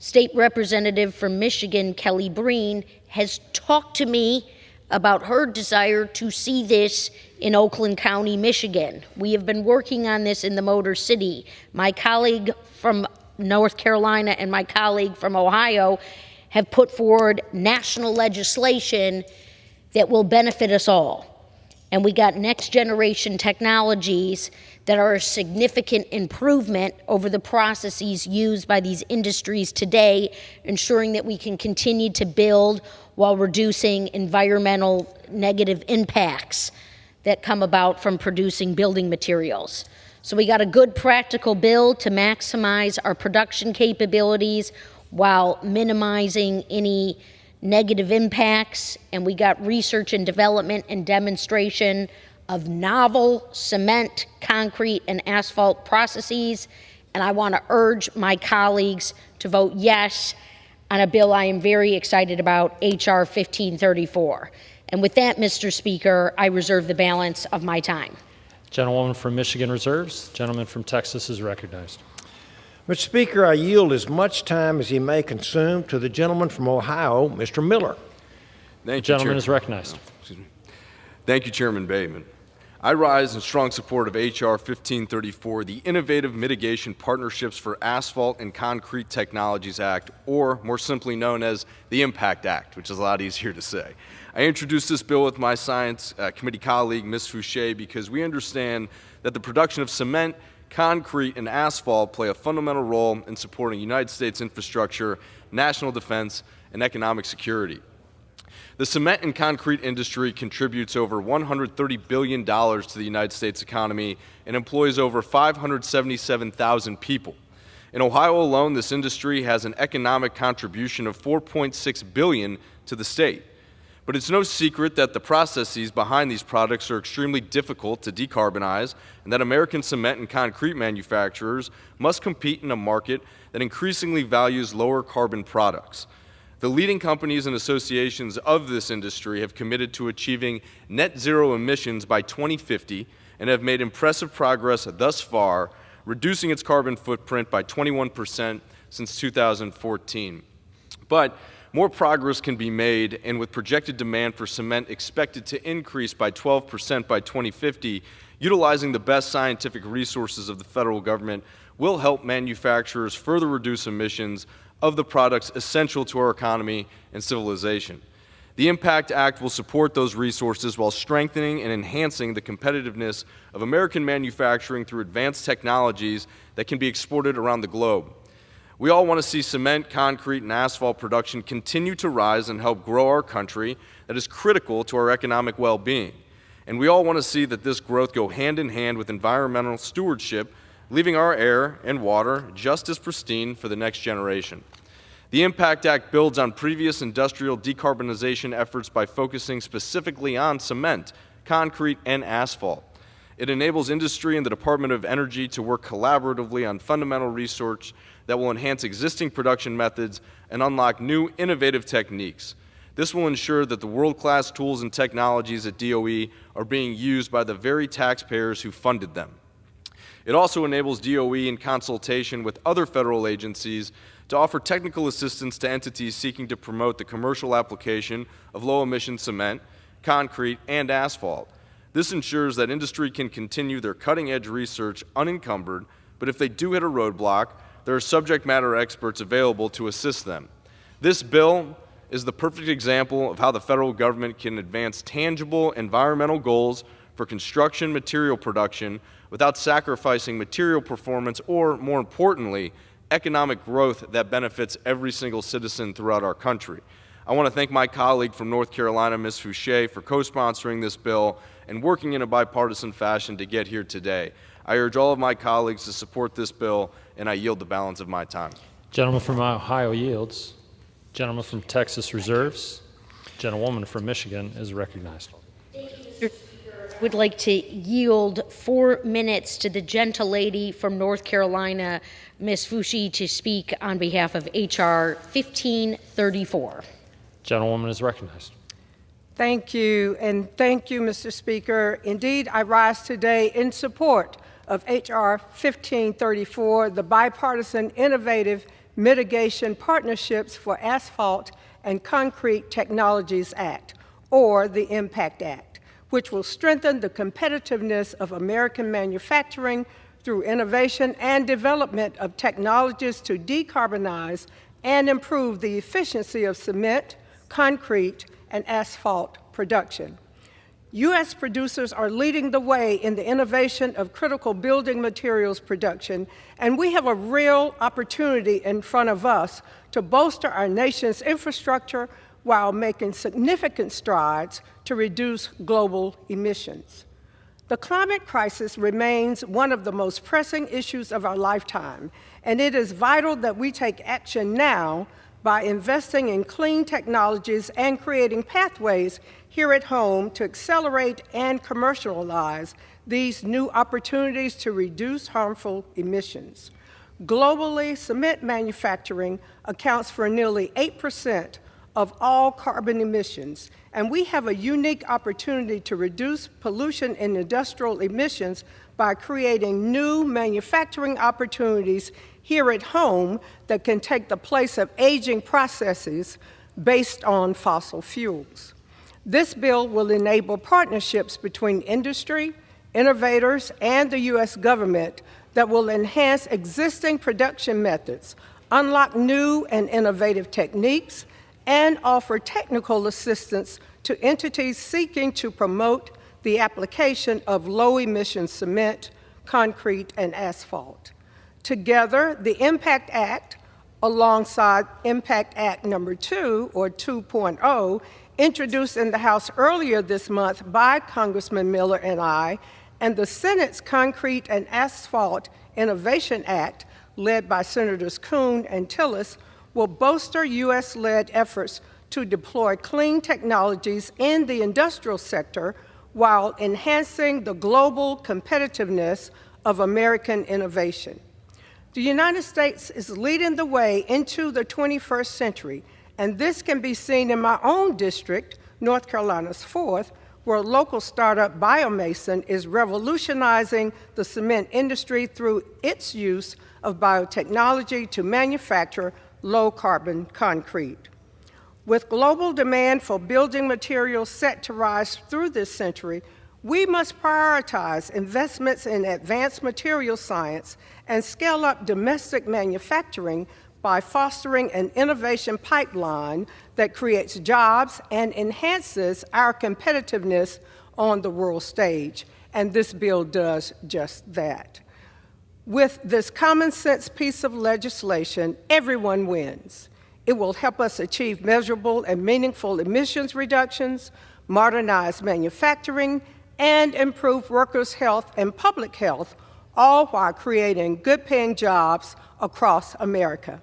State Representative from Michigan, Kelly Breen, has talked to me about her desire to see this in Oakland County, Michigan. We have been working on this in the Motor City. My colleague from North Carolina and my colleague from Ohio have put forward national legislation that will benefit us all. And we got next generation technologies that are a significant improvement over the processes used by these industries today, ensuring that we can continue to build while reducing environmental negative impacts that come about from producing building materials. So we got a good practical bill to maximize our production capabilities while minimizing any negative impacts. And we got research and development and demonstration of novel cement, concrete, and asphalt processes. And I want to urge my colleagues to vote yes on a bill I am very excited about, H.R. 1534. And with that, Mr. Speaker, I reserve the balance of my time. Gentlewoman from Michigan reserves. Gentleman from Texas is recognized. Mr. Speaker, I yield as much time as he may consume to the gentleman from Ohio, Mr. Miller. The gentleman is recognized. Thank you, Chairman Bateman. I rise in strong support of H.R. 1534, the Innovative Mitigation Partnerships for Asphalt and Concrete Technologies Act, or more simply known as the IMPACT Act, which is a lot easier to say. I introduced this bill with my Science Committee colleague, Ms. Fouché, because we understand that the production of cement, concrete, and asphalt play a fundamental role in supporting United States infrastructure, national defense, and economic security. The cement and concrete industry contributes over $130 billion to the United States economy and employs over 577,000 people. In Ohio alone, this industry has an economic contribution of $4.6 billion to the state. But it's no secret that the processes behind these products are extremely difficult to decarbonize, and that American cement and concrete manufacturers must compete in a market that increasingly values lower carbon products. The leading companies and associations of this industry have committed to achieving net zero emissions by 2050 and have made impressive progress thus far, reducing its carbon footprint by 21% since 2014. But more progress can be made, and with projected demand for cement expected to increase by 12% by 2050, utilizing the best scientific resources of the federal government will help manufacturers further reduce emissions of the products essential to our economy and civilization. The IMPACT Act will support those resources while strengthening and enhancing the competitiveness of American manufacturing through advanced technologies that can be exported around the globe. We all want to see cement, concrete, and asphalt production continue to rise and help grow our country that is critical to our economic well-being. And we all want to see that this growth go hand in hand with environmental stewardship, leaving our air and water just as pristine for the next generation. The IMPACT Act builds on previous industrial decarbonization efforts by focusing specifically on cement, concrete, and asphalt. It enables industry and the Department of Energy to work collaboratively on fundamental research that will enhance existing production methods and unlock new innovative techniques. This will ensure that the world-class tools and technologies at DOE are being used by the very taxpayers who funded them. It also enables DOE, in consultation with other federal agencies, to offer technical assistance to entities seeking to promote the commercial application of low-emission cement, concrete, and asphalt. This ensures that industry can continue their cutting-edge research unencumbered, but if they do hit a roadblock, there are subject matter experts available to assist them. This bill is the perfect example of how the federal government can advance tangible environmental goals for construction material production without sacrificing material performance or, more importantly, economic growth that benefits every single citizen throughout our country. I want to thank my colleague from North Carolina, Ms. Fouché, for co-sponsoring this bill and working in a bipartisan fashion to get here today. I urge all of my colleagues to support this bill, and I yield the balance of my time. Gentleman from Ohio yields. Gentleman from Texas reserves. Gentlewoman from Michigan is recognized. Would like to yield 4 minutes to the gentlelady from North Carolina, Ms. Fouché, to speak on behalf of H.R. 1534. Gentlewoman is recognized. Thank you, and thank you, Mr. Speaker. Indeed, I rise today in support of H.R. 1534, the Bipartisan Innovative Mitigation Partnerships for Asphalt and Concrete Technologies Act, or the IMPACT Act, which will strengthen the competitiveness of American manufacturing through innovation and development of technologies to decarbonize and improve the efficiency of cement, concrete, and asphalt production. U.S. producers are leading the way in the innovation of critical building materials production, and we have a real opportunity in front of us to bolster our nation's infrastructure while making significant strides to reduce global emissions. The climate crisis remains one of the most pressing issues of our lifetime, and it is vital that we take action now by investing in clean technologies and creating pathways here at home to accelerate and commercialize these new opportunities to reduce harmful emissions. Globally, cement manufacturing accounts for nearly 8% of all carbon emissions, and we have a unique opportunity to reduce pollution and industrial emissions by creating new manufacturing opportunities here at home that can take the place of aging processes based on fossil fuels. This bill will enable partnerships between industry, innovators, and the U.S. government that will enhance existing production methods, unlock new and innovative techniques, and offer technical assistance to entities seeking to promote the application of low-emission cement, concrete, and asphalt. Together, the IMPACT Act, alongside IMPACT Act number 2, or 2.0, introduced in the House earlier this month by Congressman Miller and I, and the Senate's Concrete and Asphalt Innovation Act, led by Senators Kuhn and Tillis, will bolster U.S.-led efforts to deploy clean technologies in the industrial sector while enhancing the global competitiveness of American innovation. The United States is leading the way into the 21st century, and this can be seen in my own district, North Carolina's 4th, where local startup Biomason is revolutionizing the cement industry through its use of biotechnology to manufacture low-carbon concrete. With global demand for building materials set to rise through this century, we must prioritize investments in advanced material science and scale up domestic manufacturing by fostering an innovation pipeline that creates jobs and enhances our competitiveness on the world stage. And this bill does just that. With this common sense piece of legislation, everyone wins. It will help us achieve measurable and meaningful emissions reductions, modernize manufacturing, and improve workers' health and public health, all while creating good-paying jobs across America.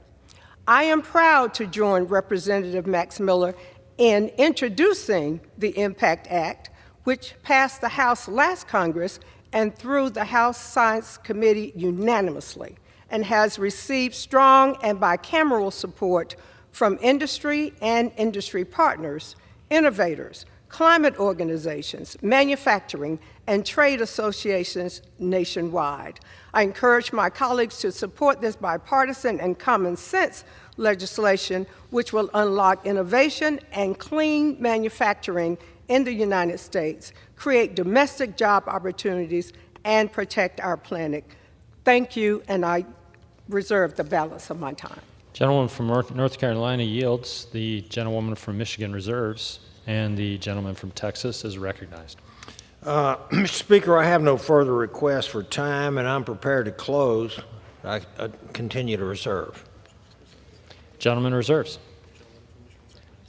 I am proud to join Representative Max Miller in introducing the IMPACT Act, which passed the House last Congress and through the House Science Committee unanimously, and has received strong and bicameral support from industry and industry partners, innovators, climate organizations, manufacturing, and trade associations nationwide. I encourage my colleagues to support this bipartisan and common sense legislation, which will unlock innovation and clean manufacturing in the United States, create domestic job opportunities, and protect our planet. Thank you, and I reserve the balance of my time. Gentleman from North Carolina yields. The gentlewoman from Michigan reserves. And the gentleman from Texas is recognized. Mr. Speaker, I have no further requests for time, and I'm prepared to close. I continue to reserve. Gentleman reserves.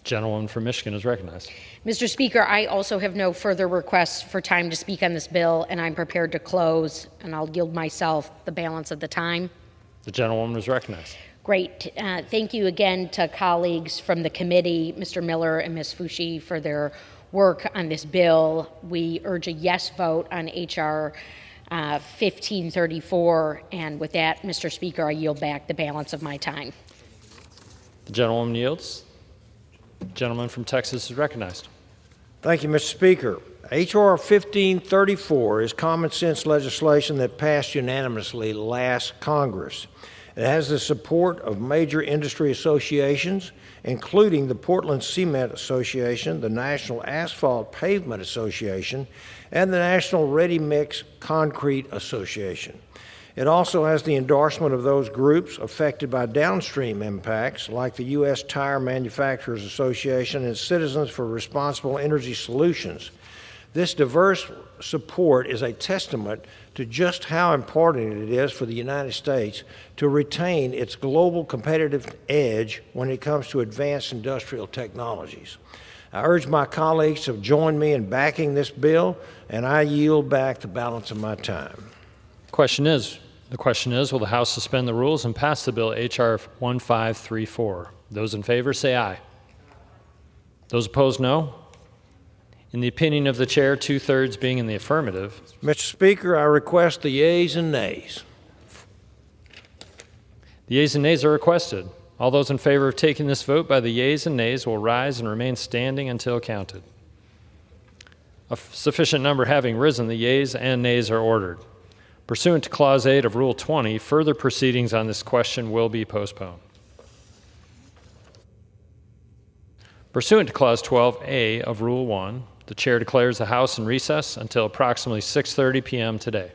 Gentlewoman from Michigan is recognized. Mr. Speaker, I also have no further requests for time to speak on this bill, and I'm prepared to close, and I'll yield myself the balance of the time. The gentlewoman is recognized. Great. Thank you again to colleagues from the committee, Mr. Miller and Ms. Fushi, for their work on this bill. We urge a yes vote on H.R. 1534, and with that, Mr. Speaker, I yield back the balance of my time. The gentlewoman yields. The gentleman from Texas is recognized. Thank you, Mr. Speaker. H.R. 1534 is common sense legislation that passed unanimously last Congress. It has the support of major industry associations, including the Portland Cement Association, the National Asphalt Pavement Association, and the National Ready Mix Concrete Association. It also has the endorsement of those groups affected by downstream impacts, like the U.S. Tire Manufacturers Association and Citizens for Responsible Energy Solutions. This diverse support is a testament to just how important it is for the United States to retain its global competitive edge when it comes to advanced industrial technologies. I urge my colleagues to join me in backing this bill, and I yield back the balance of my time. The question is, will the House suspend the rules and pass the bill H.R. 1534? Those in favor say aye. Those opposed, no. In the opinion of the chair, 2/3 being in the affirmative. Mr. Speaker, I request the yeas and nays. The yeas and nays are requested. All those in favor of taking this vote by the yeas and nays will rise and remain standing until counted. A sufficient number having risen, the yeas and nays are ordered. Pursuant to Clause 8 of Rule 20, further proceedings on this question will be postponed. Pursuant to Clause 12A of Rule 1, the Chair declares the House in recess until approximately 6:30 p.m. today.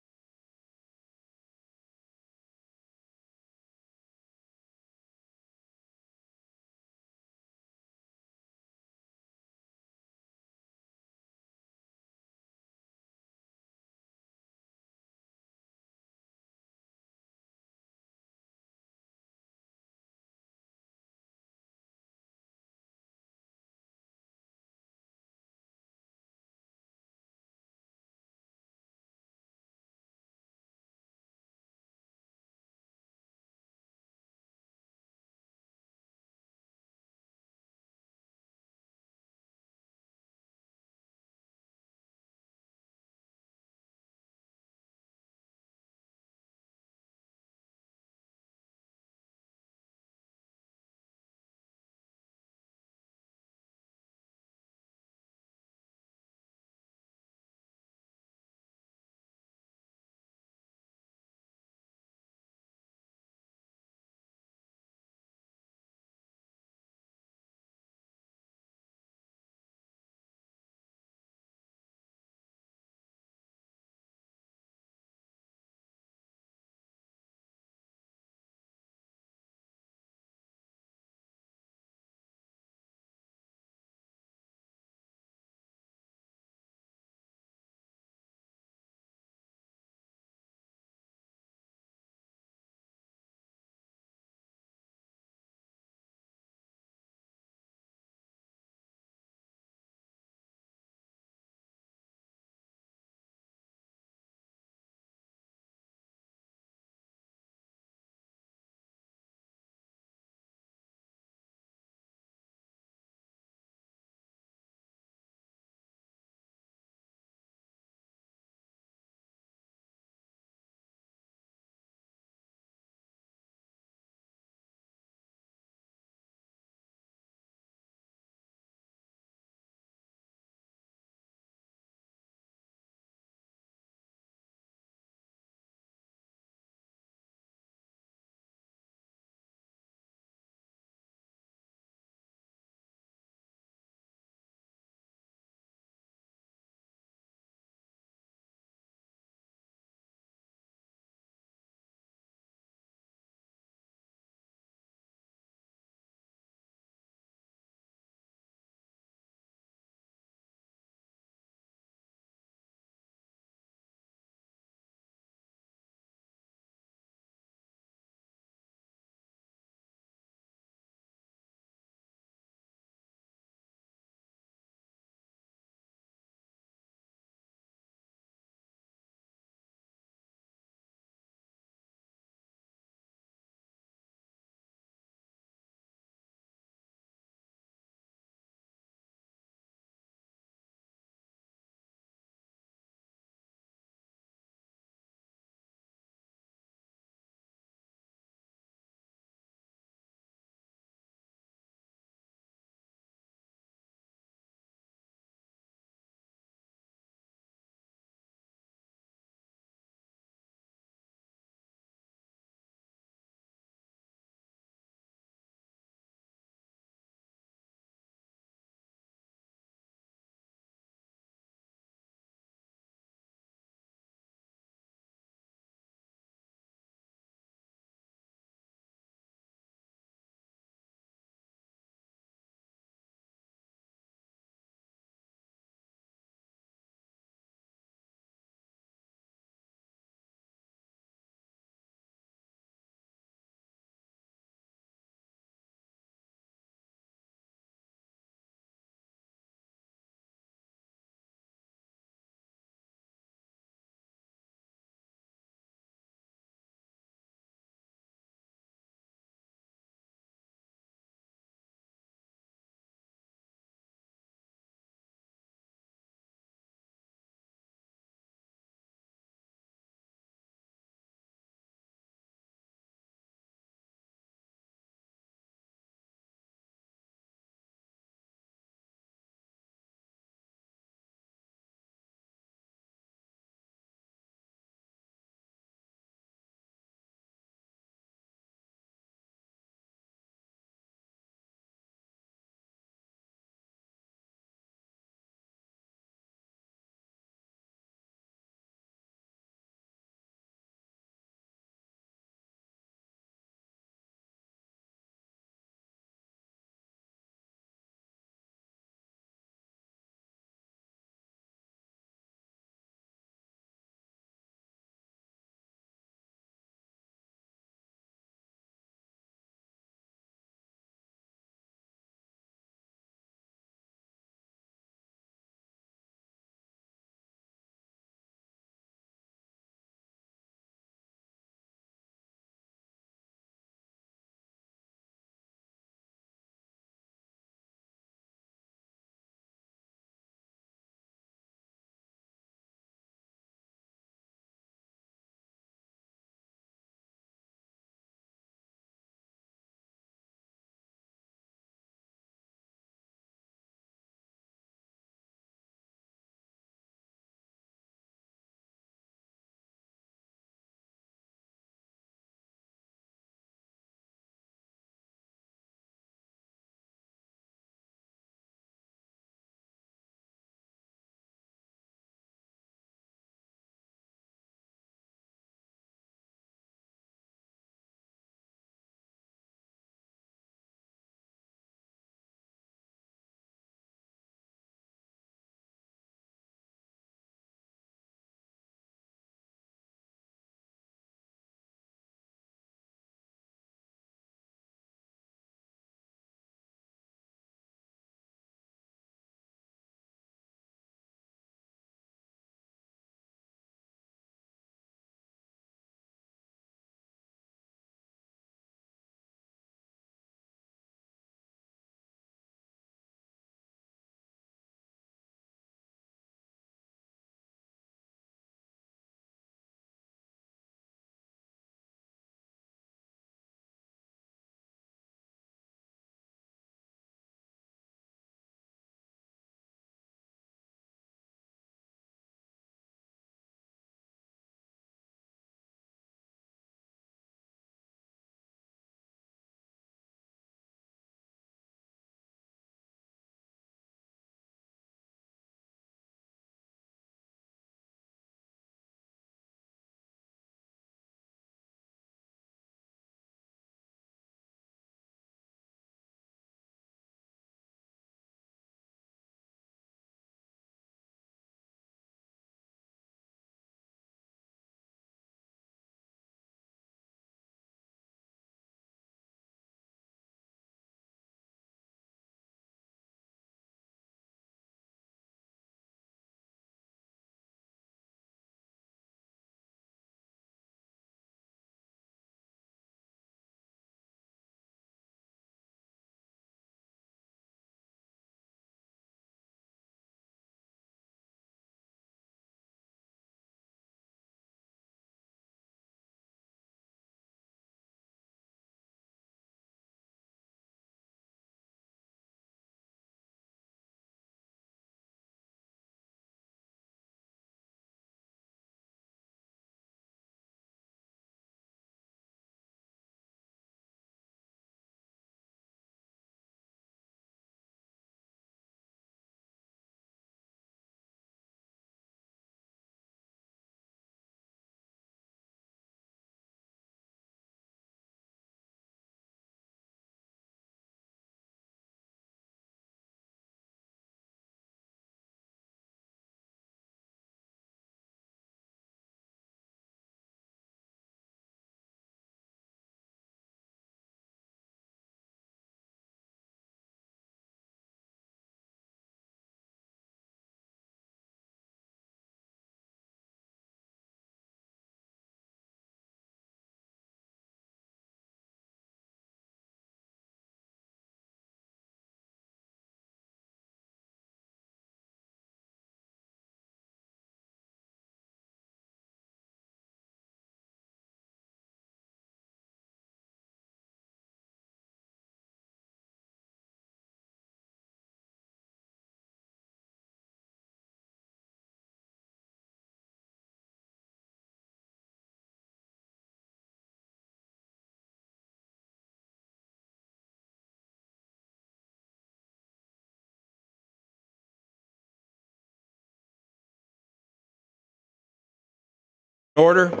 Order.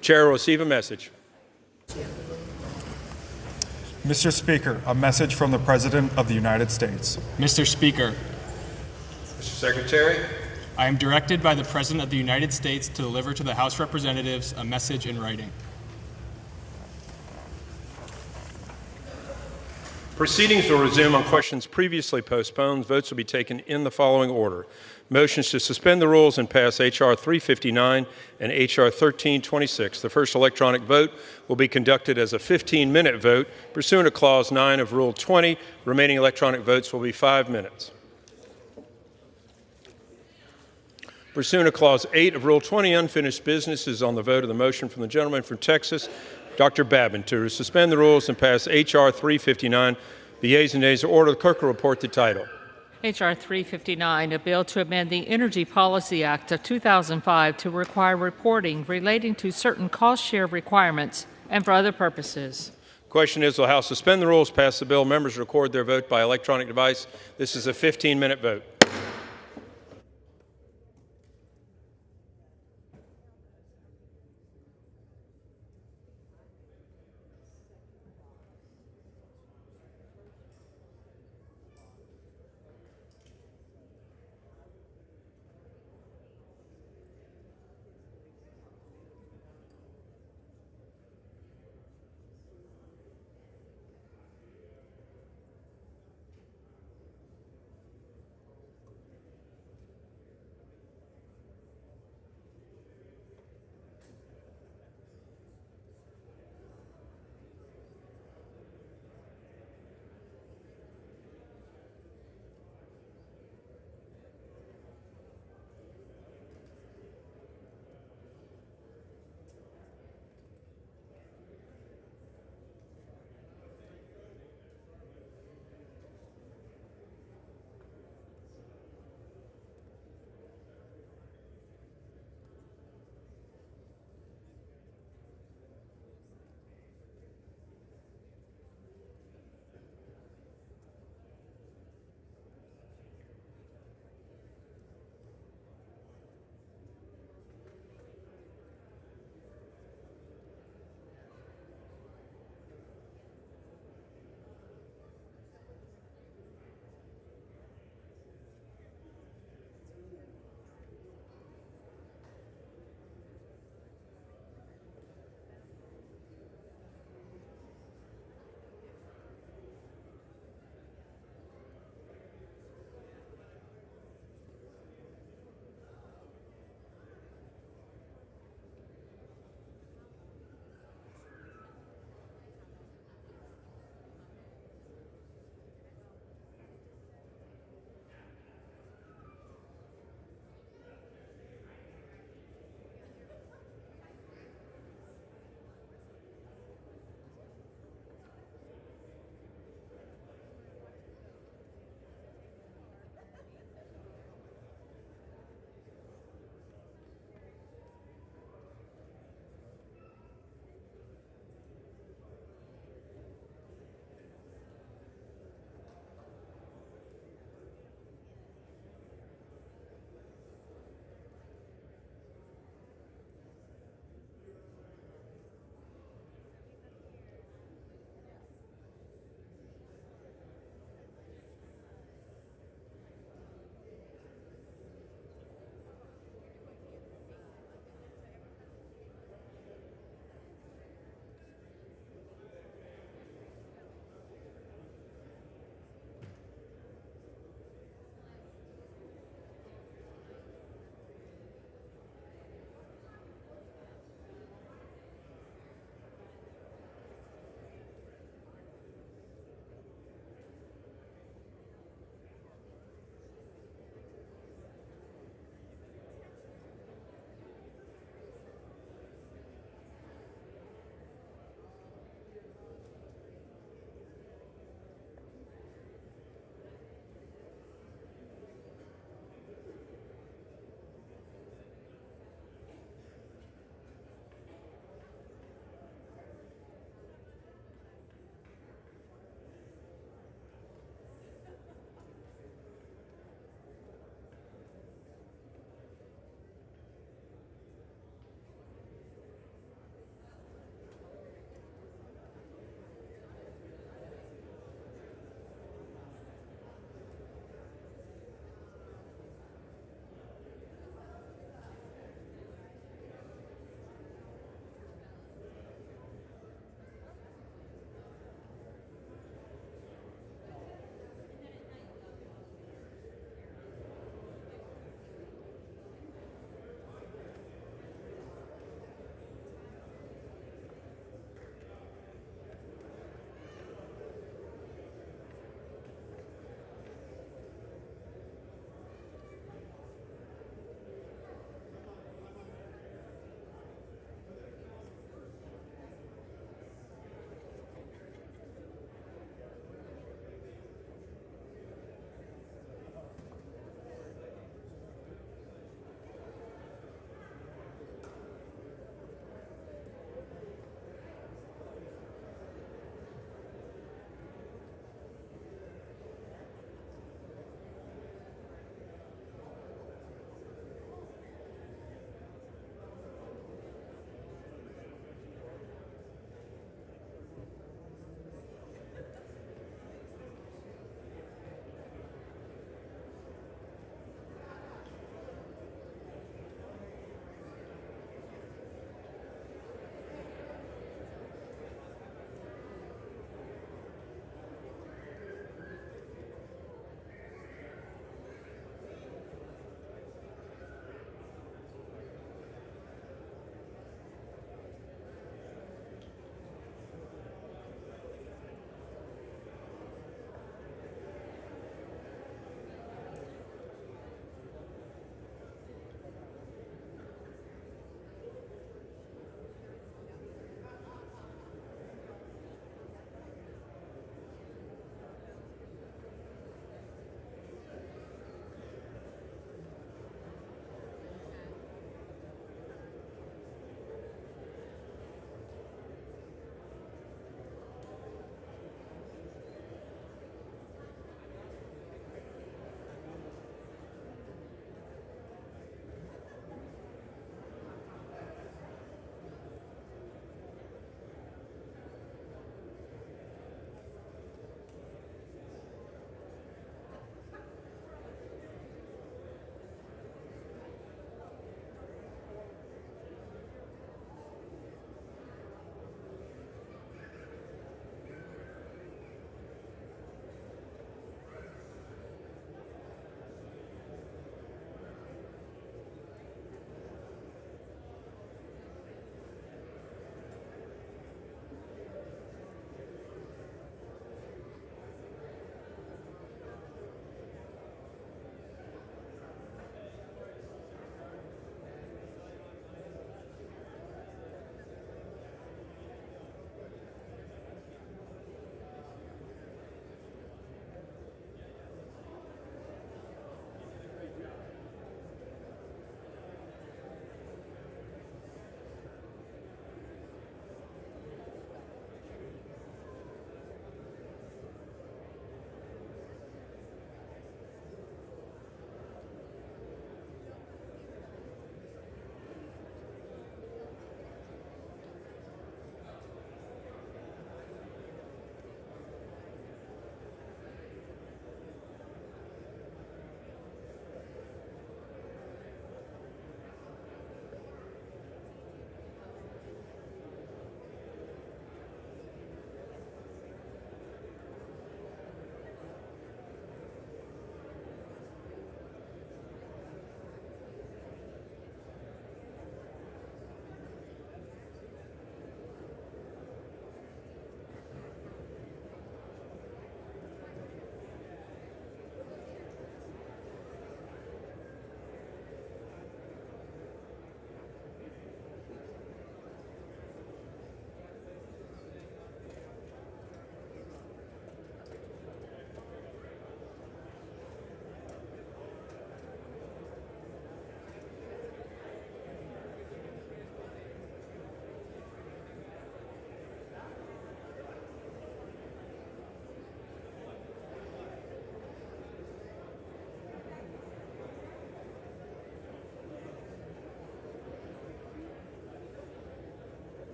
Chair will receive a message. Mr. Speaker, a message from the President of the United States. Mr. Speaker, Mr. Secretary. I am directed by the President of the United States to deliver to the House Representatives a message in writing. Proceedings will resume on questions previously postponed. Votes will be taken in the following order. Motions to suspend the rules and pass H.R. 359 and H.R. 1326. The first electronic vote will be conducted as a 15-minute vote pursuant to Clause 9 of Rule 20. Remaining electronic votes will be 5 minutes. Pursuant to Clause 8 of Rule 20, unfinished business is on the vote of the motion from the gentleman from Texas, Dr. Babin, to suspend the rules and pass H.R. 359. The yeas and nays are ordered. The clerk will report the title. H.R. 359, a bill to amend the Energy Policy Act of 2005 to require reporting relating to certain cost share requirements and for other purposes. Question is, will the House suspend the rules, pass the bill? Members record their vote by electronic device. This is a 15-minute vote.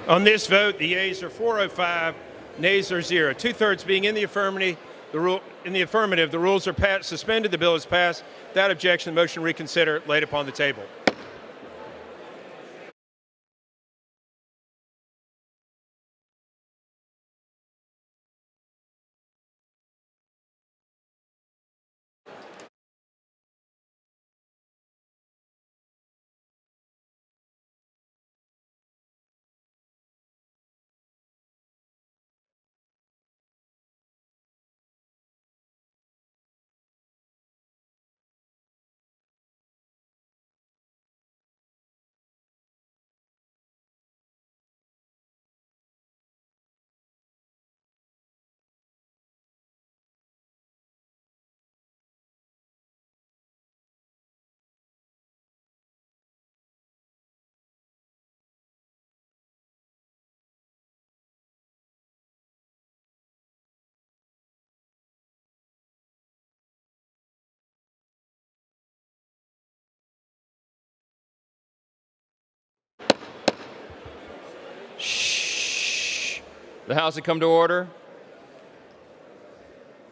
On this vote, the yeas are 405, nays are 0. Two-thirds being in the affirmative, the rules are suspended, the bill is passed. Without objection, the motion to reconsider laid upon the table. Shh. The House will come to order.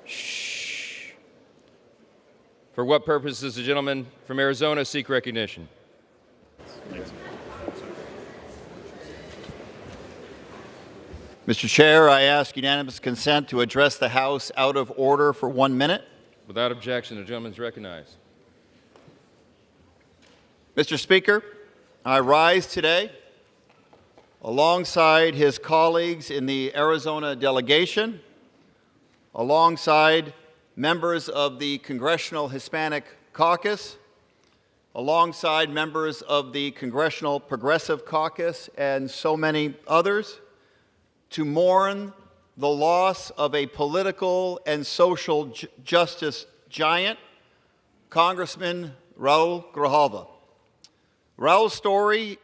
Shh. For what purpose does the gentleman from Arizona seek recognition? Mr. Chair, I ask unanimous consent to address the House out of order for 1 minute. Without objection, the gentleman is recognized. Mr. Speaker, I rise today alongside his colleagues in the Arizona delegation, alongside members of the Congressional Hispanic Caucus, alongside members of the Congressional Progressive Caucus, and so many others, to mourn the loss of a political and social justice giant, Congressman Raul Grijalva. Raul's story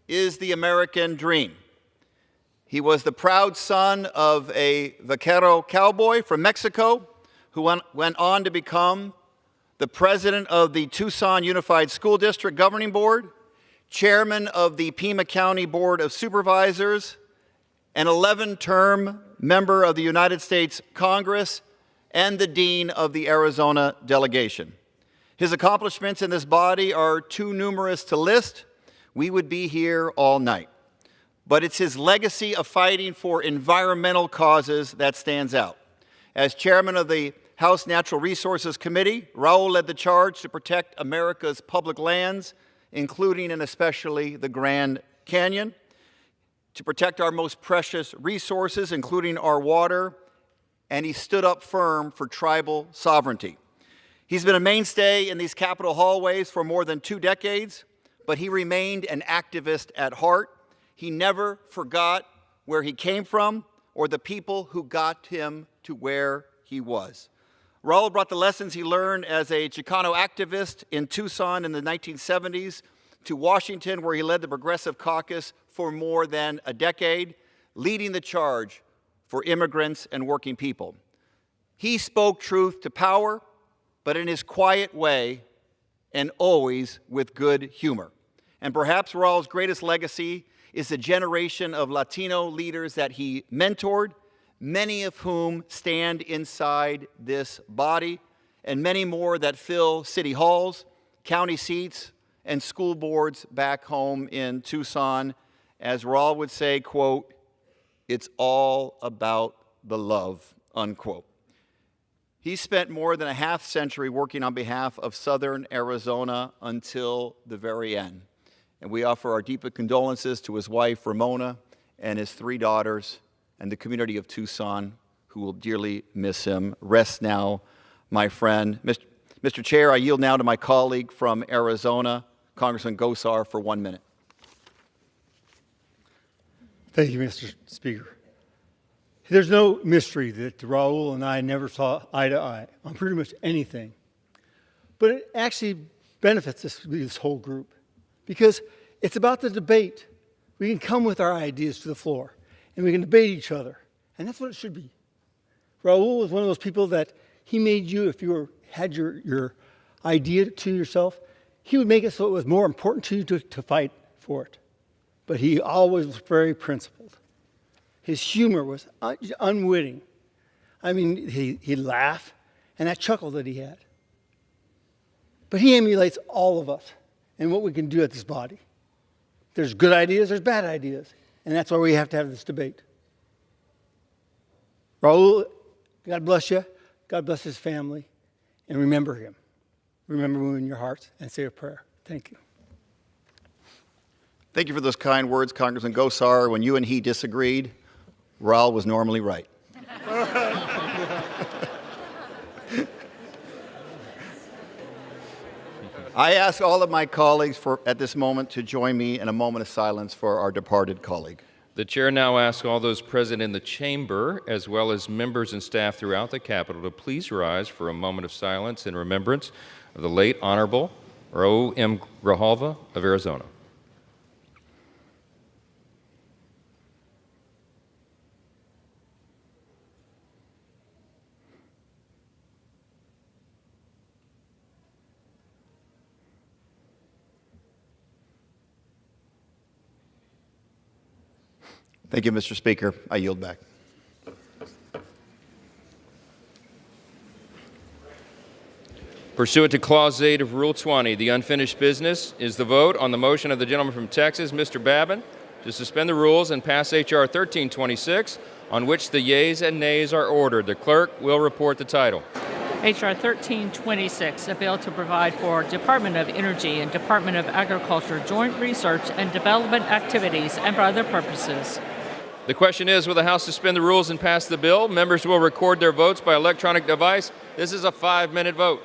is the American dream. He was the proud son of a vaquero cowboy from Mexico who went on to become the president of the Tucson Unified School District Governing Board, chairman of the Pima County Board of Supervisors, an 11-term member of the United States Congress, and the dean of the Arizona delegation. His accomplishments in this body are too numerous to list. We would be here all night. But it's his legacy of fighting for environmental causes that stands out. As chairman of the House Natural Resources Committee, Raul led the charge to protect America's public lands, including and especially the Grand Canyon, to protect our most precious resources, including our water, and he stood up firm for tribal sovereignty. He's been a mainstay in these Capitol hallways for more than 2 decades, but he remained an activist at heart. He never forgot where he came from or the people who got him to where he was. Raul brought the lessons he learned as a Chicano activist in Tucson in the 1970s to Washington, where he led the Progressive Caucus for more than a decade, leading the charge for immigrants and working people. He spoke truth to power, but in his quiet way and always with good humor. And perhaps Raul's greatest legacy is the generation of Latino leaders that he mentored, many of whom stand inside this body, and many more that fill city halls, county seats, and school boards back home in Tucson. As Raul would say, quote, "It's all about the love," unquote. He spent more than a half century working on behalf of Southern Arizona until the very end. And we offer our deepest condolences to his wife, Ramona, and his 3 daughters, and the community of Tucson, who will dearly miss him. Rest now, my friend. Mr. Chair, I yield now to my colleague from Arizona, Congressman Gosar, for 1 minute. Thank you, Mr. Speaker. There's no mystery that Raul and I never saw eye to eye on pretty much anything. But it actually benefits this whole group because it's about the debate. We can come with our ideas to the floor and we can debate each other. And that's what it should be. Raul was one of those people that he made you, if you had your idea to yourself, he would make it so it was more important to you to fight for it. But he always was very principled. His humor was unwitting. I mean, he'd laugh, and that chuckle that he had. But he emulates all of us and what we can do at this body. There's good ideas, there's bad ideas, and that's why we have to have this debate. Raul, God bless you, God bless his family, and remember him. Remember him in your hearts and say a prayer. Thank you. Thank you for those kind words, Congressman Gosar. When you and he disagreed, Raul was normally right. I ask all of my colleagues at this moment to join me in a moment of silence for our departed colleague. The chair now asks all those present in the chamber, as well as members and staff throughout the Capitol, to please rise for a moment of silence in remembrance of the late Honorable Raul M. Grijalva of Arizona. Thank you, Mr. Speaker. I yield back. Pursuant to Clause 8 of Rule 20, the unfinished business is the vote on the motion of the gentleman from Texas, Mr. Babin, to suspend the rules and pass H.R. 1326, on which the yeas and nays are ordered. The clerk will report the title. H.R. 1326, a bill to provide for Department of Energy and Department of Agriculture joint research and development activities and for other purposes. The question is, will the House suspend the rules and pass the bill? Members will record their votes by electronic device. This is a 5-minute vote.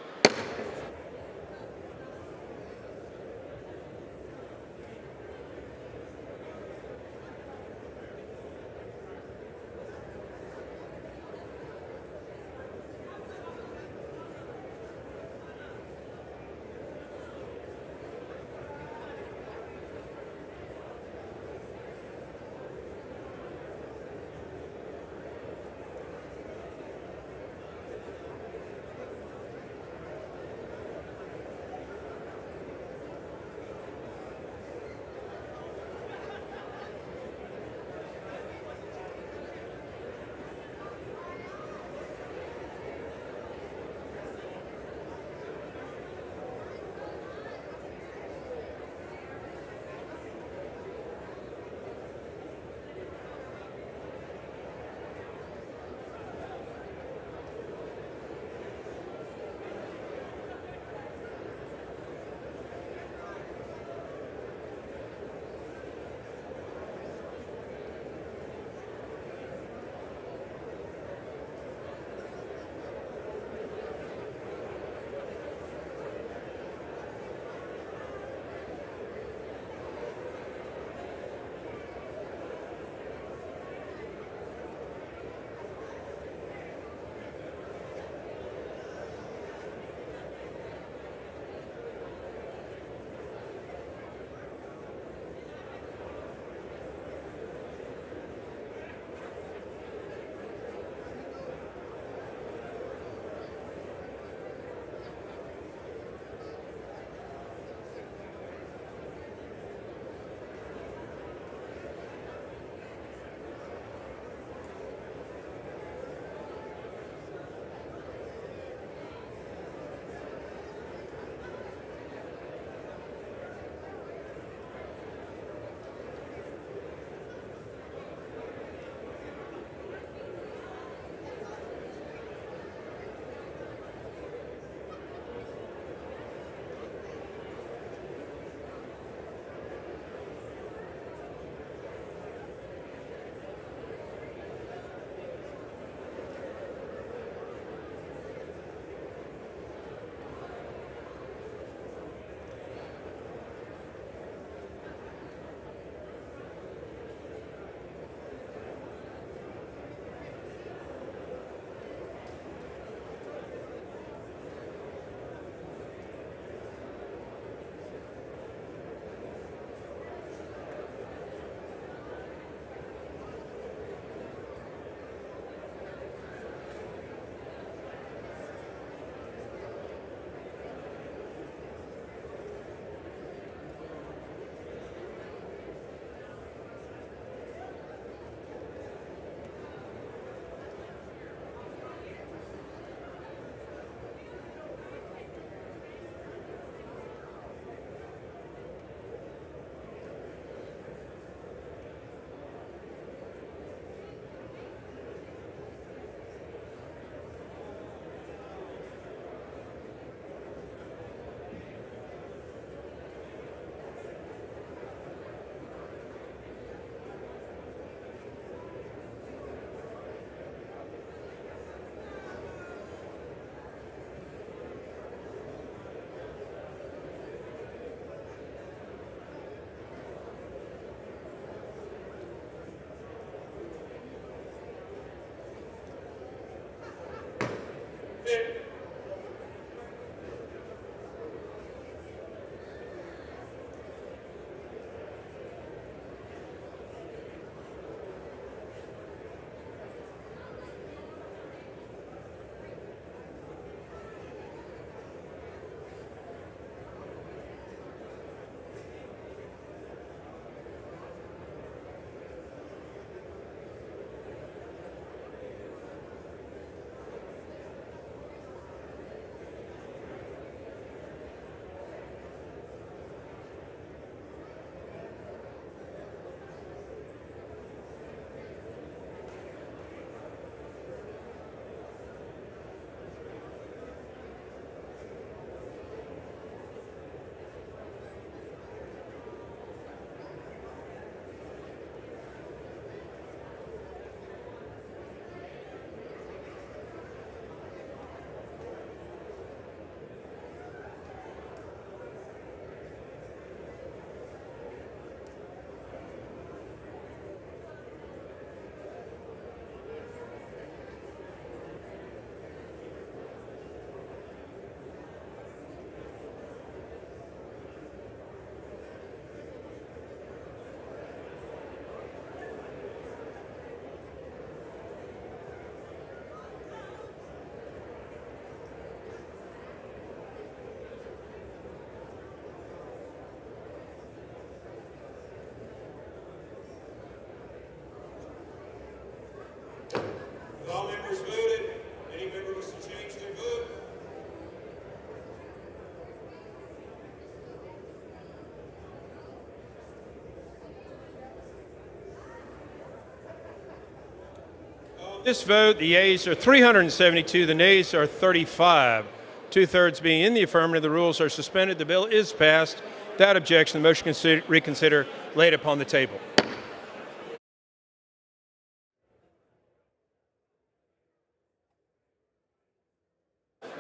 This vote, the yeas are 372, the nays are 35. Two-thirds being in the affirmative, the rules are suspended. The bill is passed. Without objection, the motion reconsider laid upon the table.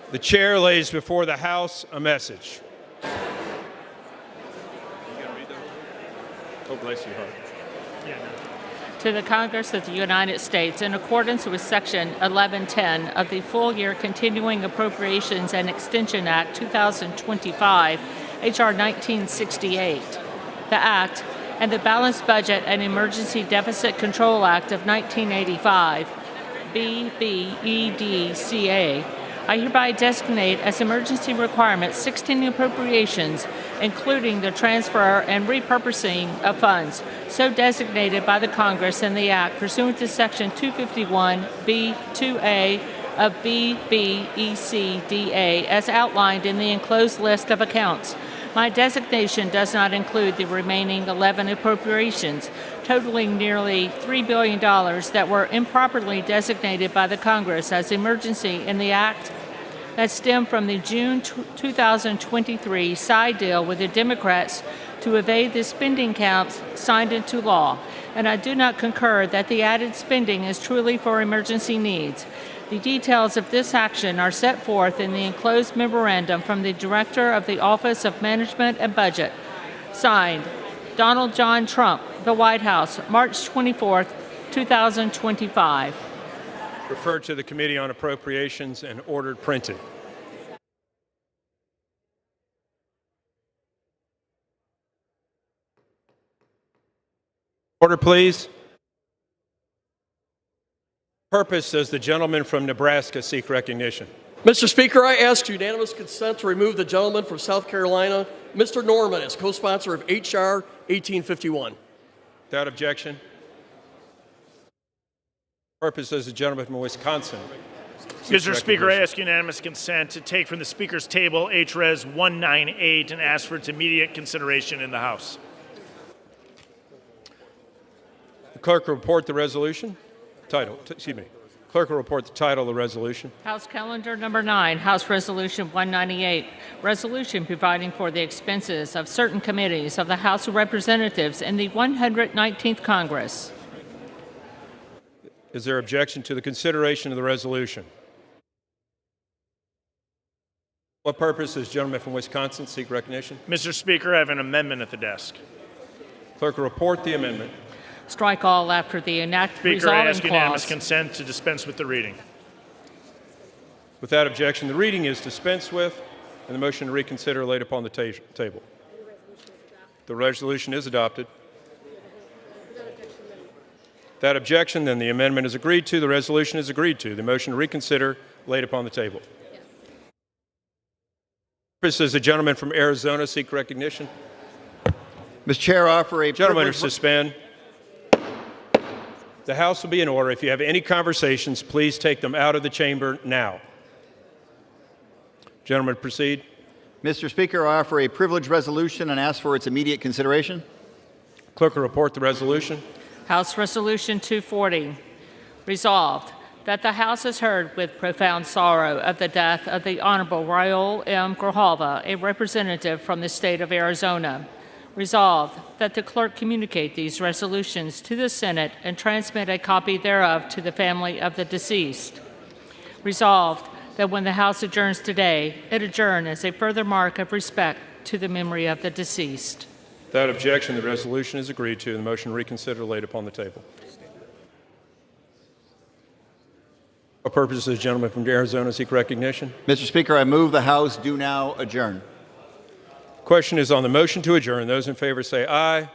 The chair lays before the House a message. Oh, bless your heart. To the Congress of the United States, in accordance with Section 1110 of the Full Year Continuing Appropriations and Extension Act 2025, H.R. 1968, the Act, and the Balanced Budget and Emergency Deficit Control Act of 1985, BBEDCA, I hereby designate as emergency requirements 16 appropriations, including the transfer and repurposing of funds so designated by the Congress in the Act pursuant to Section 251B2A of BBECDA as outlined in the enclosed list of accounts. My designation does not include the remaining 11 appropriations, totaling nearly $3 billion that were improperly designated by the Congress as emergency in the Act that stem from the June 2023 side deal with the Democrats to evade the spending caps signed into law, and I do not concur that the added spending is truly for emergency needs. The details of this action are set forth in the enclosed memorandum from the Director of the Office of Management and Budget. Signed, Donald John Trump, the White House, March 24, 2025. Referred to the Committee on Appropriations and ordered printed. Order, please. Purpose does the gentleman from Nebraska seek recognition? Mr. Speaker, I ask unanimous consent to remove the gentleman from South Carolina, Mr. Norman, as co-sponsor of H.R. 1851. Without objection. Purpose does the gentleman from Wisconsin seek Mr. Speaker, I ask unanimous consent to take from the Speaker's table H.Res. 198 and ask for its immediate consideration in the House. The clerk will report the resolution. Clerk will report the title of the resolution. House Calendar Number 9, House Resolution 198, resolution providing for the expenses of certain committees of the House of Representatives in the 119th Congress. Is there objection to the consideration of the resolution? What purpose does the gentleman from Wisconsin seek recognition? Mr. Speaker, I have an amendment at the desk. Clerk will report the amendment. Strike all after the enact Speaker, I resolving ask unanimous clause. consent to dispense with the reading. Without objection, the reading is dispensed with, and the motion to reconsider laid upon the table. The resolution is adopted. Without objection, then the amendment is agreed to, the resolution is agreed to. The motion to reconsider laid upon the table. Does the gentleman from Arizona seek recognition? Mr. Chair, I offer a gentleman to privilege. suspend. The House will be in order. If you have any conversations, please take them out of the chamber now. Gentlemen, proceed. Mr. Speaker, I offer a privilege resolution and ask for its immediate consideration. Clerk will report the resolution. House Resolution 240, resolved that the House has heard with profound sorrow of the death of the Honorable Raul M. Grijalva, a representative from the state of Arizona. Resolved that the clerk communicate these resolutions to the Senate and transmit a copy thereof to the family of the deceased. Resolved that when the House adjourns today, it adjourn as a further mark of respect to the memory of the deceased. Without objection, the resolution is agreed to and the motion to reconsider laid upon the table. What purpose does the gentleman from Arizona seek recognition? Mr. Speaker, I move the House do now adjourn. Question is on the motion to adjourn. Those in favor say aye.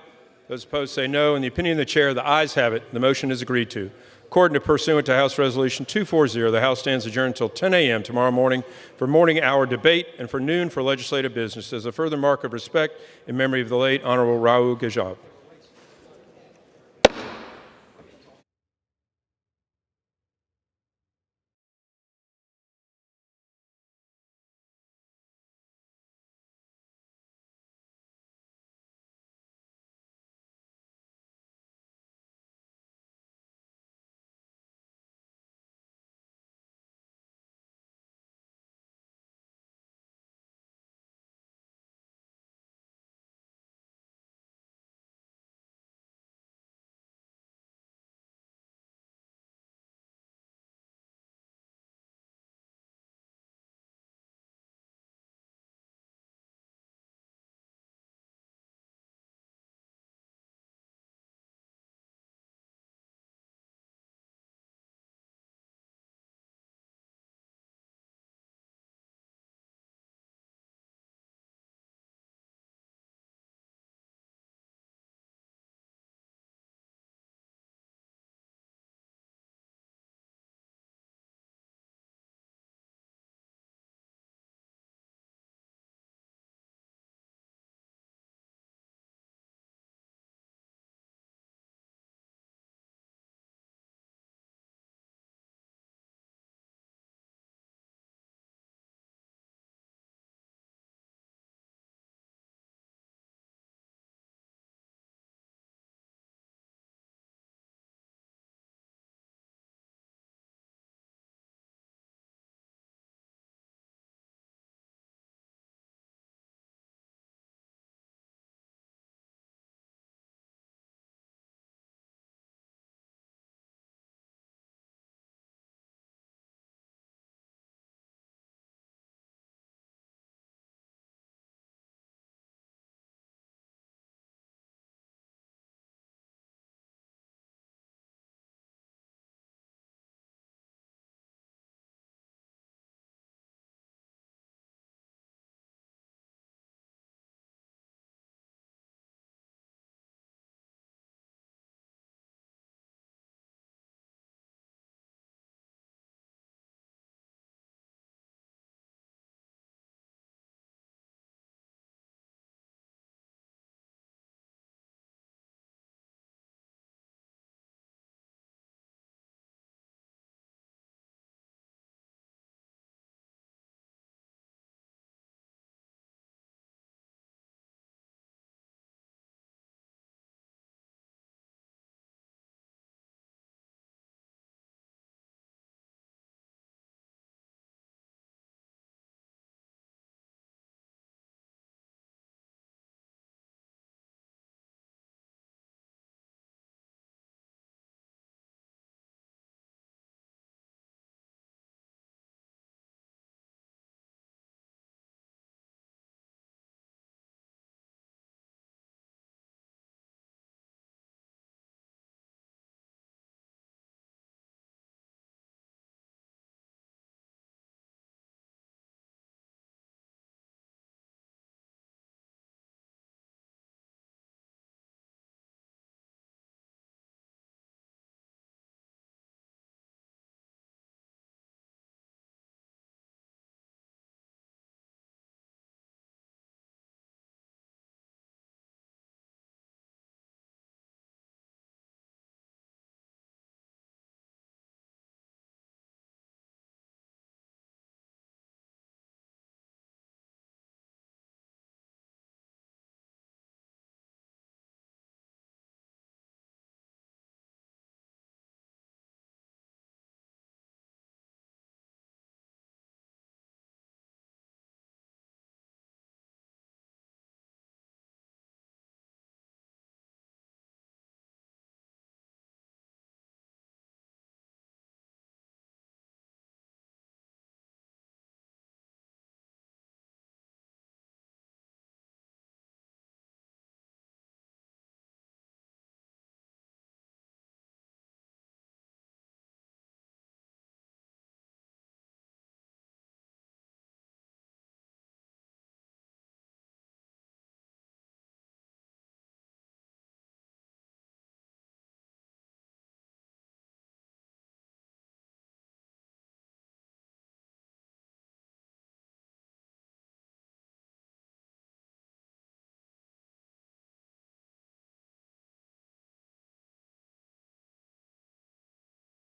Those opposed say no. In the opinion of the chair, the ayes have it. The motion is agreed to. According to pursuant to House Resolution 240, the House stands adjourned until 10 a.m. tomorrow morning for morning hour debate and for noon for legislative business as a further mark of respect in memory of the late Honorable Raul Grijalva.